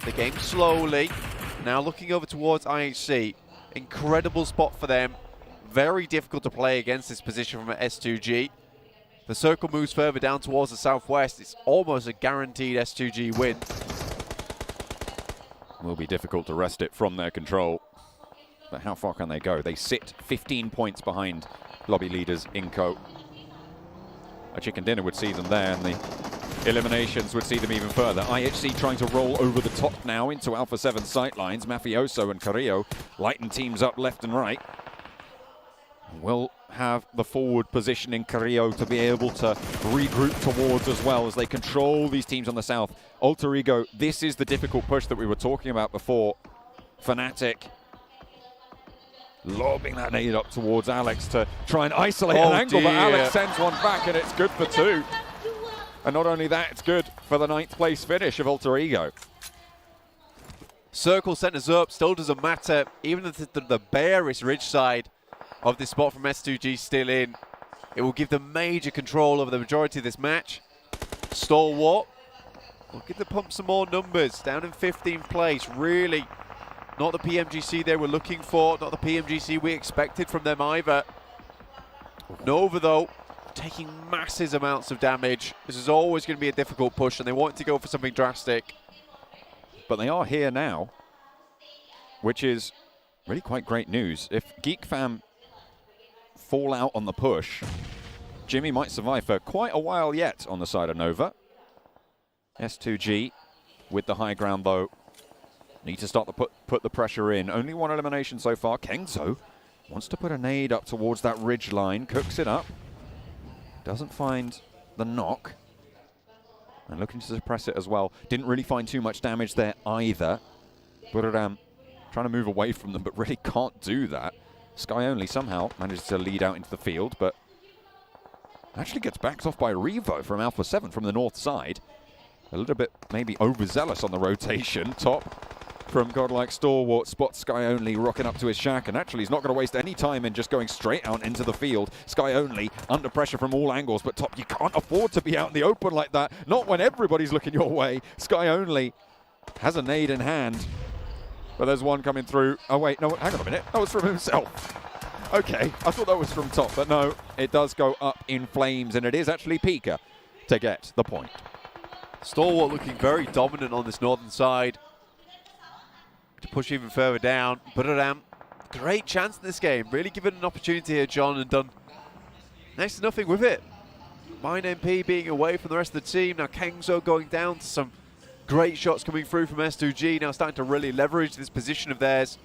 the game slowly. Now looking over towards IHC. Incredible spot for them. Very difficult to play against this position from S2G. The circle moves further down towards the southwest. It's almost a guaranteed S2G win. Will be difficult to wrest it from their control. But how far can they go? They sit 15 points behind lobby leaders Inco. A chicken dinner would see them there, and the eliminations would see them even further. IHC trying to roll over the top now into Alpha 7 sightlines. Mafioso and Carrillo lighten teams up left and right. Will have the forward position in Carrillo to be able to regroup towards as well as they control these teams on the south. Alter Ego, this is the difficult push that we were talking about before. Fnatic lobbing that nade up towards Alex to try and isolate an angle, but Alex sends one back and it's good for 2. And not only that, it's good for the 9th place finish of Alter Ego. Circle centers up, still doesn't matter. Even the barest ridge side of this spot from S2G still in. It will give them major control over the majority of this match. Stalwart looking to pump some more numbers. Down in 15th place, really not the PMGC they were looking for, not the PMGC we expected from them either. Nova, though, taking massive amounts of damage. This is always going to be a difficult push, and they want to go for something drastic. But they are here now, which is really quite great news. If Geek Fam fall out on the push, Jimmy might survive for quite a while yet on the side of Nova. S2G with the high ground, though, need to start to put the pressure in. Only 1 elimination so far. Kengzo wants to put a nade up towards that ridge line, cooks it up. Doesn't find the knock. And looking to suppress it as well. Didn't really find too much damage there either. Buradam trying to move away from them, but really can't do that. Sky Only somehow manages to lead out into the field, but actually gets backed off by Revo from Alpha 7 from the north side. A little bit maybe overzealous on the rotation. Top from Godlike Stalwart spots Sky Only rocking up to his shack, and actually he's not going to waste any time in just going straight out into the field. Sky Only under pressure from all angles, but Top, you can't afford to be out in the open like that. Not when everybody's looking your way. Sky Only has a nade in hand, but there's one coming through. Oh wait, no, hang on a minute. That was from himself. Okay, I thought that was from Top, but no, it does go up in flames, and it is actually Pika to get the point. Stalwart looking very dominant on this northern side. To push even further down. Buradam, great chance in this game. Really given an opportunity here, John, and done next to nothing with it. Mine MP being away from the rest of the team. Now Kengzo going down to some great shots coming through from S2G. Now starting to really leverage this position of theirs.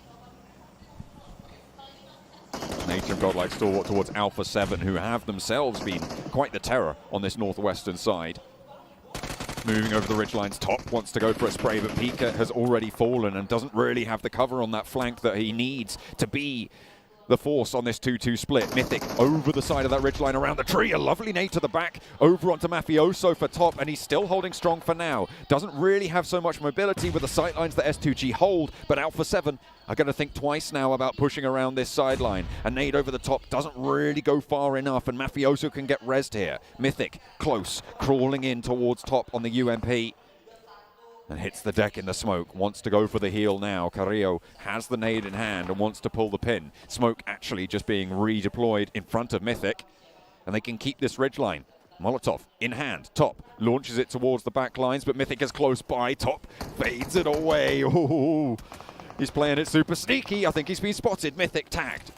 Nature of Godlike Stalwart towards Alpha 7, who have themselves been quite the terror on this northwestern side. Moving over the ridgelines. Top wants to go for a spray, but Pika has already fallen and doesn't really have the cover on that flank that he needs to be the force on this 2-2 split. Mythic over the side of that ridgeline around the tree. A lovely nade to the back. Over onto Mafioso for Top, and he's still holding strong for now. Doesn't really have so much mobility with the sightlines that S2G hold, but Alpha 7 are going to think twice now about pushing around this sideline. A nade over the top doesn't really go far enough, and Mafioso can get rezzed here. Mythic close, crawling in towards Top on the UMP. And hits the deck in the smoke, wants to go for the heal now. Carrillo has the nade in hand and wants to pull the pin. Smoke actually just being redeployed in front of Mythic, and they can keep this ridgeline. Molotov in hand. Top launches it towards the back lines, but Mythic is close by. Top fades it away. Ooh, he's playing it super sneaky. I think he's been spotted. Mythic tagged.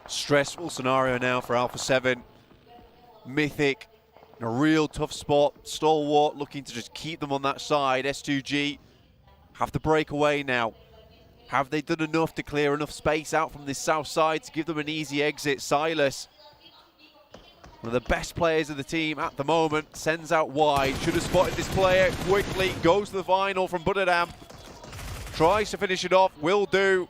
Stressful scenario now for Alpha 7. Mythic in a real tough spot. Stalwart looking to just keep them on that side. S2G have to break away now. Have they done enough to clear enough space out from this south side to give them an easy exit? Silas, one of the best players of the team at the moment, sends out wide. Should have spotted this player quickly. Goes to the final from Buradam. Tries to finish it off. Will do.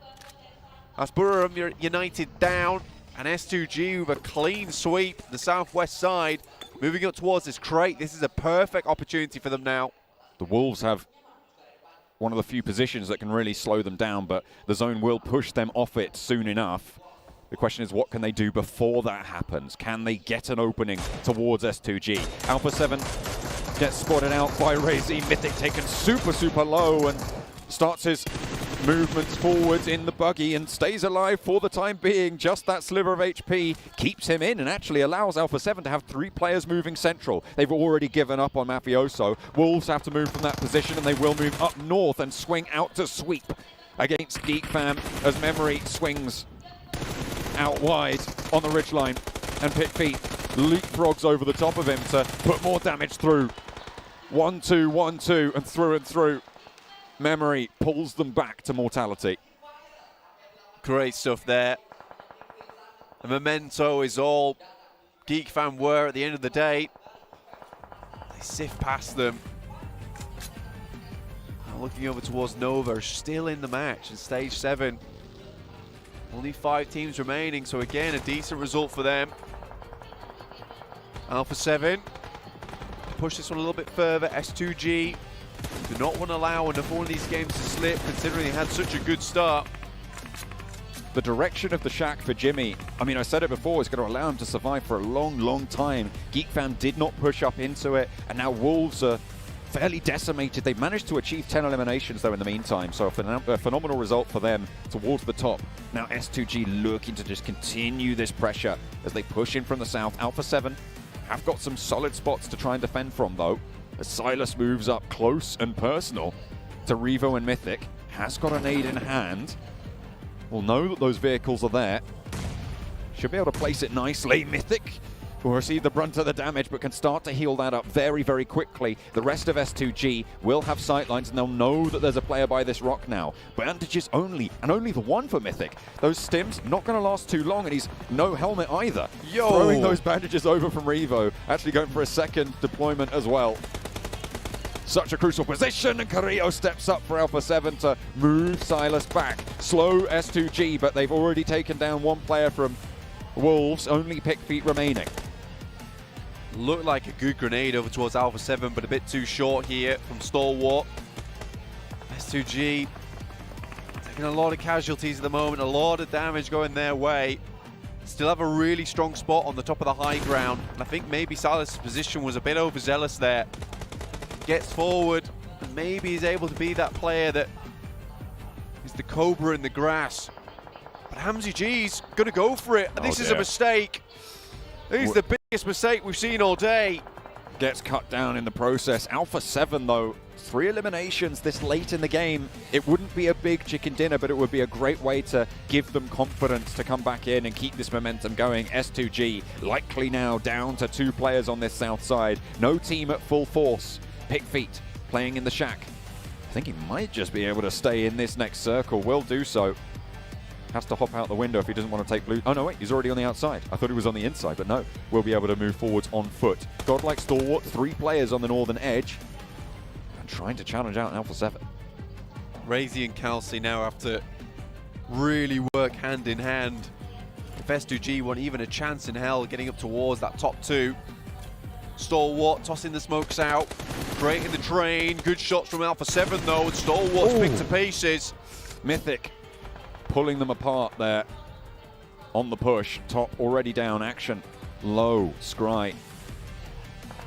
As Buradam United down. And S2G with a clean sweep. The southwest side moving up towards this crate. This is a perfect opportunity for them now. The Wolves have one of the few positions that can really slow them down, but the zone will push them off it soon enough. The question is, what can they do before that happens? Can they get an opening towards S2G? Alpha 7 gets spotted out by Razy. Mythic taken super, super low and starts his movements forwards in the buggy and stays alive for the time being. Just that sliver of HP keeps him in and actually allows Alpha 7 to have 3 players moving central. They've already given up on Mafioso. Wolves have to move from that position, and they will move up north and swing out to sweep against Geek Fam as Memory swings out wide on the ridgeline, and Pit Feet leapfrogs over the top of him to put more damage through. 1-2, 1-2, and through. Memory pulls them back to mortality. Great stuff there. The memento is all Geek Fam were at the end of the day. They sift past them. Now looking over towards Nova, still in the match in stage 7. Only 5 teams remaining, so again, a decent result for them. Alpha 7 to push this one a little bit further. S2G do not want to allow another one of these games to slip, considering they had such a good start. The direction of the shack for Jimmy, I mean, I said it before, is going to allow him to survive for a long, long time. Geek Fam did not push up into it, and now Wolves are fairly decimated. They've managed to achieve 10 eliminations, though, in the meantime, so a phenomenal result for them towards the top. Now S2G looking to just continue this pressure as they push in from the south. Alpha 7 have got some solid spots to try and defend from, though, as Silas moves up close and personal to Revo and Mythic. Has got an aid in hand. Will know that those vehicles are there. Should be able to place it nicely. Mythic will receive the brunt of the damage, but can start to heal that up very, very quickly. The rest of S2G will have sightlines, and they'll know that there's a player by this rock now. Bandages only, and only the one for Mythic. Those stims not going to last too long, and he's no helmet either. Yo! Throwing those bandages over from Revo, actually going for a second deployment as well. Such a crucial position, and Carrillo steps up for Alpha 7 to move Silas back. Slow S2G, but they've already taken down one player from Wolves, only Pick Feet remaining. Looked like a good grenade over towards Alpha 7, but a bit too short here from Stalwart. S2G taking a lot of casualties at the moment, a lot of damage going their way. Still have a really strong spot on the top of the high ground, and I think maybe Silas' position was a bit overzealous there. Gets forward, and maybe he's able to be that player that is the cobra in the grass. But Hamzy G's gonna go for it, and this is a mistake. This is the biggest mistake we've seen all day. Gets cut down in the process. Alpha 7 though, 3 eliminations this late in the game. It wouldn't be a big chicken dinner, but it would be a great way to give them confidence to come back in and keep this momentum going. S2G likely now down to 2 players on this south side. No team at full force. Pick Feet playing in the shack. I think he might just be able to stay in this next circle. Will do so. Has to hop out the window if he doesn't want to take blue. Oh no, wait, he's already on the outside. I thought he was on the inside, but no. We'll be able to move forwards on foot. Godlike Stalwart, 3 players on the northern edge. And trying to challenge out Alpha 7. Razy and Kelsey now have to really work hand in hand. If S2G want even a chance in hell getting up towards that top 2. Stalwart tossing the smokes out, creating the train. Good shots from Alpha 7 though, and Stalwart's picked to pieces. Mythic pulling them apart there on the push. Top already down, action low. Scry.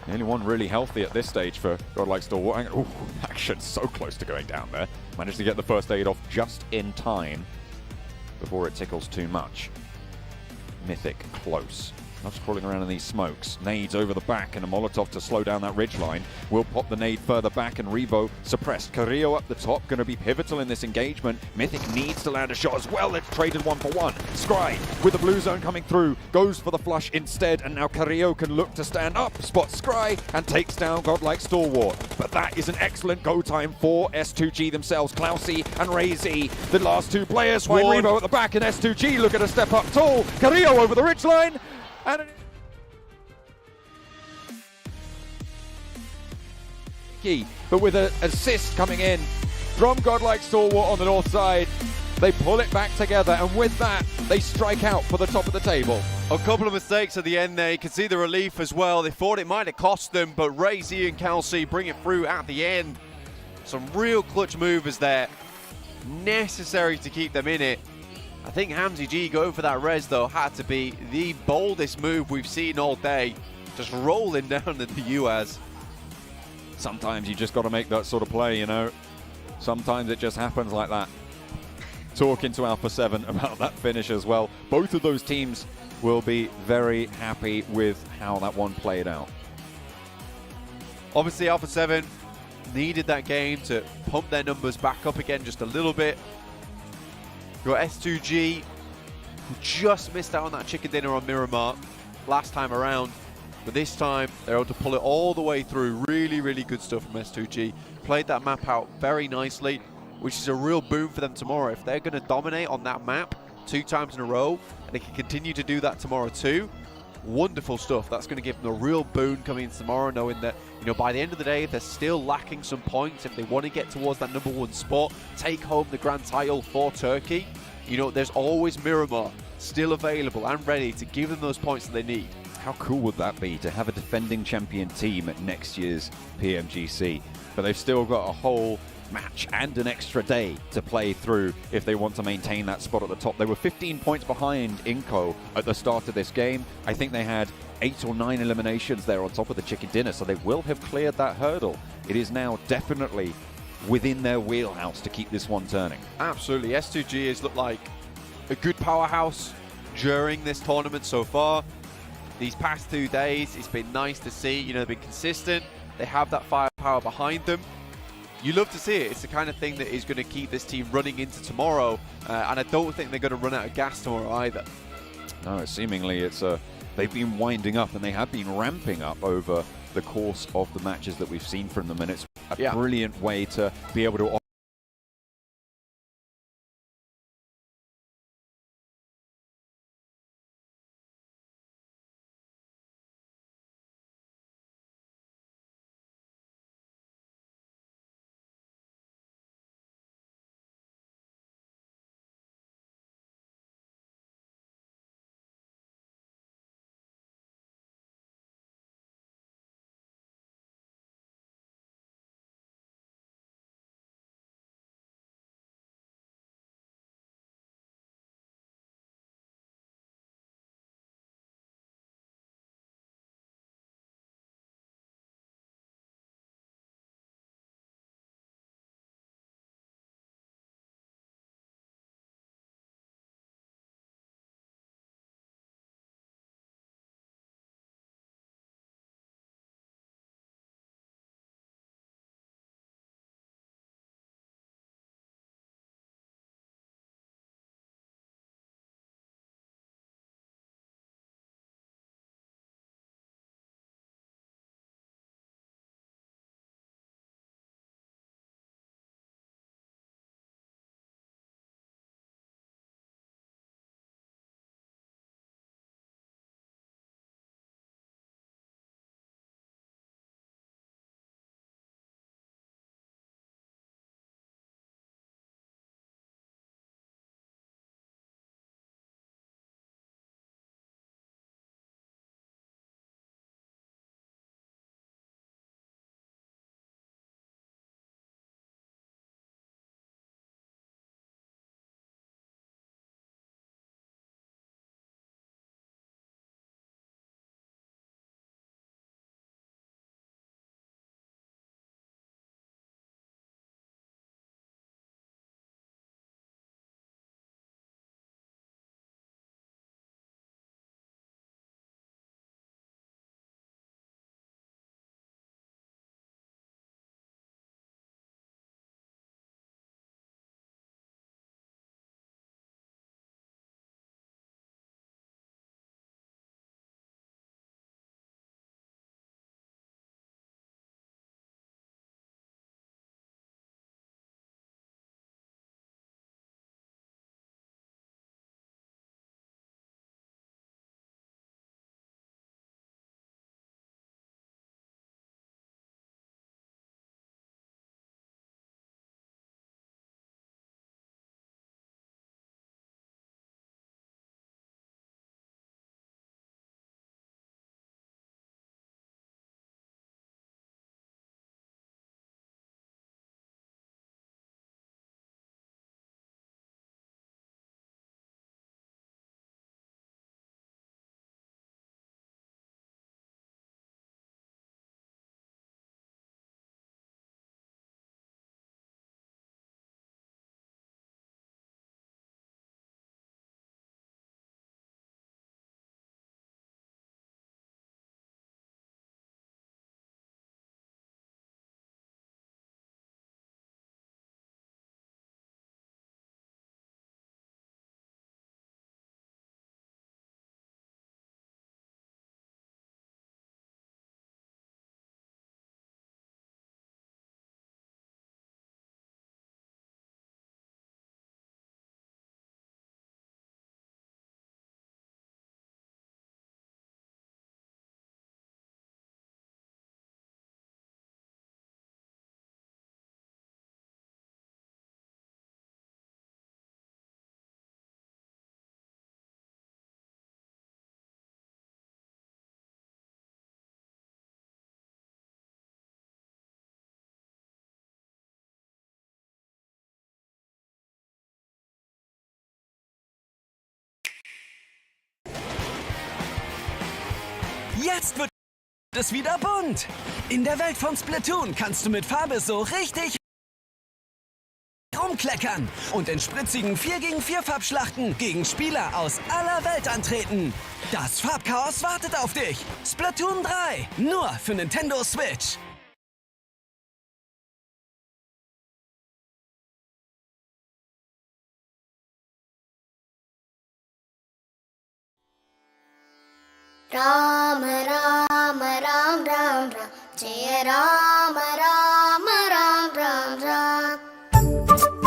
The only one really healthy at this stage for Godlike Stalwart. Ooh, action so close to going down there. Managed to get the first aid off just in time before it tickles too much. Mythic close. Loves crawling around in these smokes. Nades over the back and a Molotov to slow down that ridgeline. Will pop the nade further back and Revo suppressed. Carrillo up the top, going to be pivotal in this engagement. Mythic needs to land a shot as well. It's traded 1-for-1. Scry with the blue zone coming through. Goes for the flush instead, and now Carrillo can look to stand up. Spots Scry and takes down Godlike Stalwart. But that is an excellent go time for S2G themselves. Klausy and Razy, the last 2 players. Find Revo at the back, and S2G looking to step up tall. Carrillo over the ridgeline. And but with an assist coming in from Godlike Stalwart on the north side, they pull it back together, and with that, they strike out for the top of the table. A couple of mistakes at the end there. You can see the relief as well. They thought it might have cost them, but Razy and Kelsey bring it through at the end. Some real clutch movers there. Necessary to keep them in it. I think Hamzy G going for that res though had to be the boldest move we've seen all day. Just rolling down into UAS. Sometimes you just got to make that sort of play, you know. Sometimes it just happens like that. Talking to Alpha 7 about that finish as well. Both of those teams will be very happy with how that one played out. Obviously Alpha 7 needed that game to pump their numbers back up again just a little bit. Your S2G, who just missed out on that chicken dinner on Miramar last time around. But this time, they're able to pull it all the way through. Really, really good stuff from S2G. Played that map out very nicely, which is a real boon for them tomorrow. If they're going to dominate on that map 2 times in a row, and they can continue to do that tomorrow too, wonderful stuff. That's going to give them a real boon coming in tomorrow, knowing that, you know, by the end of the day, if they're still lacking some points, if they want to get towards that #1 spot, take home the grand title for Turkey, you know, there's always Miramar still available and ready to give them those points that they need. How cool would that be to have a defending champion team at next year's PMGC? But they've still got a whole match and an extra day to play through if they want to maintain that spot at the top. They were 15 points behind Inco at the start of this game. I think they had 8 or 9 eliminations there on top of the chicken dinner, so they will have cleared that hurdle. It is now definitely within their wheelhouse to keep this one turning. Absolutely. S2G has looked like a good powerhouse during this tournament so far. These past 2 days, it's been nice to see. You know, they've been consistent. They have that firepower behind them. You love to see it. It's the kind of thing that is going to keep this team running into tomorrow. And I don't think they're going to run out of gas tomorrow either. No, seemingly it's a they've been winding up and they have been ramping up over the course of the matches that we've seen from them, and it's a brilliant way to be able to Jetzt wird es wieder bunt. In der Welt von Splatoon kannst du mit Farbe so richtig rumkleckern und in spritzigen 4 gegen 4 Farbschlachten gegen Spieler aus aller Welt antreten. Das Farbchaos wartet auf dich. Splatoon 3, nur für Nintendo Switch. Ram Ram Ram Ram Ram जय राम राम राम राम राम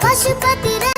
पशुपति